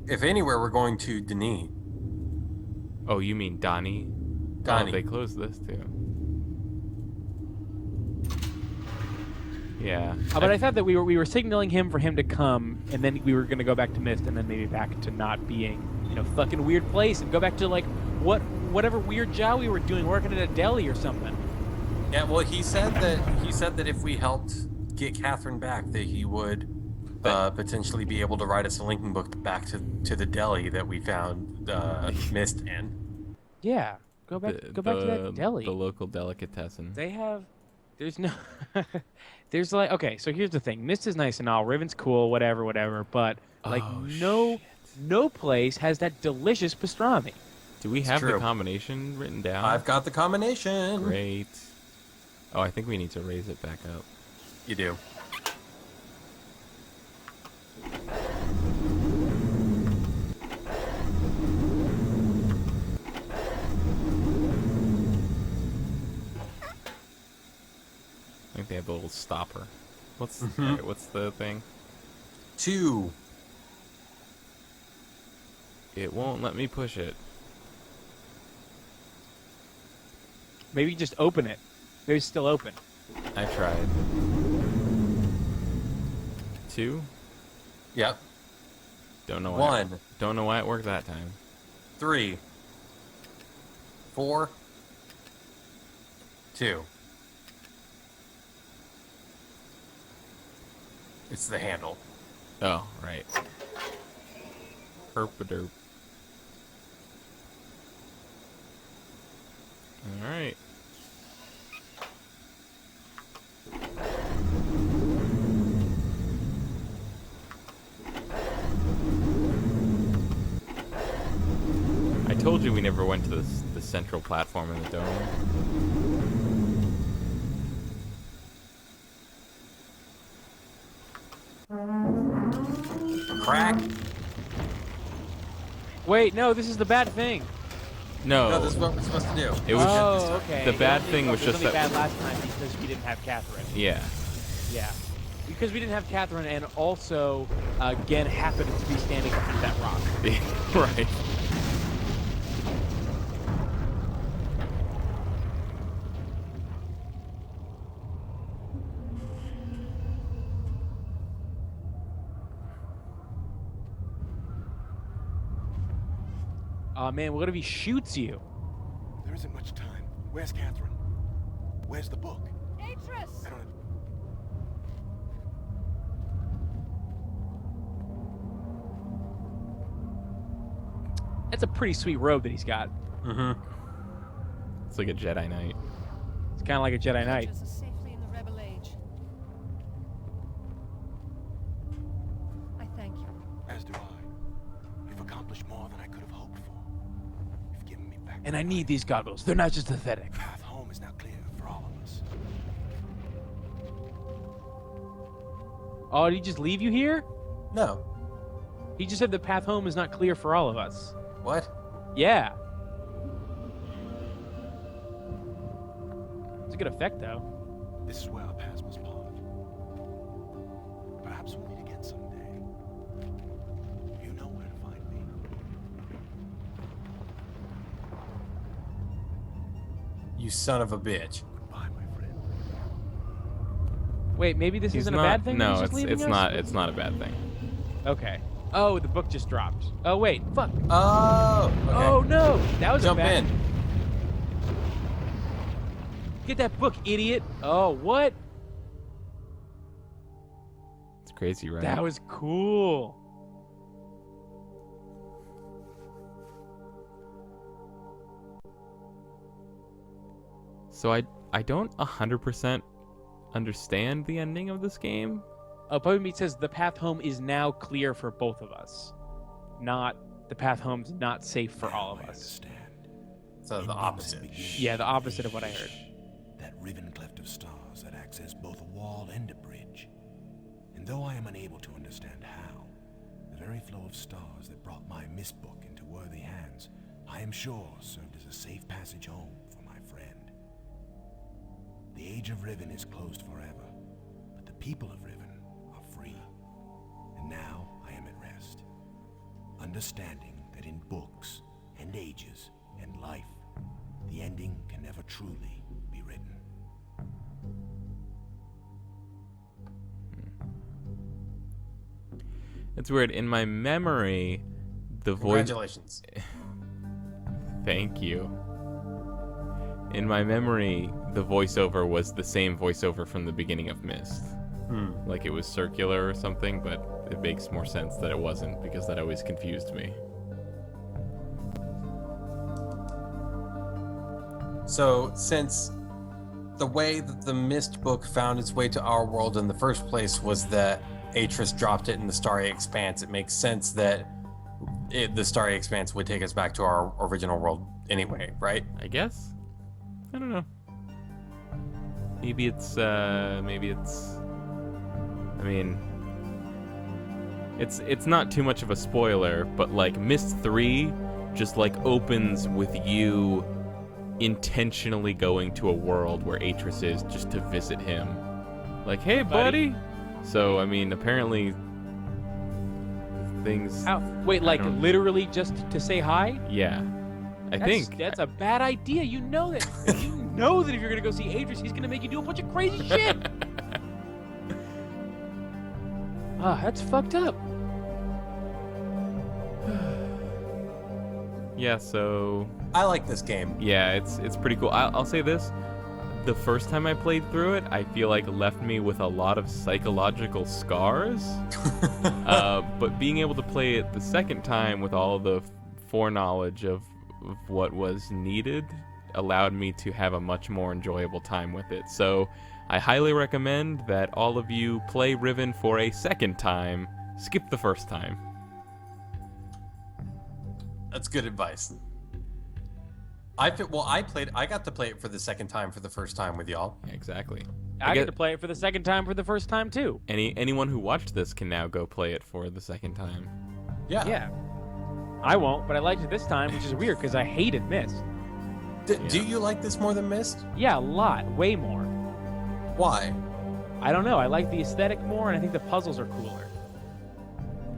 If anywhere, we're going to Denis. Oh, you mean Donnie? Donnie. Oh, they closed this too. Yeah. But I thought that we were signaling him for him to come, and then we were gonna go back to Myst, and then maybe back to not being, fucking weird place, and go back to like whatever weird job we were doing, working at a deli or something. Yeah, well, he said that if we helped get Catherine back, that he would potentially be able to write us a linking book back to the deli that we found Myst in. Yeah, go back to that deli. The local delicatessen. They have. There's no. There's like, okay, so here's the thing. Myst is nice and all. Riven's cool, whatever. But like Oh, no place has that delicious pastrami. Do we have the true. combination written down? I've got the combination. Great. Oh, I think we need to raise it back up. You do. I think they have the little stopper. Alright, what's the thing? 2. It won't let me push it. Maybe just open it. Maybe it's still open. I tried. 2? Yep. Don't know why. 1. Don't know why it worked that time. 3. 4. 2. It's the handle. Oh, right. Herpaderp. Alright. I told you we never went to the central platform in the dome. Crack. Wait, no, this is the bad thing. No, No, this is what we're supposed to do. it was Oh, okay. the bad It thing was only just that. bad last time because we didn't have Catherine. Yeah. Yeah. Because we didn't have Catherine, and also Gen happened to be standing behind that rock. Right. Oh man, what if he shoots you? There isn't much time. Where's Catherine? Where's the book? Atris! I don't. That's a pretty sweet robe that he's got. Mm-hmm. It's like a Jedi Knight. It's kind of like a Jedi Knight. Just as safely in the Rebel Age. I thank you. As do I. You've accomplished more than I could have hoped for. You've given me back. And I need these goggles. They're not just aesthetic. The path home is now clear for all of us. Oh, did he just leave you here? No. He just said the path home is not clear for all of us. What? Yeah. It's a good effect, though. This is where our paths must part. Perhaps we'll meet again someday. You know where to find me. You son of a bitch. Goodbye, my friend. Wait, maybe this He's isn't not, a bad thing? that No, he's just it's leaving it's us? not. It's not a bad thing. Okay. Oh, the book just dropped. Oh wait, fuck. Oh. Okay. Oh no, that was Jump a bad. in. Get that book, idiot. Oh, what? It's crazy, right? That was cool. So I don't 100% understand the ending of this game. Puppy Meat says the path home is now clear for both of us. Not the path home's not safe for all of Now I us. understand. So the Endings opposite. begin. Yeah, the opposite of what I heard. That Riven cleft of stars that access both a wall and a bridge. And though I am unable to understand how, the very flow of stars that brought my Myst book into worthy hands, I am sure served as a safe passage home for my friend. The age of Riven is closed forever, but the people of Riven are free. And now I am at rest, understanding that in books and ages and life, the ending can never truly be written. It's weird. In my memory, the voice. Congratulations. Thank you. In my memory, the voiceover was the same voiceover from the beginning of Myst. Like it was circular or something, but it makes more sense that it wasn't because that always confused me. So, since the way that the Myst book found its way to our world in the first place was that Atris dropped it in the Starry Expanse, it makes sense that the Starry Expanse would take us back to our original world anyway, right? I guess? I don't know. Maybe it's, I mean, it's not too much of a spoiler, but like Myst 3 just like opens with you intentionally going to a world where Atris is just to visit him. Like, hey, buddy. So, I mean, apparently things... How? Wait, like I don't- literally just to say hi? Yeah. I think. That's a bad idea. You know that. You know that if you're gonna go see Adris, he's gonna make you do a bunch of crazy shit. That's fucked up. Yeah, so... I like this game. Yeah, it's pretty cool. I'll say this. the first time I played through it, I feel like left me with a lot of psychological scars. But being able to play it the second time with all the foreknowledge of what was needed allowed me to have a much more enjoyable time with it. So I highly recommend that all of you play Riven for a second time. Skip the first time. That's good advice. I got to play it for the second time for the first time with y'all. Yeah, exactly. I get to play it for the second time for the first time too. Anyone who watched this can now go play it for the second time. Yeah. Yeah. I won't, but I liked it this time, which is weird because I hated Myst. Do you like this more than Myst? Yeah, a lot, way more. Why? I don't know. I like the aesthetic more, and I think the puzzles are cooler.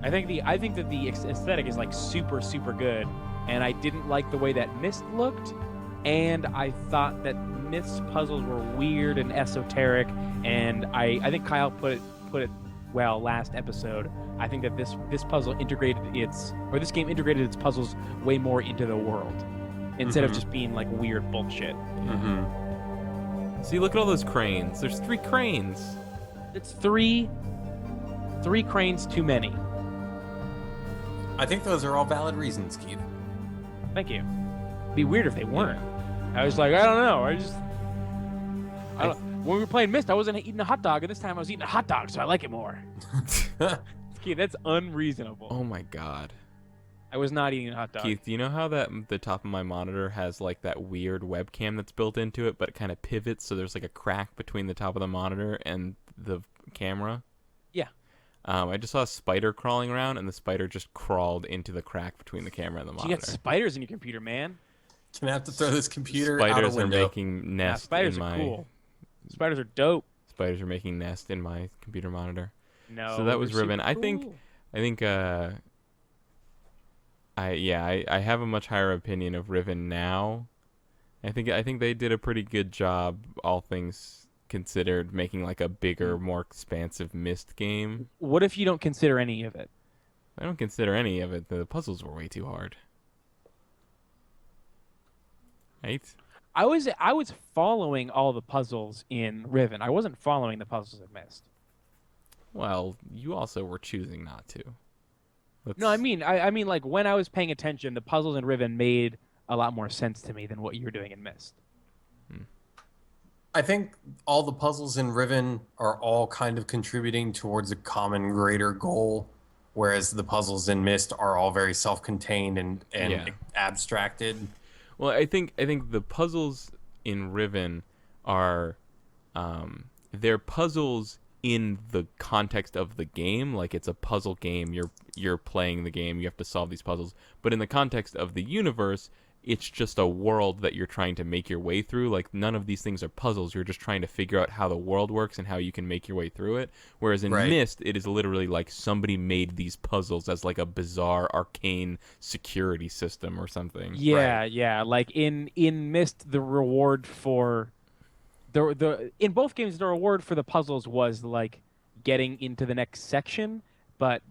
I think that the aesthetic is like super, super good, and I didn't like the way that Myst looked, and I thought that Myst's puzzles were weird and esoteric, and I think Kyle put it well last episode. I think that this game integrated its puzzles way more into the world instead of just being like weird bullshit. See, look at all those cranes. There's 3 cranes. It's three cranes too many. I think those are all valid reasons, Keith. Thank you. It'd be weird if they weren't. I was like, I don't know. When we were playing Myst, I wasn't eating a hot dog, and this time I was eating a hot dog, so I like it more. Keith, that's unreasonable. Oh my god. I was not eating a hot dog. Keith, do you know how the top of my monitor has like that weird webcam that's built into it, but it kind of pivots, so there's like a crack between the top of the monitor and the camera? Yeah. I just saw a spider crawling around, and the spider just crawled into the crack between the camera and the monitor. You got spiders in your computer, man. Can I have to throw this computer Spiders out a window? are making nests spiders in my... are cool. Spiders are dope. Spiders are making nests in my computer monitor. No. So that was they're Riven. super I think cool. I have a much higher opinion of Riven now. I think they did a pretty good job, all things considered, making like a bigger, more expansive Myst game. What if you don't consider any of it? I don't consider any of it. The puzzles were way too hard. Right? I was following all the puzzles in Riven. I wasn't following the puzzles in Myst. Well, you also were choosing not to. No, I mean like when I was paying attention, the puzzles in Riven made a lot more sense to me than what you were doing in Myst. I think all the puzzles in Riven are all kind of contributing towards a common greater goal, whereas the puzzles in Myst are all very self-contained and abstracted. Well, I think the puzzles in Riven are they're puzzles in the context of the game. Like, it's a puzzle game. You're playing the game. You have to solve these puzzles. But in the context of the universe, it's just a world that you're trying to make your way through. Like, none of these things are puzzles. You're just trying to figure out how the world works and how you can make your way through it. Whereas in Myst, it is literally like somebody made these puzzles as like a bizarre arcane security system or something. Yeah, yeah. Like in Myst, the reward for the in both games, the reward for the puzzles was like getting into the next section, but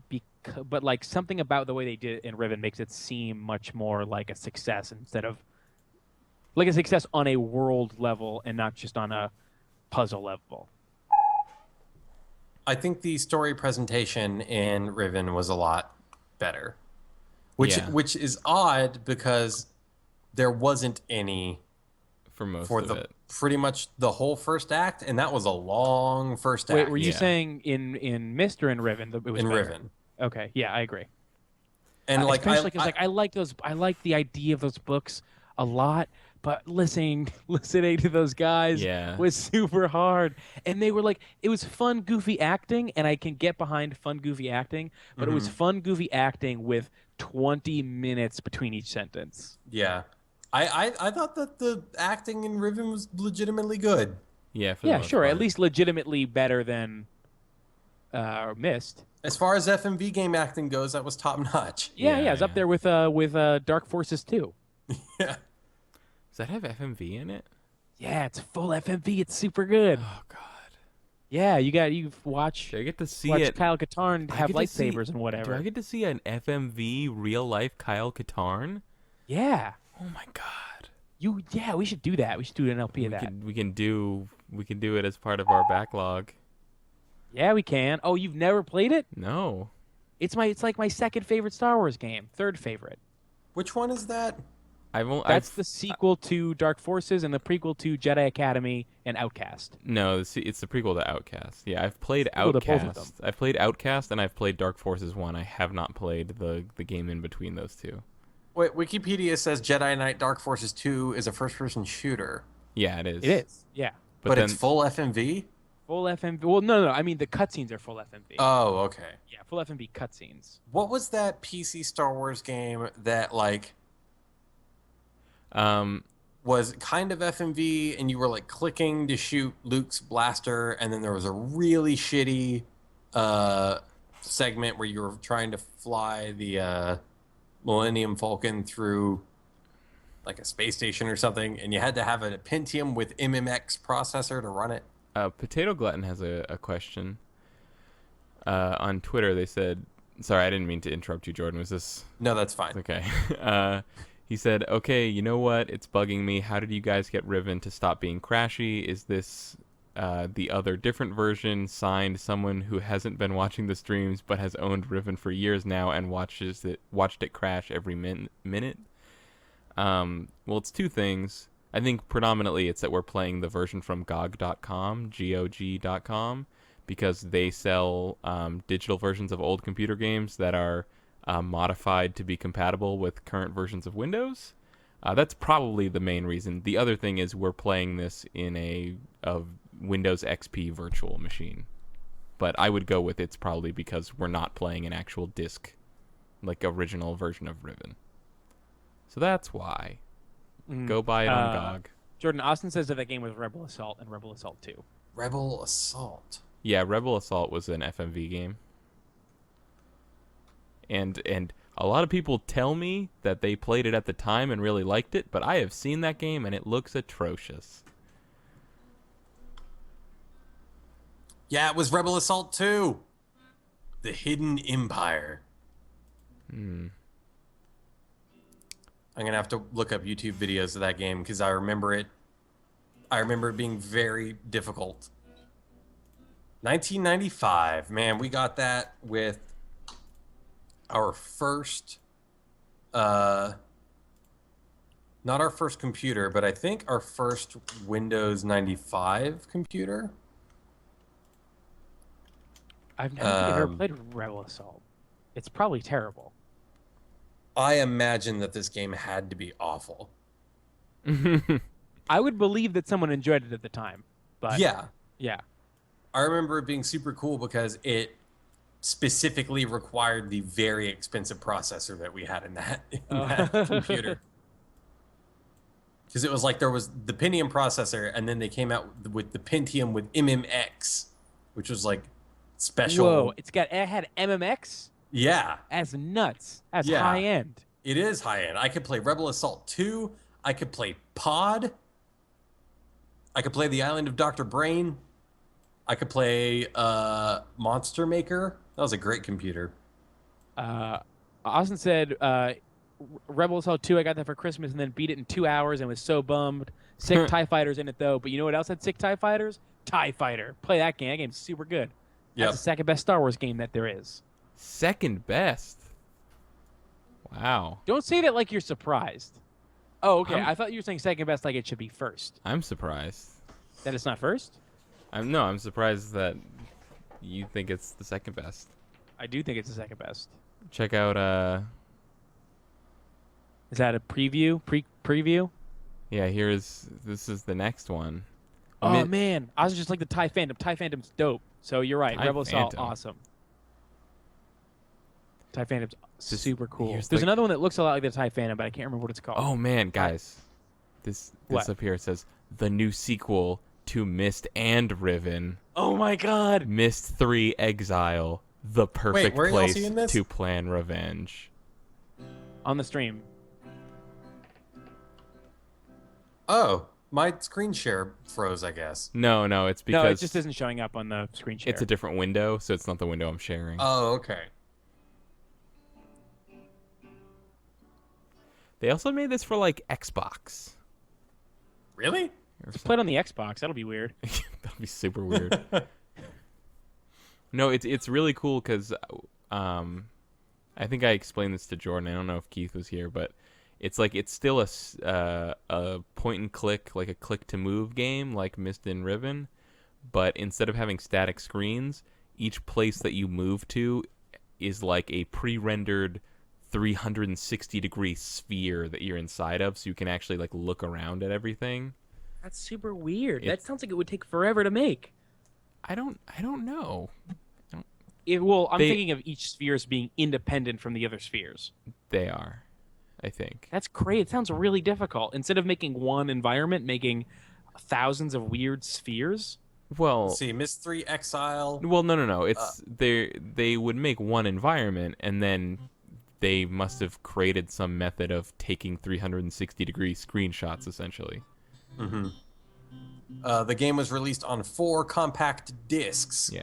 like something about the way they did it in Riven makes it seem much more like a success instead of like a success on a world level and not just on a puzzle level. I think the story presentation in Riven was a lot better, which is odd because there wasn't any for most for of the it. Pretty much the whole first act, and that was a long first act. Wait, were you saying in Myst or in Riven? It was in better? Riven? Okay, yeah, I agree. And like, especially because I like those. I like the idea of those books a lot, but listening to those guys was super hard. And they were like, it was fun, goofy acting, and I can get behind fun, goofy acting. But it was fun, goofy acting with 20 minutes between each sentence. Yeah, I thought that the acting in Riven was legitimately good. Yeah, sure, at least legitimately better than Myst. As far as FMV game acting goes, that was top notch. Yeah, it's up there with Dark Forces 2. Yeah. Does that have FMV in it? Yeah, it's full FMV. It's super good. Oh god. Yeah, you've watched. Do I get to see watch it? Kyle Katarn have lightsabers and whatever. Do I get to see an FMV real life Kyle Katarn? Yeah. Oh my god. Yeah, we should do that. We should do an LP of that. We can do it as part of our backlog. Yeah, we can. Oh, you've never played it? No. It's like my second favorite Star Wars game, third favorite. Which one is that? That's the sequel to Dark Forces and the prequel to Jedi Academy and Outcast. No, it's the prequel to Outcast. Yeah, I've played Sequel to both of Outcast. I've played Outcast and I've played Dark Forces 1. I have not played the game in between those two. Wait, Wikipedia says Jedi Knight Dark Forces 2 is a first-person shooter. Yeah, it is. It is. Yeah. But then, it's full FMV? Full FMV. Well, no. I mean, the cutscenes are full FMV. Oh, okay. Yeah, full FMV cutscenes. What was that PC Star Wars game that, like, was kind of FMV and you were, like, clicking to shoot Luke's blaster, and then there was a really shitty segment where you were trying to fly the Millennium Falcon through like a space station or something, and you had to have a Pentium with MMX processor to run it. Potato Glutton has a question. On Twitter, they said, sorry, I didn't mean to interrupt you, Jordan. Was this... No, that's fine. Okay. He said, okay, you know what? It's bugging me. How did you guys get Riven to stop being crashy? Is this the other different version? Signed, someone who hasn't been watching the streams but has owned Riven for years now and watched it crash every minute. Well, it's two things. I think predominantly it's that we're playing the version from GOG.com, GOG.com, because they sell digital versions of old computer games that are modified to be compatible with current versions of Windows. That's probably the main reason. The other thing is we're playing this in a Windows XP virtual machine. But I would go with it's probably because we're not playing an actual disc, like original version of Riven. So that's why. Go buy it on GOG. Jordan, Austin says that game was Rebel Assault and Rebel Assault 2. Rebel Assault. Yeah, Rebel Assault was an FMV game. And a lot of people tell me that they played it at the time and really liked it, but I have seen that game and it looks atrocious. Yeah, it was Rebel Assault 2. The Hidden Empire. I'm going to have to look up YouTube videos of that game because I remember it being very difficult. 1995. Man, we got that with our first, not our first computer, but I think our first Windows 95 computer. I've never played Rebel Assault. It's probably terrible. I imagine that this game had to be awful. I would believe that someone enjoyed it at the time, but yeah. I remember it being super cool because it specifically required the very expensive processor that we had in that computer. Because it was like there was the Pentium processor, and then they came out with the Pentium with MMX, which was like special. Whoa! It had MMX. Yeah. That's nuts. That's high end. It is high end. I could play Rebel Assault 2. I could play Pod. I could play The Island of Dr. Brain. I could play Monster Maker. That was a great computer. Austin said Rebel Assault 2, I got that for Christmas and then beat it in 2 hours and was so bummed. Sick TIE Fighters in it, though. But you know what else had sick TIE Fighters? TIE Fighter. Play that game. That game's super good. That's the second best Star Wars game that there is. Second best? Wow. Don't say that like you're surprised. Oh, okay. I thought you were saying second best like it should be first. I'm surprised. That it's not first? I'm surprised that you think it's the second best. I do think it's the second best. Check out Is that a preview? Preview? Yeah, this is the next one. Oh man, I was just like the TIE Phantom. TIE Phantom's dope. So you're right. TIE Rebel Assault, Phantom. awesome. TIE Phantom's super cool. There's There's another one that looks a lot like the TIE Phantom, but I can't remember what it's called. Oh man, guys. This What? up here says the new sequel to Myst and Riven. Oh my god. Myst 3 Exile. The perfect where are y'all place seeing this? to plan revenge. On the stream. Oh, my screen share froze, I guess. No, it's because No, it just isn't showing up on the screen share. it's a different window, so it's not the window I'm sharing. Oh, okay. They also made this for like Xbox. Really? Just play it on the Xbox. That'll be weird. That'd be super weird. No, it's really cool because I think I explained this to Jordan. I don't know if Keith was here, but it's like it's still a point and click, like a click to move game, like Myst and Riven. But instead of having static screens, each place that you move to is like a pre-rendered 360-degree sphere that you're inside of, so you can actually like look around at everything. That's super weird. That sounds like it would take forever to make. I don't know. I'm thinking of each sphere as being independent from the other spheres. They are, I think. That's great. It sounds really difficult. Instead of making one environment, making thousands of weird spheres. Well, Let's see, Myst 3 Exile. well, no. It's they would make one environment, and then they must have created some method of taking 360-degree screenshots, essentially. Mm-hmm. The game was released on 4 compact discs. Yeah.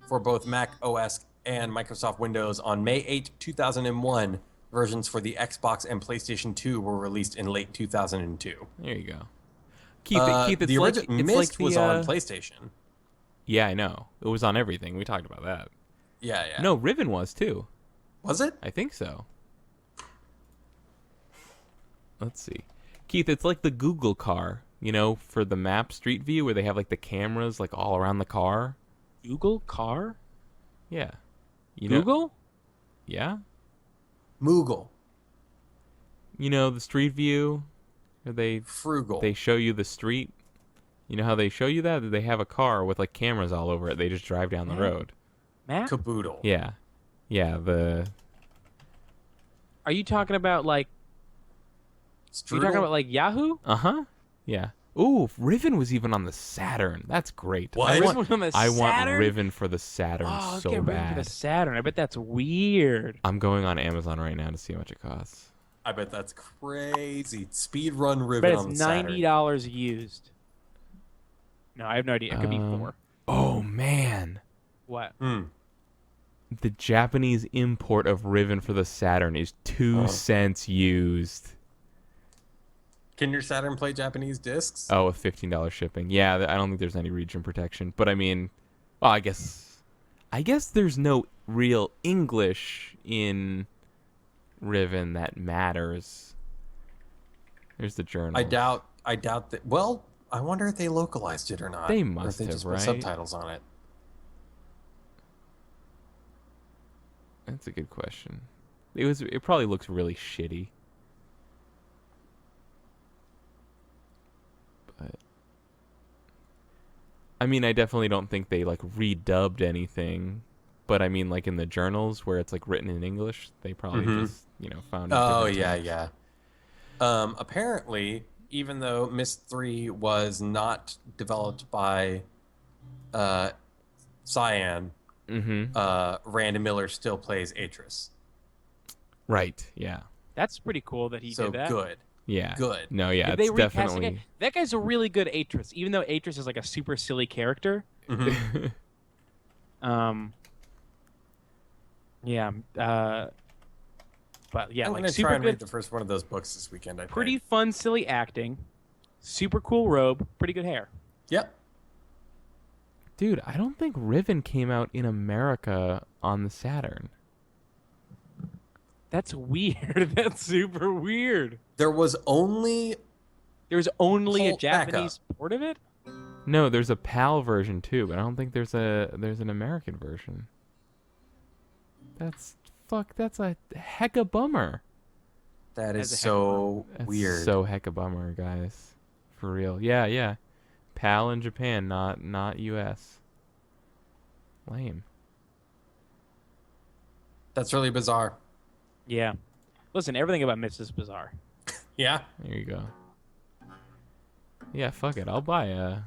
For both Mac OS and Microsoft Windows on May 8, 2001. Versions for the Xbox and PlayStation 2 were released in late 2002. There you go. Keith, it's the like original it's Myst like the, was on PlayStation. Yeah, I know. It was on everything. We talked about that. Yeah. No, Riven was too. Was it? I think so. Let's see. Keith, it's like the Google car, for the map Street View where they have like the cameras like all around the car. Google car? Yeah. Google? Yeah. Moogle. The Street View where Frugal. they show you the street. You know how they show you that? They have a car with like cameras all over it. They just drive down the road. Map? Caboodle. Yeah. Yeah, Are you talking about like Yahoo? Uh-huh. Yeah. Ooh, Riven was even on the Saturn. That's great. What? I Riven was on the want Saturn? Riven for the Saturn Oh, so get Riven bad. for the Saturn. I bet that's weird. I'm going on Amazon right now to see how much it costs. I bet that's crazy. Speedrun I Riven bet on the it's Saturn. $90 used. No, I have no idea. It could be 4. Oh man. What? The Japanese import of Riven for the Saturn is 2 cents used. Can your Saturn play Japanese discs? Oh, with $15 shipping. Yeah, I don't think there's any region protection. But I mean, well, I guess there's no real English in Riven that matters. There's the journal. I doubt that. Well, I wonder if they localized it or not. They or must if they have, just right? put subtitles on it. That's a good question. It probably looks really shitty. But I mean, I definitely don't think they like redubbed anything. But I mean, like in the journals where it's like written in English, they probably just found. Oh different yeah, text. yeah. Apparently, even though Myst 3 was not developed by Cyan, Random Miller still plays Atris. Right. Yeah. That's pretty cool that he did that. Good. Yeah. Good. No. Yeah. Did they It's recast the definitely. guy? That guy's a really good Atris, even though Atris is like a super silly character. Yeah. But yeah, I'm like gonna super try and good, read the first one of those books this weekend. I think. pretty fun, silly acting, super cool robe, pretty good hair. Yep. Dude, I don't think Riven came out in America on the Saturn. That's weird. That's super weird. There was only There's only a Hold back Japanese port of it? No, there's a PAL version too, but I don't think there's an American version. That's a heck of a bummer. that That's is a heck so That's weird. so heck of a bummer, guys. For real. Yeah. PAL in Japan, not US. Lame. That's really bizarre. Yeah. Listen, everything about Myst is bizarre. Yeah. There you go. Yeah, fuck it. I'll buy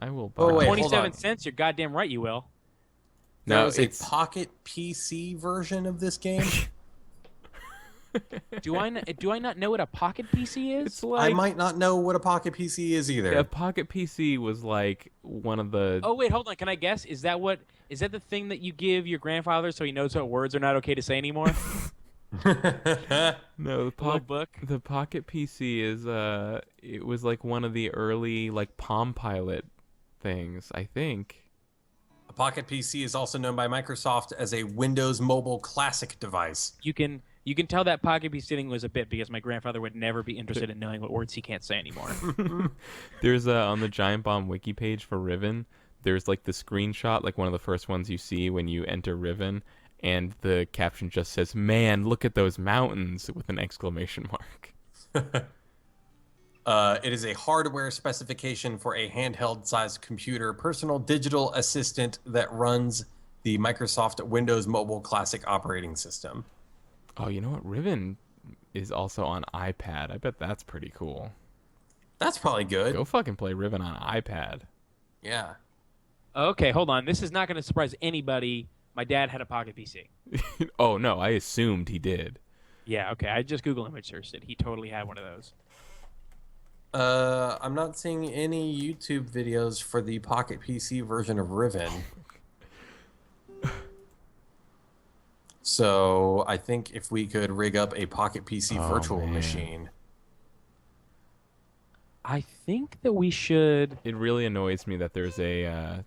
I will buy. Oh, wait, hold 27 on. cents, you're goddamn right you will. There No, was a it's Pocket PC version of this game. Do I not know what a pocket PC is? it's like I might not know what a Pocket PC is either. a Pocket PC was like one of the Oh wait, hold on. Can I guess? Is that the thing that you give your grandfather so he knows what words are not okay to say anymore? No, little book. the Pocket PC is it was like one of the early like Palm Pilot things, I think. A Pocket PC is also known by Microsoft as a Windows Mobile Classic device. You can tell that Pocket PC thing was a bit because my grandfather would never be interested in knowing what words he can't say anymore. There's on the Giant Bomb wiki page for Riven, there's like the screenshot, like one of the first ones you see when you enter Riven, and the caption just says, "Man, look at those mountains," with an exclamation mark. It is a hardware specification for a handheld-sized computer personal digital assistant that runs the Microsoft Windows Mobile Classic operating system. Oh, you know what? Riven is also on iPad. I bet that's pretty cool. That's probably good. Go fucking play Riven on iPad. Yeah. Okay, hold on. This is not going to surprise anybody. My dad had a Pocket PC. Oh, no, I assumed he did. Yeah, okay. I just Google image searched it. He totally had one of those. I'm not seeing any YouTube videos for the Pocket PC version of Riven. So I think if we could rig up a Pocket PC virtual machine. I think that we should. It really annoys me that there's a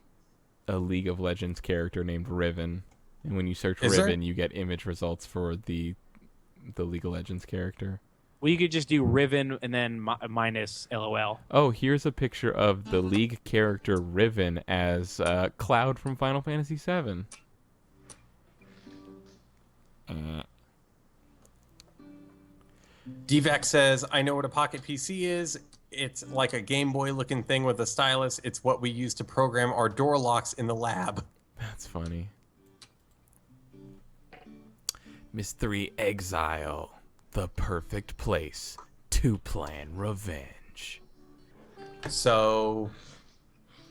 League of Legends character named Riven, and when you search Riven, you get image results for the League of Legends character. Well, you could just do Riven and then minus LOL. Oh, here's a picture of the League character Riven as Cloud from Final Fantasy VII. DVAC says, I know what a Pocket PC is. It's like a Game Boy looking thing with a stylus. It's what we use to program our door locks in the lab. That's funny. Myst 3 Exile. The perfect place to plan revenge. So...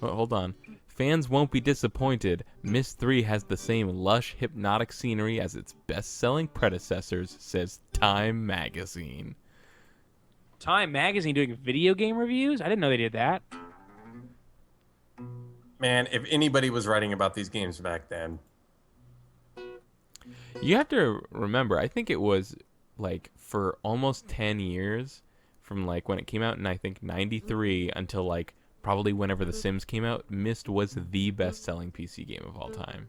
Well, hold on. Fans won't be disappointed. Myst 3 has the same lush, hypnotic scenery as its best-selling predecessors, says Time Magazine. Time Magazine doing video game reviews? I didn't know they did that. Man, if anybody was writing about these games back then. You have to remember, I think it was like for almost 10 years from like when it came out in I think 93 until like probably whenever The Sims came out, Myst was the best-selling PC game of all time.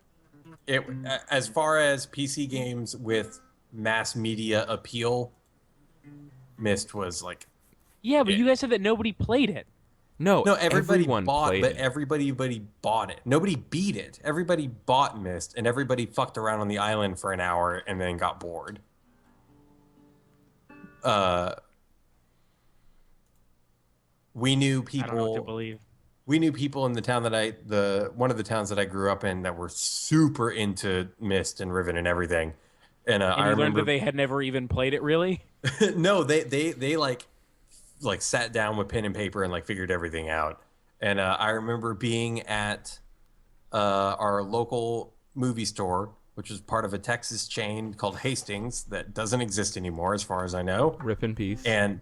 It, as far as PC games with mass media appeal, Myst was like... Yeah, but you guys said that nobody played it. No, everybody everyone bought, played but it. everybody bought it. Nobody beat it. Everybody bought Myst, and everybody fucked around on the island for an hour and then got bored. We knew people. I don't know what to believe. We knew people in the town that one of the towns that I grew up in that were super into Myst and Riven and everything. And I learned remember that they had never even played it, really? no, they like sat down with pen and paper and like figured everything out. And I remember being at our local movie store, which was part of a Texas chain called Hastings that doesn't exist anymore, as far as I know. Rip in peace. And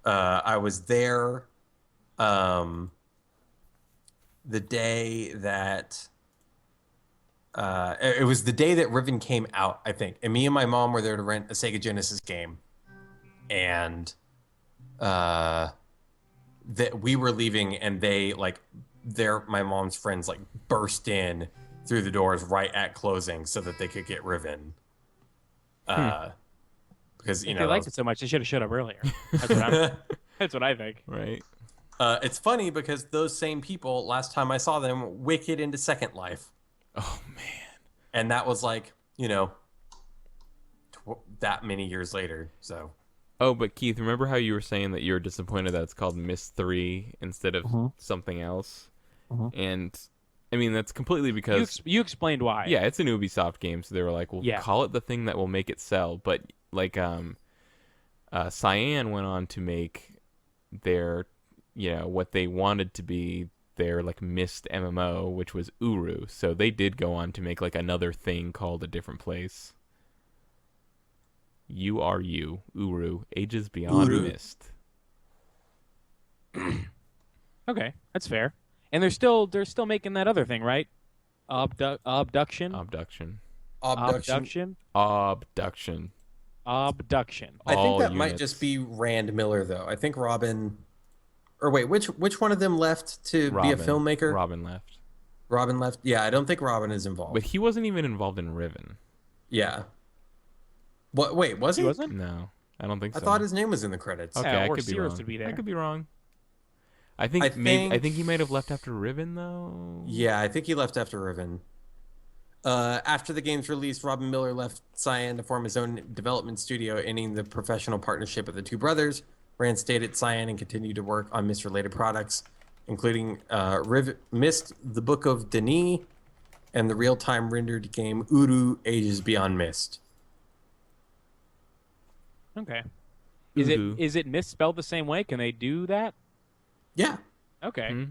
I was there the day that it was the day that Riven came out, I think. And me and my mom were there to rent a Sega Genesis game. And that we were leaving, and they my mom's friends like burst in through the doors right at closing so that they could get Riven. Because If they liked it so much, they should have showed up earlier. That's what I think. Right. It's funny because those same people, last time I saw them, wicked into Second Life. Oh, man. And that was like, that many years later. So. Oh, but Keith, remember how you were saying that you were disappointed that it's called Myst 3 instead of something else? And, I mean, that's completely because... You explained why. Yeah, it's an Ubisoft game, so they were like, well, call it the thing that will make it sell. But, like, Cyan went on to make their, what they wanted to be their, like, Myst MMO, which was Uru. So they did go on to make, like, another thing called A Different Place. URU, Uru, Ages Beyond Myst. Okay, that's fair. And they're still making that other thing, right? Abduction. Abduction. Abduction. Abduction. I think All that might units. just be Rand Miller, though. I think Robin, or wait, which one of them left to be a filmmaker? Robin left. Robin left. Yeah, I don't think Robin is involved. But he wasn't even involved in Riven. Yeah. What? Wait, was he? He wasn't? No, I don't think I so. thought his name was in the credits. Okay, Yeah, I or could be Cirrus wrong. would be there. I could be wrong. I I think he might have left after Riven though. Yeah, I think he left after Riven. After the game's release, Robin Miller left Cyan to form his own development studio, ending the professional partnership of the two brothers. Rand stayed at Cyan and continued to work on Myst-related products, including Myst, the Book of Denis, and the real-time rendered game Uru Ages Beyond Myst. Okay. Uhu. Is it misspelled the same way? Can they do that? Yeah. Okay. Hmm?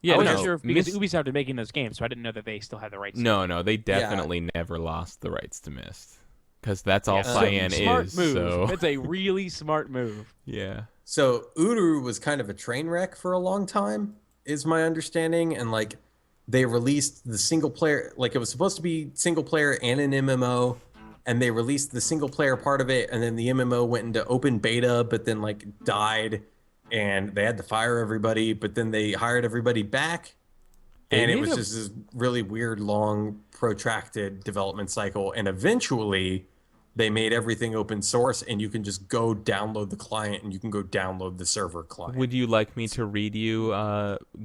Yeah, I wasn't no, sure if, because Myst- Ubisoft are making those games, so I didn't know that they still had the rights. No, they definitely never lost the rights to Myst, because that's all Yeah, Cyan smart is. move. So It's a really smart move. yeah. So Uru was kind of a train wreck for a long time, is my understanding, and like they released the single player, like it was supposed to be single player and an MMO, and they released the single player part of it, and then the MMO went into open beta, but then like died, and they had to fire everybody, but then they hired everybody back, and it was just this really weird, long, protracted development cycle, and eventually they made everything open source, and you can just go download the client, and you can go download the server client. Would you like me to read you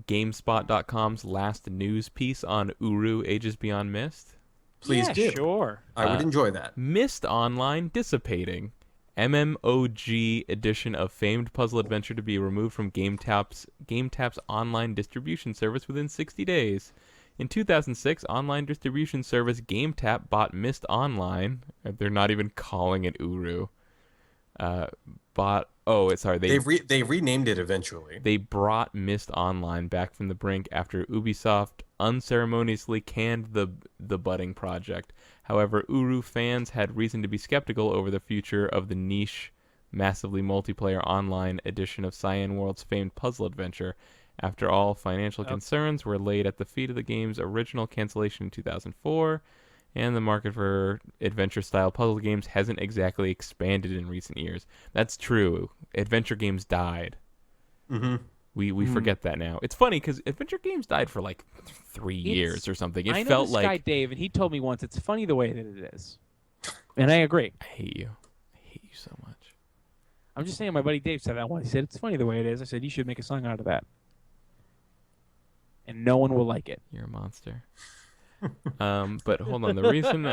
GameSpot.com's last news piece on Uru Ages Beyond Myst? Please Yeah, do. Sure. I would enjoy that. Myst Online dissipating. MMOG edition of famed puzzle adventure to be removed from GameTap's online distribution service within 60 days. In 2006, online distribution service GameTap bought Myst Online. They're not even calling it Uru. They renamed it eventually. They brought Myst Online back from the brink after Ubisoft unceremoniously canned the budding project. However, Uru fans had reason to be skeptical over the future of the niche, massively multiplayer online edition of Cyan World's famed puzzle adventure. After all, financial concerns were laid at the feet of the game's original cancellation in 2004, and the market for adventure-style puzzle games hasn't exactly expanded in recent years. That's true. Adventure games died. Mm-hmm. We forget that now. It's funny because adventure games died for like 3 years or something. It I know felt this like guy Dave, and he told me once it's funny the way that it is, and I agree. I hate you. I hate you so much. I'm just saying, my buddy Dave said that once. He said it's funny the way it is. I said you should make a song out of that, and no one will like it. You're a monster. But hold on. The reason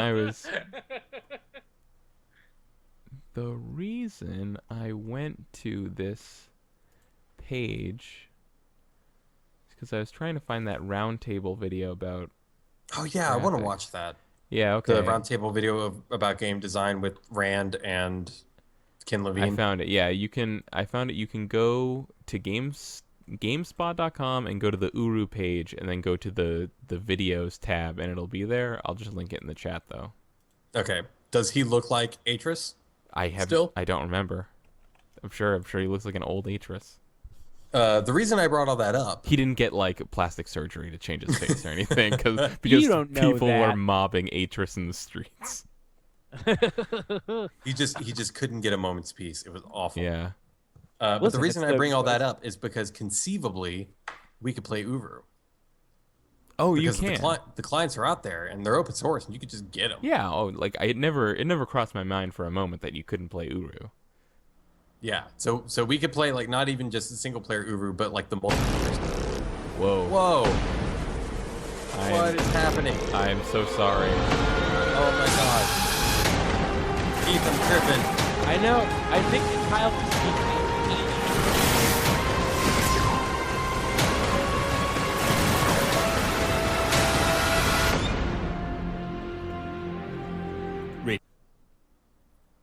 I went to this page is because I was trying to find that roundtable video about. Oh yeah, I want to graphics. watch that. Yeah, okay. The roundtable video about game design with Rand and Ken Levine. I found it. Yeah, you can. I found it. You can go to GameSpot.com and go to the Uru page, and then go to the videos tab, and it'll be there. I'll just link it in the chat though. Okay. Does he look like Atris? I don't remember. I'm sure he looks like an old Atris. The reason I brought all that up, He didn't get like plastic surgery to change his face or anything because You don't know people were that. mobbing Atris in the streets. he just couldn't get a moment's peace. It was awful. Yeah. But Listen, the reason it's I bring all that up is because conceivably we could play Uru. Oh, Because you can. the clients are out there and they're open source and you could just get them. Yeah. Oh, like it never crossed my mind for a moment that you couldn't play Uru. Yeah. So we could play like not even just a single player Uru, but like the multiplayer stuff. Whoa. Whoa. What is happening? I am so sorry. Oh my god. Keith, I'm tripping. I know. I think Kyle was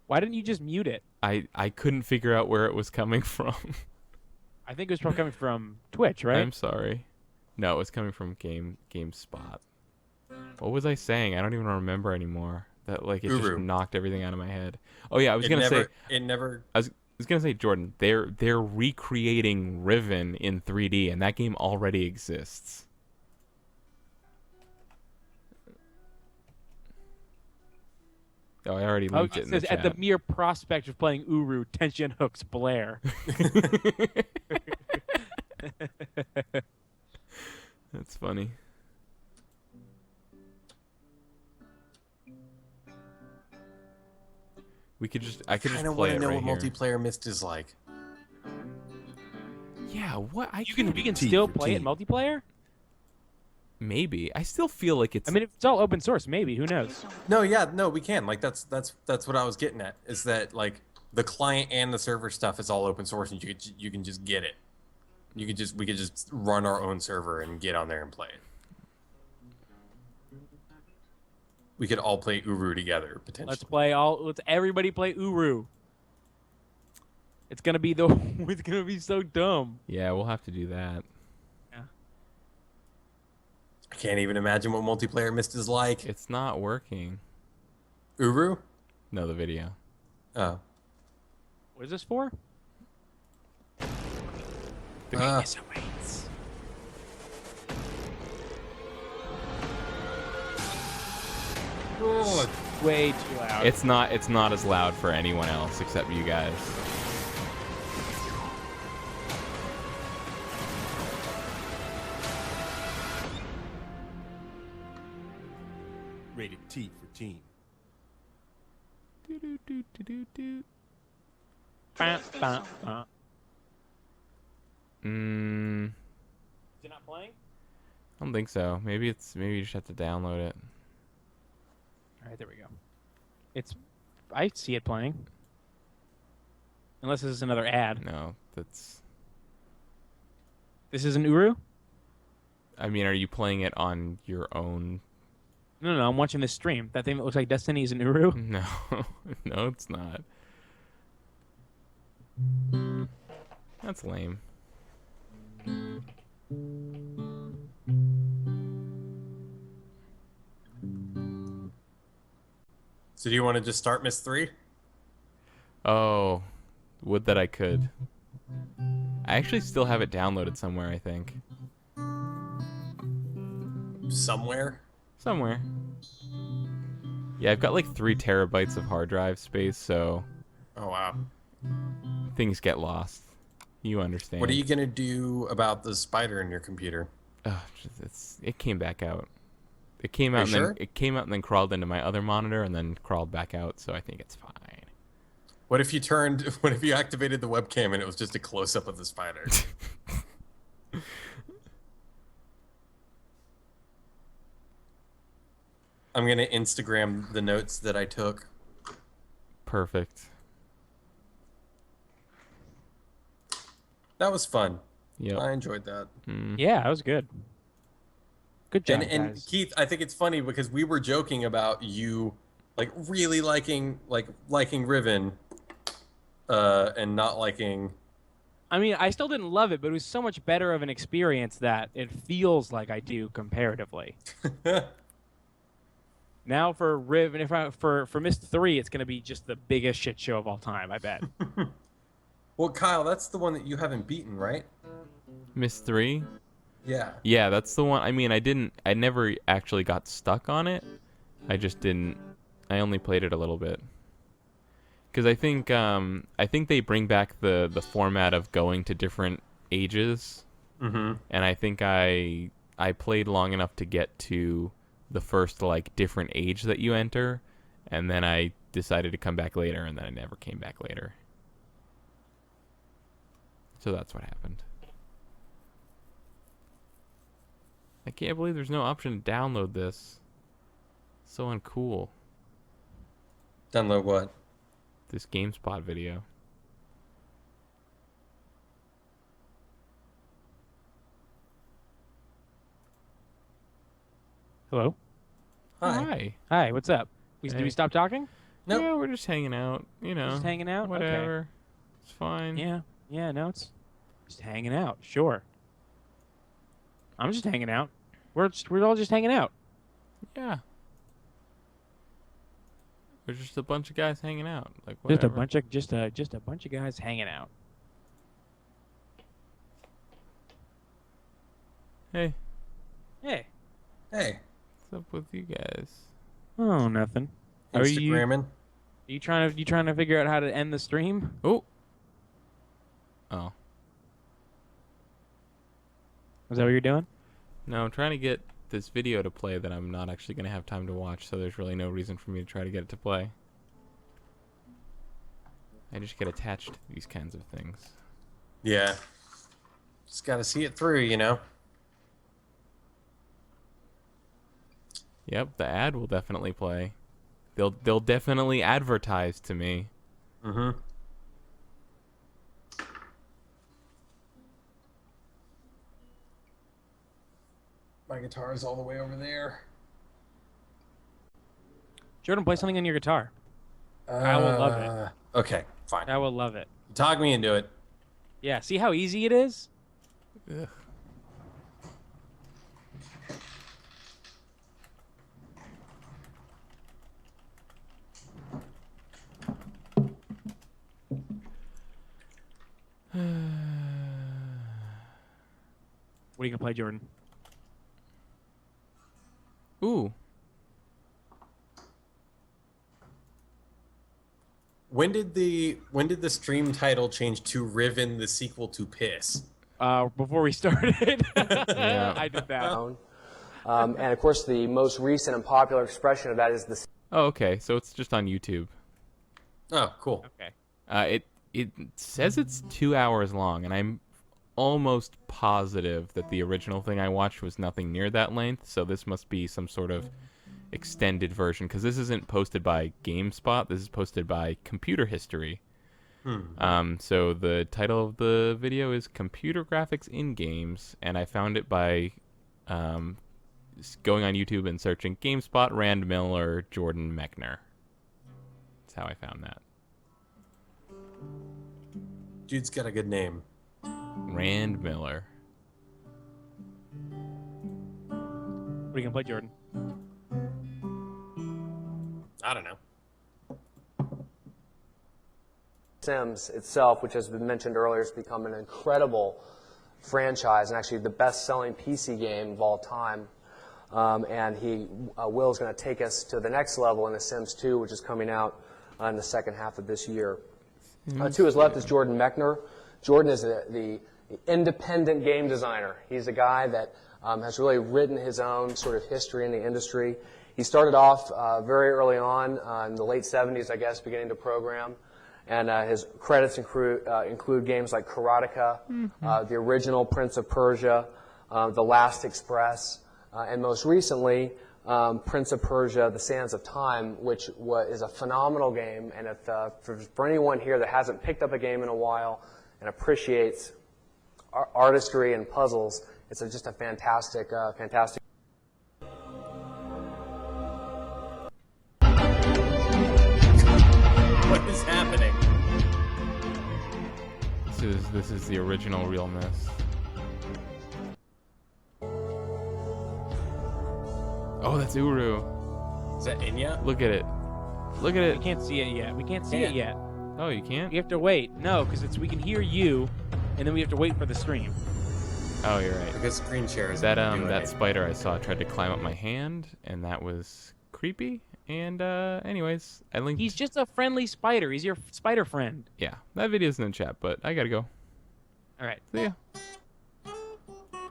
Why didn't you just mute it? I couldn't figure out where it was coming from. I think it was probably coming from Twitch, right? I'm sorry. No, it was coming from GameSpot. What was I saying? I don't even remember anymore. That like it just Uru. knocked everything out of my head. Oh yeah, I was gonna say I was gonna say, Jordan, they're recreating Riven in 3D, and that game already exists. Oh, I already Oh, linked it it in the says at the chat. mere prospect of playing Uru, tension hooks Blair. That's funny. I could just Kind of play want to it know right what here. multiplayer Myst is like. Yeah, what? I You can't. can T still for play it team. multiplayer? Maybe. I still feel like it's. I mean, if it's all open source, maybe. Who knows? No, yeah, no, we can. Like that's what I was getting at. Is that like the client and the server stuff is all open source, and you can just get it. We could just run our own server and get on there and play it. We could all play Uru together potentially. Let's everybody play Uru. It's gonna be it's gonna be so dumb. Yeah, we'll have to do that. Yeah. I can't even imagine what multiplayer Myst is like. It's not working. Uru? No, the video. Oh. What is this for? The Ah. greatness awaits. Oh, Way too loud. It's not as loud for anyone else except you guys. Rated T for team. Bah, bah, bah. Mm, Is it not playing? I don't think so. Maybe you just have to download it. All right, there we go. I see it playing. Unless this is another ad. No, that's. This isn't Uru? I mean, are you playing it on your own? No, I'm watching this stream. That thing that looks like Destiny is an Uru? No, no, it's not. That's lame. so do you want to just start Myst 3? Oh, would that I could. I actually still have it downloaded somewhere, I think. Somewhere? Somewhere. Yeah, I've got like 3 terabytes of hard drive space, so Oh wow. things get lost. You understand. What are you gonna do about the spider in your computer? Ugh, it came back out. It came Are out you and sure? then it came out and then crawled into my other monitor and then crawled back out, so I think it's fine. What if you activated the webcam and it was just a close up of the spider? I'm gonna Instagram the notes that I took. Perfect. That was fun. Yep. I enjoyed that. Yeah, that was good. Good job, And guys. Keith, I think it's funny because we were joking about you like really liking Riven and not liking I mean, I still didn't love it, but it was so much better of an experience that it feels like I do comparatively. Now for Riven, for Myst 3, it's going to be just the biggest shit show of all time, I bet. Well, Kyle, that's the one that you haven't beaten, right? Myst 3? Yeah. Yeah, that's the one. I mean, I never actually got stuck on it. I only played it a little bit. Because I think they bring back the format of going to different ages. Mm-hmm. And I think I played long enough to get to the first like different age that you enter, and then I decided to come back later, and then I never came back later. So that's what happened. I can't believe there's no option to download this. So uncool. Download what? This GameSpot video. Hello? Hi. Hi, what's up? Did Hey. we stop talking? Nope. Yeah, we're just hanging out. You know. Just hanging out? Okay. Whatever. It's fine. Yeah, no, it's just hanging out. Sure. I'm just hanging out. We're all just hanging out. Yeah. We're just a bunch of guys hanging out. Like whatever. Just a bunch of guys hanging out. Hey, Hey. Hey. what's up with you guys? Oh, nothing. Are you Instagramming. trying to figure out how to end the stream? Oh. Is that what you're doing? No, I'm trying to get this video to play that I'm not actually going to have time to watch, so there's really no reason for me to try to get it to play. I just get attached to these kinds of things. Yeah. Just got to see it through, you know? Yep, the ad will definitely play. They'll definitely advertise to me. Mm-hmm. My guitar is all the way over there. Jordan, play something on your guitar. I will love it. Okay, fine. I will love it. Talk me into it. Yeah, see how easy it is? Ugh. What are you gonna play, Jordan? Ooh. When did the stream title change to Riven, the sequel to Piss? Before we started, Yeah. I did that. And of course, the most recent and popular expression of that is the Oh, okay. So it's just on YouTube. Oh, cool. Okay. It says it's 2 hours long, and I'm almost positive that the original thing I watched was nothing near that length. So this must be some sort of extended version, because this isn't posted by GameSpot. This is posted by Computer History. So the title of the video is Computer Graphics in Games, and I found it by going on YouTube and searching GameSpot Rand Miller Jordan Mechner. That's how I found that. Dude's got a good name. Rand Miller. What are you gonna play, Jordan? I don't know. Sims itself, which has been mentioned earlier, has become an incredible franchise and actually the best-selling PC game of all time. And Will's going to take us to the next level in The Sims 2, which is coming out in the second half of this year. To his left is Jordan Mechner. Jordan is the independent game designer. He's a guy that has really written his own sort of history in the industry. He started off very early on in the late 70s, I guess, beginning to program. And his credits include games like Karateka, the original Prince of Persia, The Last Express, and most recently, Prince of Persia, The Sands of Time, which is a phenomenal game. And if, for anyone here that hasn't picked up a game in a while and appreciates artistry and puzzles, it's just a fantastic, fantastic. What is happening? This is the original Real Myst. Oh, that's Uru. Is that Inya? Look at it. Look at We it. can't see it yet. We can't see it yet. Oh, you can't? We have to wait. No, because we can hear you, and then we have to wait for the stream. Oh, you're right. Because screen share is That spider I saw tried to climb up my hand, and that was creepy. And anyways, I linked. He's just a friendly spider. He's your spider friend. Yeah, that video's in the chat, but I gotta go. All right. See ya.